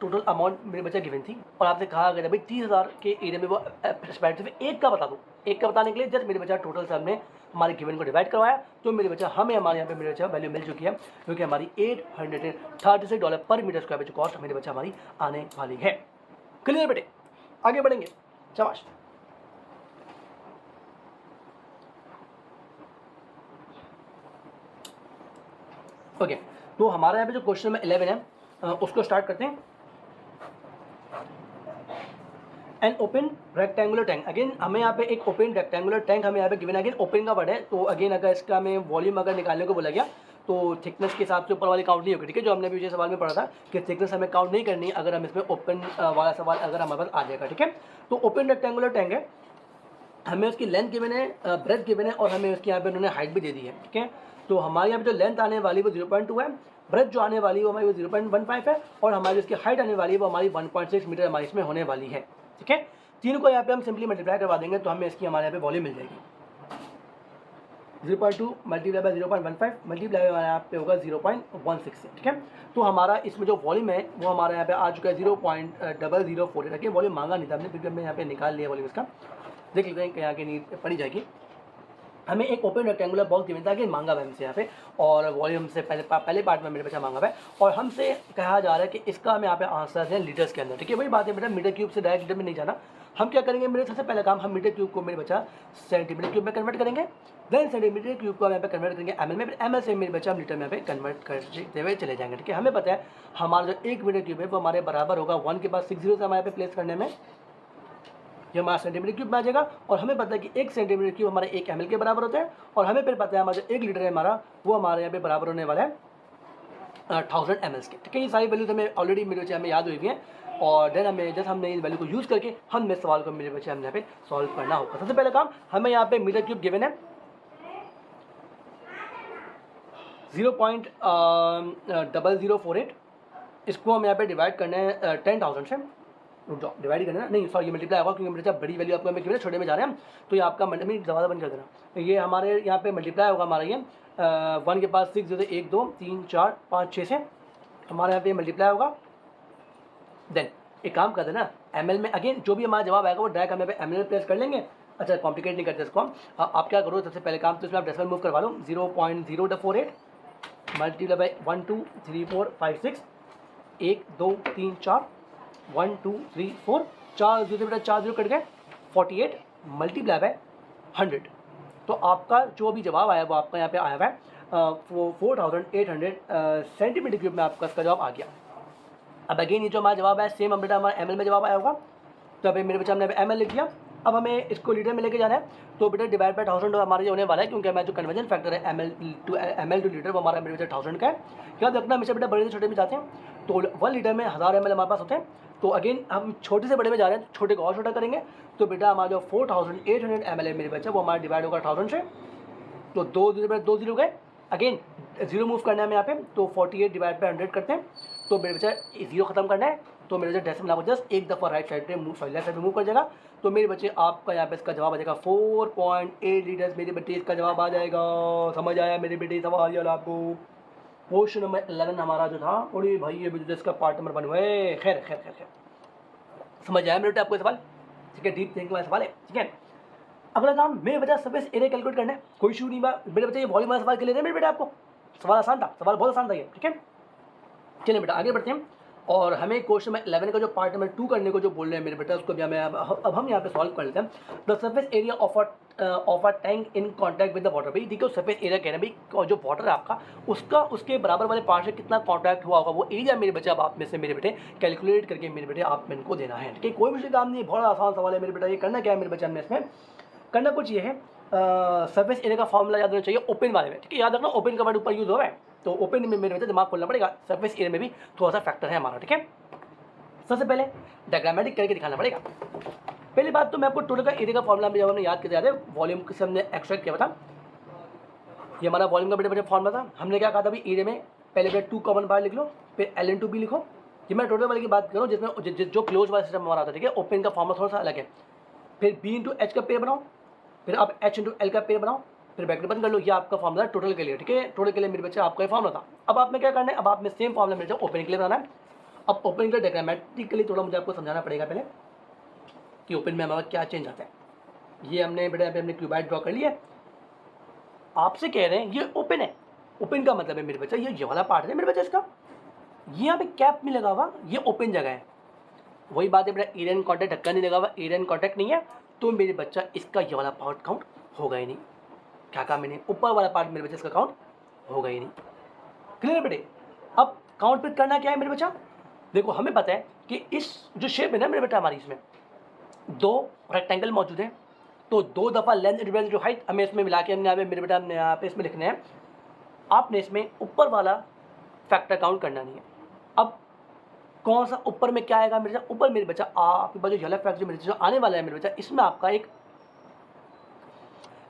टोटल अमाउंट मेरे बच्चा गिवन थी और आपसे कहा गया भाई 30,000 के एरिया में वो स्पेसिफिक एक का बता दो। एक का बताने के लिए जस्ट मेरे बच्चा टोटल से हमने हमारे गिवन को डिवाइड करवाया, तो मेरे बच्चा हमें हमारे यहाँ पे मेरे बच्चा वैल्यू मिल चुकी है, क्योंकि हमारी $836 पर मीटर स्क्वायर जो कॉस्ट मेरे बच्चा हमारी आने वाली है। क्लियर बेटे, आगे बढ़ेंगे, शाबाश। ओके, तो हमारे यहाँ पे जो क्वेश्चन नंबर 11 है उसको स्टार्ट करते हैं। An open rectangular tank, again हमें यहाँ पे एक ओपन रेक्टेंगुलर टैंक हमें यहाँ पे गिवन, अगेन ओपन का वर्ड है, तो अगेन अगर इसका हमें वॉल्यूम अगर निकालने को बोला गया तो थिकनेस के हिसाब से ऊपर वाली काउंट नहीं होगी, ठीक है। जो हमने पिछले सवाल में पढ़ा था कि थिकनेस हमें काउंट नहीं करनी है अगर हम इसमें ओपन वाला सवाल अगर हमारे पास आ जाएगा, ठीक है। तो ओपन रेक्टेंगुलर टैंक है, हमें उसकी लेंथ गिवन है, ब्रेथ गिवन है और हमें उसकी यहाँ पे उन्होंने हाइट भी दे दी है, ठीक है। तो हमारे यहाँ पे जो लेंथ आने वाली वो 0.2 है, ब्रेथ जो आने वाली है वो हमारी वो 0.15 है और हमारी उसकी हाइट आने वाली है वो हमारी 1.6 मीटर हमारी इसमें होने वाली है, ठीक है। तीनों को यहाँ पे हम सिंपली मल्टीप्लाई करवा देंगे तो हमें इसकी हमारे यहाँ पे वॉल्यूम मिल जाएगी। 0.2 मल्टीप्लाई बाय 0.15 मल्टीप्लाई हमारे यहाँ पे होगा 0.16, ठीक है। तो हमारा इसमें जो वॉल्यूम है वो हमारे यहाँ पे आ चुका है 0.004, रखिए वॉल्यूम मांगा नहीं था हमने, फिर हमने यहाँ पे निकाल लिया वॉल्यूम इसका, देख लेते हैं यहाँ की नीड पड़ी जाएगी। हमें एक ओपन रेक्टेंगुलर बॉक्स गिवन था कि मांगा हुआ हमसे यहाँ पे, और वॉल्यूम से पहले पार्ट में मेरे बच्चा मांगा हुआ है और हमसे कहा जा रहा है कि इसका हमें यहाँ पे आंसर है लीटर्स के अंदर, ठीक है। वही बात है बेटा, मीटर क्यूब से डायरेक्ट लीटर में नहीं जाना। हम क्या करेंगे, मेरे सबसे पहला काम, हम मीटर क्यूब को मेरे बच्चा सेंटीमीटर क्यूब में कन्वर्ट करेंगे, देन सेंटीमीटर क्यूब को हम यहाँ पे कन्वर्ट करेंगे एमएल में, फिर एमएल से मेरे बच्चा हम लीटर में यहाँ पे कन्वर्ट करते हुए चले जाएंगे, ठीक है। हमें पता है हमारा जो 1 मीटर क्यूब है वो हमारे बराबर होगा 1 के बाद 6 जीरो से हमारे यहाँ पे प्लेस करने में ये हमारा सेंटीमीटर क्यूब में आ जाएगा। और हमें पता है कि 1 सेंटीमीटर क्यूब हमारे 1 ml के बराबर होते हैं और हमें फिर पता है हमारा जो 1 लीटर है हमारा वो हमारे यहाँ पे बराबर होने वाला है 1000 ml के, ठीक है। ये सारी वैल्यूज हमें ऑलरेडी मेरे बच्चे हमें याद हुई हैं और देन हमें जस्ट हमने इस वैल्यू को यूज़ करके हमने सवाल को मेरे बच्चे हमने यहाँ पे सॉल्व करना होगा। सबसे पहले काम, हमें यहाँ पे मीटर क्यूब गिवन है 0.0048, इसको हम यहाँ पे डिवाइड करना है 10,000 से, डिवाइड करना नहीं सॉरी ये मल्टीप्लाई होगा क्योंकि मेरे जब बड़ी वैल्यू आपको हमें गिवन है, छोटे में जा रहे हैं हम, तो ये आपका मल्टीप्लाई ज़्यादा बंद कर देना। ये हमारे यहाँ पे मल्टीप्लाई होगा हमारा ये 1 के पास 6 जैसे 1 2 3 4 5 6 से हमारे यहाँ पे मल्टीप्लाई होगा। देन एक काम कर देना एमएल में, अगेन जो भी हमारा जवाब आएगा वो डायरेक्ट हम यहाँ पे एमएल में प्लेस कर लेंगे। अच्छा कॉम्प्लिकेट नहीं करते इसको हम, आप क्या करो सबसे पहले काम तो इसमें आप डेसिमल मूव करवा लो, 0.048 मल्टीप्लाई बाई 1 2 3 4 5 6 1 2 3 4 1 2 3 4 4 जीरो बेटा 4 जीरो कट गए 48 मल्टीप्लाई बाय 100, तो आपका जो भी जवाब आया वो आपका यहाँ पे आया हुआ है 4800 सेंटीमीटर क्यूब में आपका इसका जवाब आ गया। अब अगेन ये जो हमारा जवाब है सेम बेटा हमारा एमएल में जवाब आया होगा, तो अभी मेरे बच्चे हमने एमएल लिख दिया। अब हमें इसको लीटर में लेके जाना है, तो बेटा डिवाइड बाय 1000 हमारे होने वाला है क्योंकि हमारा जो कन्वर्जन फैक्टर है एमएल टू लीटर वो हमारा मेरे बच्चे 1000 का है। याद रखना हमेशा बेटा बड़े से छोटे में जाते हैं, तो 1 लीटर में 1000 ml हमारे पास होते हैं, तो अगेन हम छोटे से बड़े में जा रहे हैं, छोटे को और छोटा करेंगे, तो बेटा हमारा जो 4800 ml है मेरे बच्चे वो हमारा डिवाइड होगा 1000 से, तो 2 जीरो गए, अगेन जीरो मूव करना है हमें यहाँ पे, तो 48 डिवाइड बाय 100 करते हैं, तो मेरे बच्चा जीरो खत्म करना है, तो मेरे बच्चे डेसिमल आपको जस्ट एक दफ़ा राइट साइड पे मूव लेफ्ट साइड पे मूव कर जाएगा, तो मेरे बच्चे आपका यहाँ पे इसका जवाब आ जाएगा 4.8 लीटर्स मेरे बेटे इसका जवाब आ जाएगा। समझ आया मेरे बेटे सवाल यार आपको? क्वेश्चन नंबर 11 हमारा जो था, अरे भाई ये जो इसका पार्ट नंबर 1 हुआ है, खैर खैर खैर खैर समझ आया मेरे बेटे आपको सवाल, ठीक है। डीप थिंकिंग वाला सवाल है, ठीक है। अगला काम मेरे बच्चा सरफेस एरिया कैलकुलेट करना है, कोई इशू नहीं बा मेरे बच्चे, ये वॉल्यूम वाला सवाल के लिए मेरे बेटे आपको सवाल आसान था, सवाल बहुत आसान था ये, ठीक है। चलिए बेटा आगे बढ़ते हैं, और हमें क्वेश्चन नंबर 11 का जो पार्ट नंबर 2 करने को जो बोल रहे हैं मेरे बेटा उसको भी हमें अब हम यहाँ पे सॉल्व कर लेते हैं। The surface area of a tank in contact with the water, भाई देखो सरफेस एरिया कह रहे हैं भाई जो वाटर है आपका उसका उसके बराबर वाले पार्ट से कितना कॉन्टैक्ट हुआ होगा, वो एरिया मेरे बच्चे अब आप में से मेरे बेटे कैलकुलेट करके मेरे बेटे आप में इनको देना है, ठीक है। कोई मुश्किल काम नहीं है, बहुत आसान सवाल है मेरे बेटा। ये करना क्या है मेरे बच्चे, हमने इसमें करना कुछ ये है, सरफेस एरिया का फॉर्मूला याद रखना चाहिए ओपन वाले में, ठीक है। याद रखना ओपन का वर्ड ऊपर यूज हो रहा है, तो ओपन में मेरे बच्चे दिमाग खोलना पड़ेगा, सरफेस एरिया में भी थोड़ा सा फैक्टर है हमारा, ठीक है। सबसे पहले डायग्रामेटिक करके दिखाना पड़ेगा। पहली बात तो मैं आपको टोटल का एरिया का फॉर्मूला जब हमने याद किया था, वॉल्यूम से हमने एक्सट्रैक्ट किया था, ये हमारा वॉल्यूम का बड़े फॉर्मूला था। हमने क्या कहा था भाई एरिया में पहले बेटा 2 कॉमन बाहर लिख लो, फिर L/2B लिखो। ये मैं टोटल वाले की बात करूँ जिसमें जो क्लोज वाला सिस्टम हमारा था, ठीक है। ओपन का फॉर्मूला थोड़ा सा अलग है, फिर B/H का पेयर बनाओ, फिर आप H/L का पेयर बनाओ, फिर ब्रैकेट बंद कर लो। ये आपका फॉर्मूला टोटल के लिए, ठीक है। टोटल के लिए मेरे बच्चे आपका ये फॉर्मूला था। अब आप में क्या करना है, अब आप में सेम फॉर्मूला मेरे ओपन के लिए बनाना है। अब ओपन के लिए डायग्रामेटिकली थोड़ा मुझे आपको समझाना पड़ेगा पहले कि ओपन में हमारा क्या चेंज आता है। ये हमने बेटा अभी हमने क्यूबाइड ड्रॉ कर लिया, आपसे कह रहे हैं ये ओपन है। ओपन का मतलब है मेरे बच्चा ये वाला पार्ट है मेरे बच्चा, इसका ये यहाँ पे कैप में लगा हुआ, ये ओपन जगह है। वही बात है बेटा एरिया एंड कॉन्टैक्ट ढक्कन नहीं लगा हुआ, एरिया एंड कॉन्टैक्ट नहीं है, तो मेरे बच्चा इसका ये वाला पार्ट काउंट होगा ही नहीं। क्या कहा मैंने, ऊपर वाला पार्ट मेरे बच्चे इसका काउंट होगा ही नहीं। क्लियर बेटे? अब काउंट पे करना क्या है मेरे बच्चा, देखो हमें पता है कि इस जो शेप है ना मेरे बेटा हमारी, इसमें 2 रेक्टेंगल मौजूद हैं, तो 2 दफ़ा लेंथ डिवाइड जो हाइट हमें इसमें मिला के हमने यहाँ पे मेरे बेटा हमने यहाँ पे इसमें लिखने हैं आपने इसमें ऊपर वाला फैक्टर काउंट करना नहीं है। अब कौन सा ऊपर में क्या आएगा मेरे बच्चा, ऊपर मेरे बच्चा आपके पास जो फैक्टर जो मेरे जो आने वाला है मेरे बच्चा, इसमें आपका एक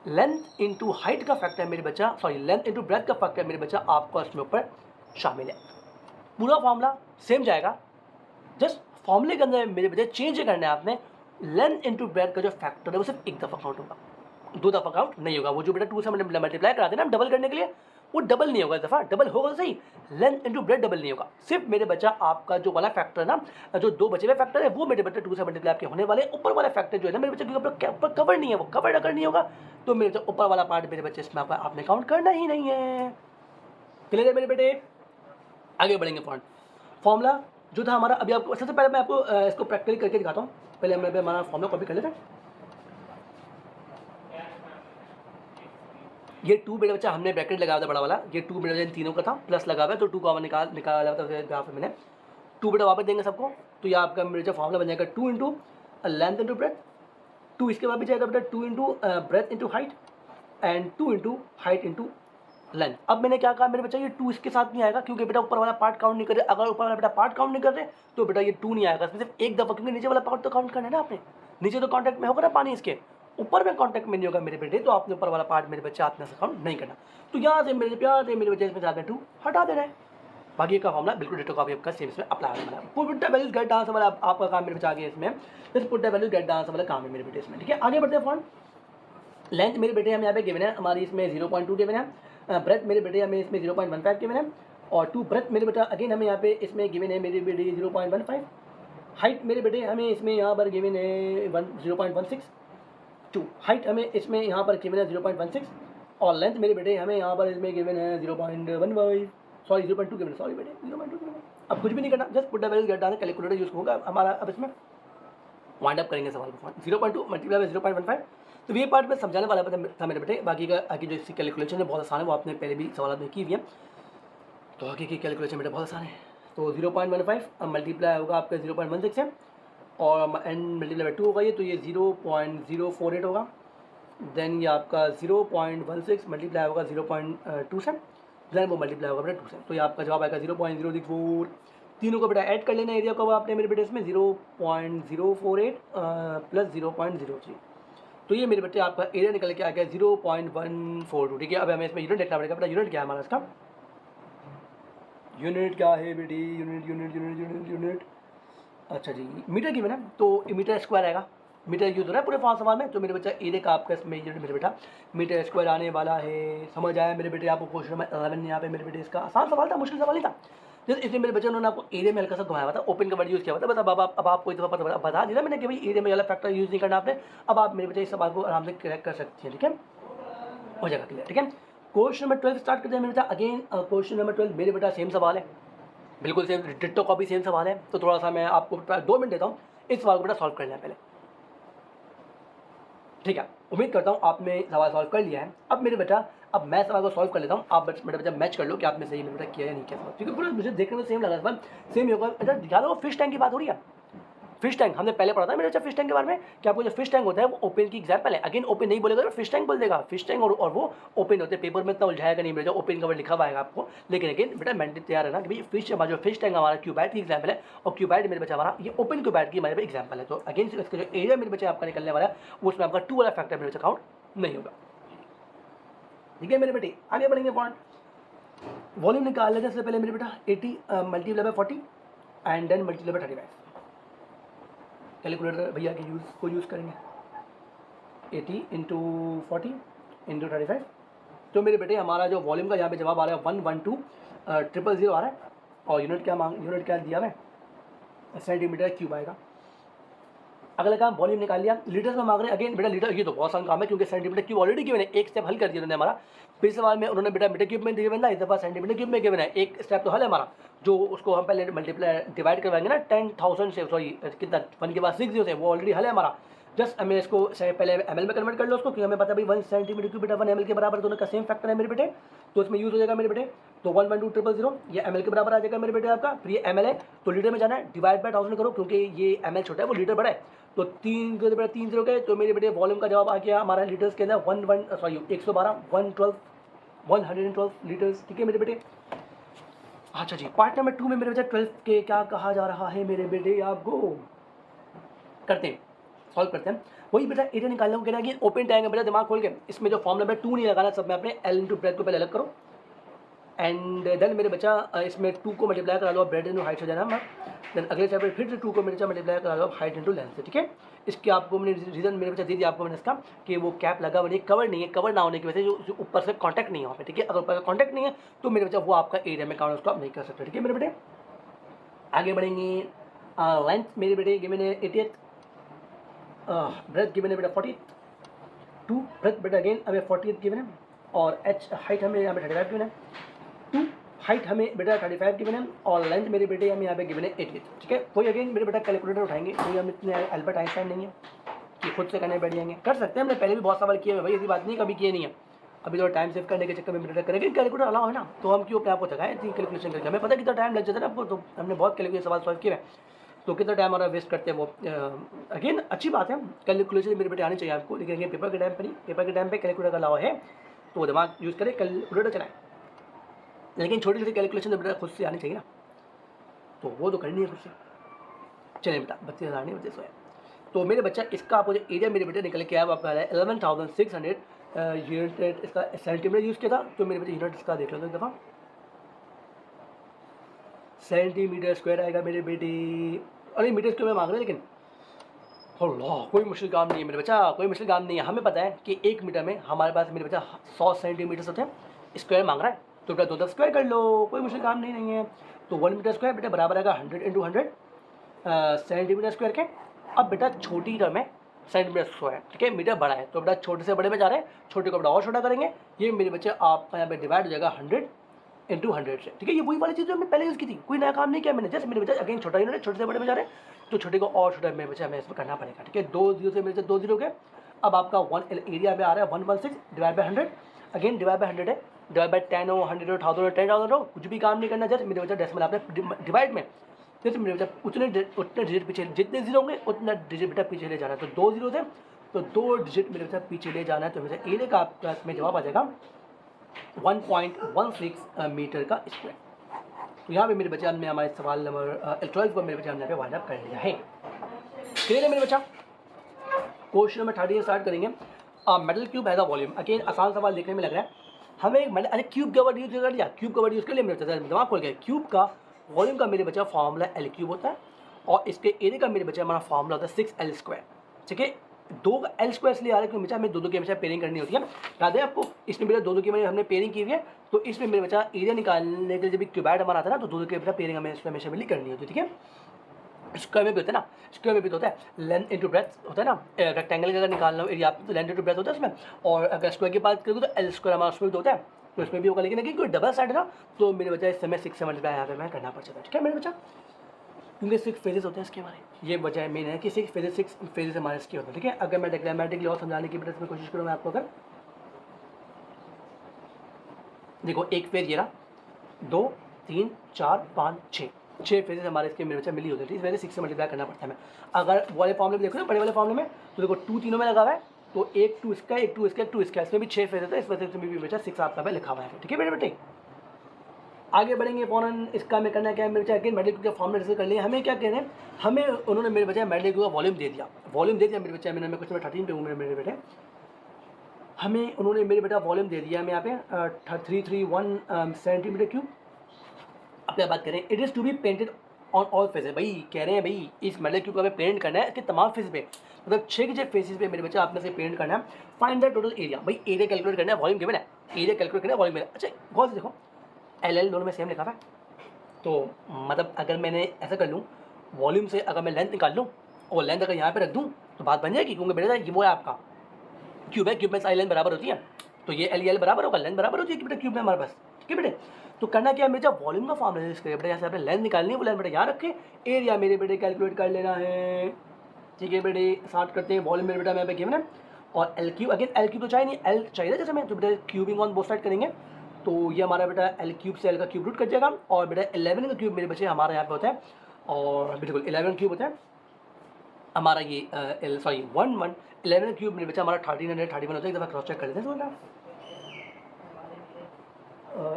लेंथ इंटू हाइट का फैक्टर है मेरे बच्चा, सॉरी लेंथ इंटू ब्रेथ का फैक्टर है मेरे बच्चा, आपको इसमें ऊपर शामिल है। पूरा फॉर्मूला सेम जाएगा, जस्ट फॉर्मूले के अंदर मेरे बच्चे चेंज करना है आपने। लेंथ इंटू ब्रेथ का जो फैक्टर है वो सिर्फ एक दफ़ा काउंट होगा, 2 दफ़ा काउंट नहीं होगा। वो जो बेटा 2 से मल्टीप्लाई कराते हैं ना डबल करने के लिए, वो डबल नहीं होगा, इस दफ़ा डबल होगा तो सही, लेंथ इंटू ब्रेथ डबल नहीं होगा। सिर्फ मेरे बच्चा आपका जो वाला फैक्टर है ना, जो 2 बचे हुए फैक्टर है वो मेरे बच्चे 2 से मल्टीप्लाई आपके होने वाले। ऊपर वाला फैक्टर जो है ना मेरे बच्चे क्योंकि ऊपर कवर नहीं है, वो कवर अगर नहीं होगा तो मेरे बच्चे ऊपर वाला पार्ट मेरे बच्चे इसमें आपने काउंट करना ही नहीं है। क्लियर है मेरे बेटे? आगे बढ़ेंगे फॉर्मूला जो था हमारा। अभी आपको सबसे पहले मैं आपको इसको प्रैक्टिकली करके दिखाता हूँ। पहले हम हमारा फॉर्मूला कॉपी कर लेते हैं। ये 2 बेटा बच्चा हमने ब्रैकेट लगाया था बड़ा वाला, ये 2 बेटा इन तीनों का था, प्लस लगा हुआ है तो 2 को निकाला था ग्राफ में मैंने 2 बेटा वापस देंगे सबको, तो ये आपका मेरे जो फॉर्मूला बन जाएगा 2 इंटू लेंथ इंटू ब्रेथ, 2 इसके बाद भी जाएगा बेटा 2 into breadth into height and 2 into height into length. अब मैंने क्या कहा मेरे बच्चा, ये 2 इसके साथ नहीं आएगा क्योंकि बेटा ऊपर वाला पार्ट काउंट नहीं कर रहे। अगर ऊपर वाला बेटा पार्ट काउंट नहीं कर रहे तो बेटा ये 2 नहीं आएगा, इसमें सिर्फ एक दफ़ा, क्योंकि नीचे वाला पार्ट तो काउंट करना है ना आपने, नीचे तो कॉन्टैक्ट में होगा ना पानी, इसके ऊपर में कॉन्टैक्ट में नहीं होगा मेरे बेटे, तो आपने ऊपर वाला पार्ट मेरे बच्चे आपने से काउंट नहीं करना। तो यहाँ से मेरे प्यार से मेरे बच्चे इसमें जाते 2 हटा दे रहे हैं, बाकी का फॉर्मूला बिल्कुल डिटो कॉपी आपका सेम इसमें अप्लाई होने वाला है। Put the values get the answer वाला आपका काम मेरे बच्चे आगे इसमें, just put the values get the answer वाला काम है मेरे बेटे इसमें। ठीक है, आगे बढ़ते हैं फ्रेंड। लेंथ मेरे बेटे हमें यहाँ पे गिवन है, हमारी इसमें 0.2 गिवन है, ब्रेथ मेरे बेटे हमें इसमें 0.15 गिवन है, और 2 ब्रेथ मेरे बेटा अगेन हमें यहाँ पे इसमें गिवन है मेरे बेटे 0.15, हाइट मेरे बेटे हमें इसमें यहाँ पर गिवन है 0.16, 2 हाइट हमें इसमें यहाँ पर गिवन है 0.16, और लेंथ मेरे बेटे हमें यहाँ पर इसमें गिवन है 0.15, सॉरी 0.2 गिवन है, सॉरी बेटे 0.2 गिवन है। अब कुछ भी नहीं करना, just put the values get डालना, कैलकुलेटर यूज़ होगा हमारा। अब इसमें वाइंड अप करेंगे सवाल को, 0.2 मल्टीप्लाई बाय 0.15, तो ये पार्ट में समझाने वाला था मेरे बेटे। बाकी का आगे जो इसकी कैलकुलेशन है बहुत आसान है, वो आपने पहले भी सवाल में की हुई है, तो आगे की कैलकुलेशन बेटे बहुत आसान है। तो 0.15 मल्टीप्लाई होगा आपका 0.16 से, और एंड मल्टीप्लाई बाय 2 होगा ये, तो ये 0.048 होगा। देन ये आपका 0.16 मल्टीप्लाई होगा 0.2 से, देन वो मल्टीप्लाई होगा बेटा 2 से, तो ये आपका जवाब आएगा 0.064। तीनों को बेटा ऐड कर लेना एरिया को आपने मेरे बेटे इसमें 0.048 प्लस 0.03, तो ये मेरे बेटे आपका एरिया निकल के आ गया 0.142। ठीक है, अब हमें इसमें यूनिट देखना पड़ेगा बेटा, यूनिट क्या है हमारा इसका, यूनिट क्या है बेटी, unit unit unit unit unit, अच्छा जी मीटर की मैंने, तो मीटर स्क्वायर आएगा, मीटर यूज हो रहा है पूरे 5 सवाल में, तो मेरे बच्चा एरिया का आपका इसमें यूनिट मेरे बेटा मीटर स्क्वायर आने वाला है। समझ आया मेरे बेटे आपको? क्वेश्चन नंबर 11 यहाँ पे मेरे बेटे इसका आसान सवाल था, मुश्किल सवाल नहीं था, जैसे इसलिए मेरे बच्चे उन्होंने आपको एरिया में हल्का सा घुमाया हुआ था, ओपन का वर्ड यूज़ किया हुआ था। बस अब आपको इस दफ़ा बता दिया मैंने कि भाई एरिया में वाला फैक्टर यूज़ नहीं करना आपने। अब आप मेरे बच्चे इस सवाल को आराम से करेक्ट कर सकती हैं, ठीक है, हो जाएगा क्लियर। ठीक है, क्वेश्चन नंबर 12 स्टार्ट करते हैं मेरे बेटा। अगेन क्वेश्चन नंबर 12 मेरे बेटा सेम सवाल है, बिल्कुल सेम डिट्टो कॉपी सेम सवाल है, तो थोड़ा सा मैं आपको 2 मिनट देता हूँ इस सवाल को बेटा सॉल्व करना है पहले। ठीक है, उम्मीद करता हूँ आपने सवाल सॉल्व कर लिया है। अब मेरे बेटा अब मैं सवाल को सॉल्व कर लेता हूँ, आप मेरा बच्चा मैच कर लो कि आपने सही मेरे बेटा किया या नहीं किया सवाल, क्योंकि पूरा मुझे देखने में सेम लगा सवाल सेम ही होगा। बेटा ध्यान दो, फिश टैंक की बात हो रही है, फिश टैंक हमने पहले पढ़ा था मेरे बच्चा फिश टैंक के बारे में कि आपको जो फिश टैंक होता है वो ओपन की एग्जाम्पल है। अगेन ओपन नहीं बोलेगा, फिश टैंक बोल देगा, फिश टैंक और वो ओपन होते हैं। पेपर में इतना उलझाएगा नहीं मेरे जो ओपन का वर्ड लिखा हुआ है आपको, लेकिन अगेन बेटा मेंटली तैयार है ना कि भाई फिश हमारा जो फिश टैंक हमारा क्यूबाइट की एग्जाम्पल है, और क्यूबाइट मेरे बच्चा हमारा ये ओपन क्यूबाइट की हमारे एग्जाम्पल है। तो अगेन इसका जो एरिया मेरे बच्चे आपका निकलने वाला है उसमें आपका 2 वाला फैक्टर मेरे बच्चा काउंट नहीं होगा। ठीक है मेरे बेटे, आगे बढ़ेंगे पॉइंट। वॉल्यूम निकाल लेते हैं सबसे पहले मेरे बेटा 80 multiply by 40 and then multiply by 35। Calculator भैया के यूज़ करेंगे 80 इंटू 40 इंटू 35। तो मेरे बेटे हमारा जो वॉल्यूम का यहाँ पे जवाब आ रहा है 112,000 आ रहा है, और यूनिट क्या दिया है सेंटीमीटर क्यूब आएगा। अगला काम वॉल्यूम निकाल लिया, लीटर्स में मांग रहे हैं। अगेन बेटा लीटर ये तो बहुत आसान काम है क्योंकि सेंटीमीटर क्यूब ऑलरेडी गिवन है, एक स्टेप हल कर दिया उन्होंने हमारा। फिर सवाल में उन्होंने बेटा मीटर क्यूब में गिवन था, इस दफ़ा सेंटीमीटर क्यूब में गिवन है, एक स्टेप तो हल है हमारा, जो उसको हम पहले मल्टीप्लाई डिवाइड करवाएंगे ना 10,000 से, सॉरी कितना 1 के बाद 6 0 से, वो ऑलरेडी हल है हमारा। जस्ट हमें इसको पहले एमएल में कन्वर्ट कर लो उसको, क्योंकि हमें पता है भाई 1 सेंटीमीटर क्यूब बेटा 1 ml के बराबर, दोनों का सेम फैक्टर है मेरे बेटे, तो इसमें यूज़ हो जाएगा मेरे बेटे। तो 112,000 ये एमएल के बराबर आ जाएगा मेरे बेटे आपका। फिर ये एमएल है तो लीटर में जाना है, डिवाइड बाय 1000 करो क्योंकि ये एमएल छोटा है वो लीटर बड़ा है, तो 3 0 गए, तो मेरे बेटे वॉल्यूम का जवाब आ गया हमारा लीटर्स के अंदर 112 112 112 लीटर्स। ठीक है मेरे बेटे। अच्छा जी, पार्ट नंबर 2 में मेरे बेटे 12 के क्या कहा जा रहा है मेरे बेटे आपको, करते हैं, सॉल्व करते हैं। वही बेटा एरिया निकालने को कह रहा है कि ओपन टैंक है बेटा, दिमाग खोल के इसमें जो फॉर्म नंबर 2 नहीं लगाना सब में अपने एल इंटू ब्रेथ को पहले अलग करो एंड देन मेरे बच्चा इसमें 2 को मल्टीप्लाई करा लो ब्रेड इंटू हाइट हो जाना। देन अगले चैप्टर फिर से 2 को मेरे बच्चा मल्टीप्लाई करा लो हाइट इंटू लेंथ से। ठीक है, इसके आपको मैंने रीज़न मेरे बच्चा दे दिया आपको मैंने इसका कि वो कैप लगा हुआ नहीं, कवर नहीं है, कवर ना होने की वजह से जो ऊपर से कॉन्टैक्ट नहीं है वहाँ पे। ठीक है, अगर ऊपर का कॉन्टैक्ट नहीं है तो मेरे बच्चा वो आपका एरिया में काउंट उसको आप नहीं कर सकते। ठीक है मेरे बेटे, आगे बढ़ेंगे। लेंथ मेरे बेटे गिवन है 88, ब्रेथ गिवन है बेटा 42, ब्रेथ बेटा अगेन हमें 48 गिवन है और एच हाइट हमें यहाँ पे 35 गिवन है, 2 हाइट हमें बेटा 35 गिवन है और लेंथ मेरे बेटे हमें यहाँ पे गिवन है 88। ठीक है, कोई अगेन मेरे बेटा कैलकुलेटर उठाएंगे, कोई हम इतने अल्बर्ट आइंस्टाइन नहीं है कि खुद से करने बैठ जाएंगे, कर सकते हैं, हमने पहले भी बहुत सवाल किए हैं भाई, ऐसी बात नहीं कभी किए नहीं है। अभी तो टाइम सेव करने के चक्कर में बेटा करेंगे, कैलकुलेटर अलाउ है ना, तो हम क्यों अपने आपको थकाएं इतनी कैलकुलेशन करके, हमें पता है कितना टाइम लग जाता है आपको, तो हमने बहुत कैलकुलेशन सवाल सॉल्व किए हैं, तो कितना टाइम हमारा वेस्ट करते हैं वो। अगेन अच्छी बात है, कैलकुलेशन मेरे बेटे आनी चाहिए आपको, लेकिन पेपर के टाइम पर नहीं, पेपर के टाइम पर कैलकुलेटर का अलाउ है तो दिमाग यूज़ करें, कैलकुलेटर चलाएं, लेकिन छोटी छोटी कैलकुलेशन तो बेटा खुद से आनी चाहिए ना, तो वो तो करनी है खुद से। चलिए बेटा 32,000 नहीं 3200 है, तो मेरे बच्चा इसका आपको जो एरिया मेरे बेटे निकल के आया वो आपका है 11,600 यूनिट, इसका सेंटीमीटर यूज़ किया था, तो मेरे बेटे यूनिट इसका देख लो तो एक दफ़ा, सेंटीमीटर स्क्वायर आएगा मेरे बेटे। अरे मीटर स्क्वायर में मांग रहे हैं, लेकिन अल्लाह कोई मुश्किल काम नहीं है मेरे बच्चा, कोई मुश्किल काम नहीं है, हमें पता है कि 1 मीटर में हमारे पास मेरे बच्चा 100 सेंटीमीटर होते हैं, स्क्वायर मांग रहा है तो बेटा 2 स्क्वायर कर लो, कोई मुश्किल काम नहीं है। तो 1 मीटर स्क्वायर बेटा बराबर आएगा 100 इंटू 100 सेंटीमीटर स्क्वायर के। अब बेटा छोटी टर्म है सेंटीमीटर स्क्वायर, ठीक है, मीटर बड़ा है तो बेटा छोटे से बड़े में जा रहे हैं, छोटे को बेटा और छोटा करेंगे, ये मेरे बच्चे आपका यहाँ पे डिवाइड हो जाएगा 100 इंटू 100 से। ठीक है, ये वही वाली चीज़ जो हमने पहले यूज़ की थी, कोई नया काम नहीं किया मैंने, जैसे मेरे बच्चे अगेन छोटा यूनिट है, छोटे से बड़े में जा रहे हैं तो छोटे को और छोटा मेरे बच्चे हमें इसमें करना पड़ेगा। ठीक है, 2 जीरो से मेरे 2 जीरो के, अब आपका 1 एरिया में आ रहा है 116 divide by 100, again divide by 100 है, डिवाइड बाई 10 हो 100 हो 1000 हो 10,000 हो, कुछ भी काम नहीं करना, जैसे मेरे बच्चा डेसिमल आपने डिवाइड में, जैसे मेरे बच्चा उतने डिजिट पीछे, जितने जीरो होंगे उतना डिजिट बेटा पीछे ले जाना है, तो 2 जीरो थे तो 2 डिजिट मेरे बच्चा पीछे ले जाना है, तो मेरे एरिया का आपका इसमें जवाब आ जाएगा 1.16 मीटर का स्क्वायर। तो यहाँ पे मेरे बच्चे हमने हमारे सवाल नंबर 12 को मेरे बच्चे हमने यहाँ पे वाइंड अप कर लिया है। क्लियर है मेरे बच्चा, क्वेश्चन नंबर 30 स्टार्ट करेंगे। Metal cube has a volume, again आसान सवाल देखने में लग रहा है हमें एक मेटल, अरे क्यूब का वर्ड यूज कर लिया, क्यूब का वर्ड यूज़ कर लिया मेरे बच्चा, दिमाग खोल गया। क्यूब का वॉल्यूम का मेरे बच्चा फॉर्मूला एल क्यूब होता है और इसके एरिया का मेरे बच्चा हमारा फॉर्मूला होता है 6L स्क्वायर। ठीक है, 2 L स्क्वायर इसलिए आ रहा है क्योंकि बच्चा हमें 2 की हमेशा पेयरिंग करनी होती है, याद है आपको, इसमें मेरा 2 की हमने पेयरिंग की हुई है, तो इसमें मेरे बच्चा एरिया निकालने के लिए जब क्यूबाइड हमारा आता है ना तो 2 की बेटा पेयरिंग हमें इसमें हमेशा मिली करनी होती है। ठीक है, स्क्वायर में भी होता है ना, स्क्वायर में भी तो होता है लेंथ इंटू ब्रेथ होता है ना, रेक्टेंगल का अगर निकालना हो एरिया तो लेंथ इंटू ब्रेथ होता है उसमें, और अगर स्क्वायर की बात करेंगे तो एल स्क्वायर हमारा उसमें भी होता है, तो इसमें भी होगा, लेकिन अगर कोई डबल साइड है ना तो मेरे बच्चा इस समय 6 से मल्टीप्लाई यहाँ पे मैं करना पड़ जाता है। ठीक है मेरे बच्चा, क्योंकि 6 फेजेस होते हैं इसके हमारे, ये वजह मेन है कि 6 फेजेस हमारे इसके होते हैं। ठीक है, अगर मैं डायग्रामेटिकली और समझाने की बेटा इसमें कोशिश करूँ मैं आपको, अगर देखो एक फेज ये रहा, 2 3 4 5 6 फेजेस हमारे इसके मेरे बच्चा मिली होती है, इस वजह से 6 से मल्टीप्लाई करना पड़ता है हमें। अगर वाले फॉर्मूले में देखो ना, बड़े वाले फॉर्मूले में तो देखो 2 तीनों में लगा हुआ है, तो 1 2 इसका 1 2 इसका 1 2 इसका, इसमें भी 6 फेज होता है, इस वजह से भी बच्चा 6 आपका पे लिखा हुआ है। ठीक है बेटे, आगे बढ़ेंगे फौरन, इसका हमें करना क्या है मेरे बच्चा, अगेन मेटल क्यूब का फॉर्मूला डिस्कस कर लिया, हमें क्या कहना है, हमें उन्होंने मेरे बच्चा मेटल क्यूब का वॉल्यूम दे दिया, मेरे बच्चा, मैंने क्वेश्चन नंबर 13 पे हूँ मेरे बेटे, हमें उन्होंने मेरे बेटा वॉल्यूम दे दिया, हमें यहाँ पे 331 सेंटीमीटर क्यूब। अब क्या बात करें, it is to be painted on all faces, भाई कह रहे हैं भाई इस मेटल क्यूब का हमें पेंट करना है इसके तमाम फेस पे, मतलब 6 के 6 फेसेस पे मेरे बच्चे आपने से पेंट करना है। फाइंड द टोटल एरिया, भाई एरिया कैलकुलेट करना है, वॉल्यूम गिवन है, एरिया कैलकुलेट करना है, वॉल्यूम मिला। अच्छा गौर से देखो एल दोनों में सेम लिखा हुआ है, तो मतलब अगर मैंने ऐसा कर लूँ वॉल्यूम से अगर मैं लेंथ निकाल लूँ और लेंथ अगर यहाँ पे रख दूँ तो बात बन जाएगी, क्योंकि बेटा ये वो है आपका क्यूब है, क्यूब में सारी लेंथ बराबर होती है, तो ये एल बराबर होगा, लेंथ बराबर होती है कि बेटा क्यूब में हमारे पास। ठीक है बेटे, तो करना क्या है मेरे जब वॉल्यूम का फॉर्मूला यूज करें बेटा, जैसे आपने लेंथ निकालनी है वो लेंथ बेटा याद रखे, एरिया मेरे बेटे कैलकुलेट कर लेना है। ठीक है बेटे, स्टार्ट करते हैं, वॉल्यूम मेरे बेटा मैं पे गिवन है और L cube, again L cube तो चाहिए नहीं, एल चाहिए जैसे मैं, तो बेटा क्यूबिंग ऑन बोथ साइड करेंगे, तो ये हमारा बेटा एल क्यूब से एल का क्यूब रूट कट जाएगा, और बेटा 11 का क्यूब मेरे बच्चे हमारे यहाँ पे होता है, और बिल्कुल 11 क्यूब होता है हमारा ये 11 क्यूब मेरे बच्चा हमारा 1331 होता है, एक दफ़ा क्रॉस चेक कर लेते हैं थोड़ा।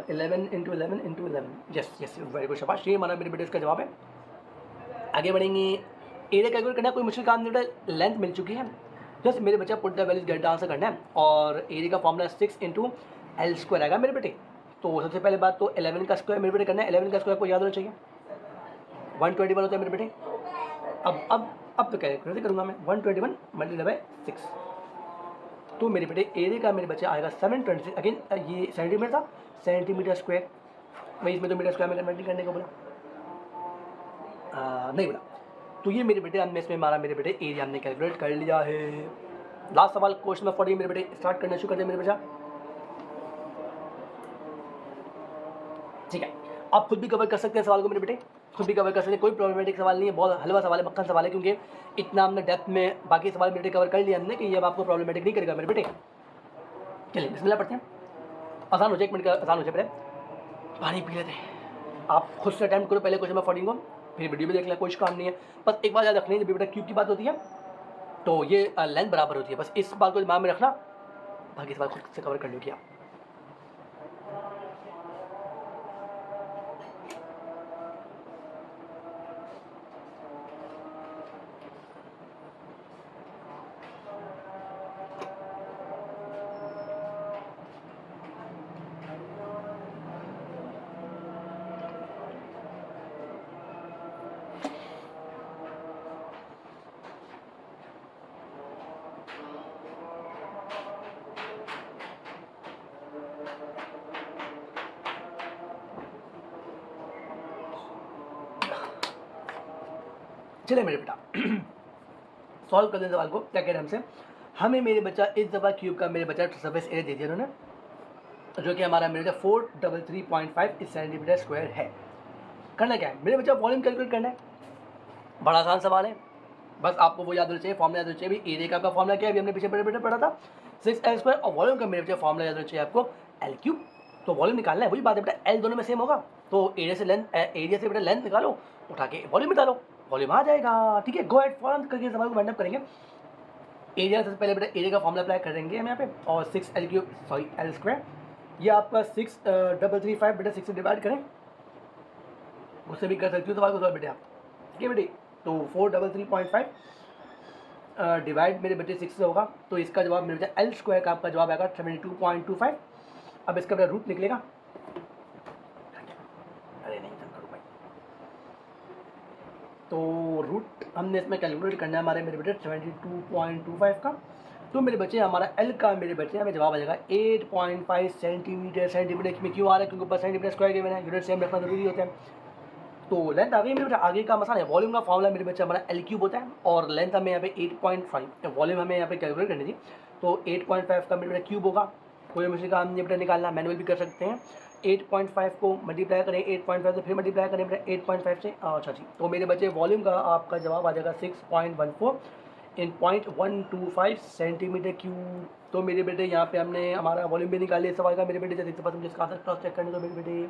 11 into 11 into 11, yes yes, very good, शाबाश, ये हमारा मेरे बेटे इसका जवाब है। आगे बढ़ेंगे। एरिया कैलकुलेट करना कोई मुश्किल काम नहीं होता, लेंथ मिल चुकी है, जस्ट मेरे बच्चा put the values get answer करना है। और एरिया का फॉर्मूला 6 इंटू एल स्क्वायर आएगा मेरे बेटे। तो सबसे पहले बात तो 11 का स्क्वायर मेरे बेटे करना है, 11 का स्क्वायर को याद होना चाहिए 121 होता है मेरे बेटे। अब तो कैलकुलेट करूँगा मैं, 121 मल्टीप्लाई बाय 6, तो मेरे बेटे एरिया का मेरे बच्चे आएगा 726, अगेन ये सेंटीमीटर था, सेंटीमीटर स्क्वायर, वही इसमें तो मीटर स्क्वायर में कन्वर्ट करने को बोला, नहीं बोला। तो ये मेरे बेटे हमने इसमें हमारा मेरे बेटे एरिया हमने कैलकुलेट कर लिया है। लास्ट सवाल क्वेश्चन नंबर 40 मेरे बेटे स्टार्ट करना शुरू कर दे मेरे बेटा। ठीक है, आप खुद भी कवर कर सकते हैं सवाल को मेरे बेटे, खुद भी कवर कर सकते हैं, कोई प्रॉब्लमेटिक सवाल नहीं है, बहुत हलवा सवाल है, मक्खन सवाल है, क्योंकि इतना हमने डेप्थ में बाकी सवाल मेरे बेटे कवर कर लिया हमने कि ये अब आपको प्रॉब्लमेटिक नहीं करेगा मेरे बेटे। चलिए बिस्मिल्लाह पढ़ते हैं, आसान हो जाए, 1 मिनट का आसान हो जाए, पहले पानी पी लेते हैं। आप खुद से अटैम्प्ट करो पहले क्वेश्चन नंबर 40 को, फिर वीडियो भी देख लें, कोई काम नहीं है। बस एक बात याद रखनी है, जब बेटा क्यूब की बात होती है तो ये लेंथ बराबर होती है, बस इस बात को दिमाग में रखना, बाकी सवाल खुद से कवर कर लो क्या। चले मेरे बेटा सॉल्व कर दें सवाल को। क्या कह रहे हैं हमसे, हमें मेरे बच्चा इस दफ़ा क्यूब का मेरे बच्चा सरफेस एरिया दे दिया उन्होंने, जो कि हमारा मेरे बच्चा 433.5 सेंटीमीटर स्क्वायर है। करना क्या है मेरे बच्चा, वॉल्यूम कैलकुलेट करना है, बड़ा आसान सवाल है, बस आपको वो याद होना चाहिए, फॉर्मूला याद होना चाहिए। भाई एरिया का आपका फॉर्मूला क्या है, अभी हमने पीछे बड़े पढ़ा था 6L स्क्वायर, और वॉल्यूम का मेरे बच्चा फॉर्मूला याद होना चाहिए आपको L क्यूब। तो वॉल्यूम निकालना है, वही बात है बेटा, L दोनों में सेम होगा, तो एरिया से बेटा लेंथ निकालो, उठा के वॉल्यूम निकालो, वॉल्यूम आ जाएगा। ठीक है, गो एट फॉरन करके सवाल को वाइंड अप करेंगे। एरिया सबसे पहले बेटा एरिया का फॉर्मूला अप्लाई करेंगे हम यहाँ पे, और 6L cube sorry L square, ये आपका 6335 बेटा 6 से डिवाइड करें, उससे भी कर सकते हो सवाल को सॉल्व बेटे आप। ठीक है बेटे, तो 433.5 डिवाइड मेरे बेटे 6 से होगा, तो इसका जवाब मेरे बेटा L स्क्वायर का आपका जवाब आएगा 72.25। अब इसका बेटा रूट निकलेगा, अरे नहीं करो भाई, तो रूट हमने इसमें कैलकुलेट करना है हमारे मेरे बेटे 72.25 का, तो मेरे बच्चे हमारा L का मेरे बच्चे हमें जवाब आ जाएगा 8.5 सेंटीमीटर। सेंटीमीटर में क्यों आ रहा है, क्योंकि ऊपर सेंटीमीटर स्क्वायर के मैंने यूनिट सेम रखना जरूरी होता है। तो लेंथ आ गई मेरे बेटा, आगे का मसाला है, वॉल्यूम का फॉर्मूला मेरे बच्चा हमारा L क्यूब होता है, और लेंथ हमें यहाँ पे 8.5, वॉल्यूम हमें यहाँ पे कैलकुलेट करनी थी, तो 8.5 का मेरे बेटा क्यूब होगा, कोई मुश्किल काम नहीं बेटा निकालना, मैनुअल भी कर सकते हैं। 8.5 को मल्टीप्लाई करें 8.5 से, फिर मल्टीप्लाई करें बेटा 8.5 से, अच्छा जी, तो मेरे बच्चे वॉल्यूम का आपका जवाब आ जाएगा 6.14 इन 0.125 सेंटीमीटर क्यूब। तो मेरे बेटे यहाँ पे हमने हमारा वॉल्यूम भी निकाल लिया सवाल का मेरे बेटे, जैसे मुझे इसका आंसर क्रॉस चेक करने दो मेरे बेटे।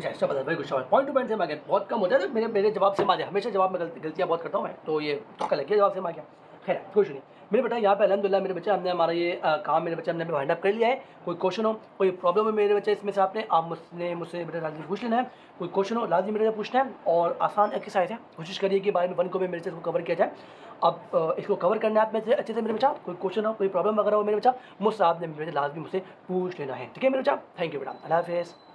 ऐसा बता भाई, कुछ पॉइंट टू पॉइंट से मांगे बहुत कम होता है, तो मेरे जवाब से मांगे, हमेशा जवाब में गलतियाँ बहुत करता हूँ मैं, तो ये तो कल लगे जवाब से मांगे, खैर कुछ नहीं मेरे बेटा। यहाँ पे अल्हम्दुलिल्लाह मेरे बच्चे हमने हमारा ये काम मेरे बच्चे हमने वाइंड अप कर लिया है। कोई क्वेश्चन हो, कोई प्रॉब्लम है मेरे बच्चे इसमें से आपने, आप मुझसे बेटा लाजमी पूछ लेना है, कोई क्वेश्चन हो लाजमी मेरे से पूछना है, और आसान एक्सरसाइज है, कोशिश करिए कि बारे में 1 को भी मेरे से इसको कवर किया जाए। अब इसको कवर करना है आप में से अच्छे से मेरे बच्चा, कोई क्वेश्चन हो, कोई प्रॉब्लम वगैरह हो मेरे बच्चा, मुझसे आपने मेरे लाजमी मुझसे पूछ लेना है। ठीक है मेरे बच्चा, थैंक यू बेटा, अल्लाह हाफिज़।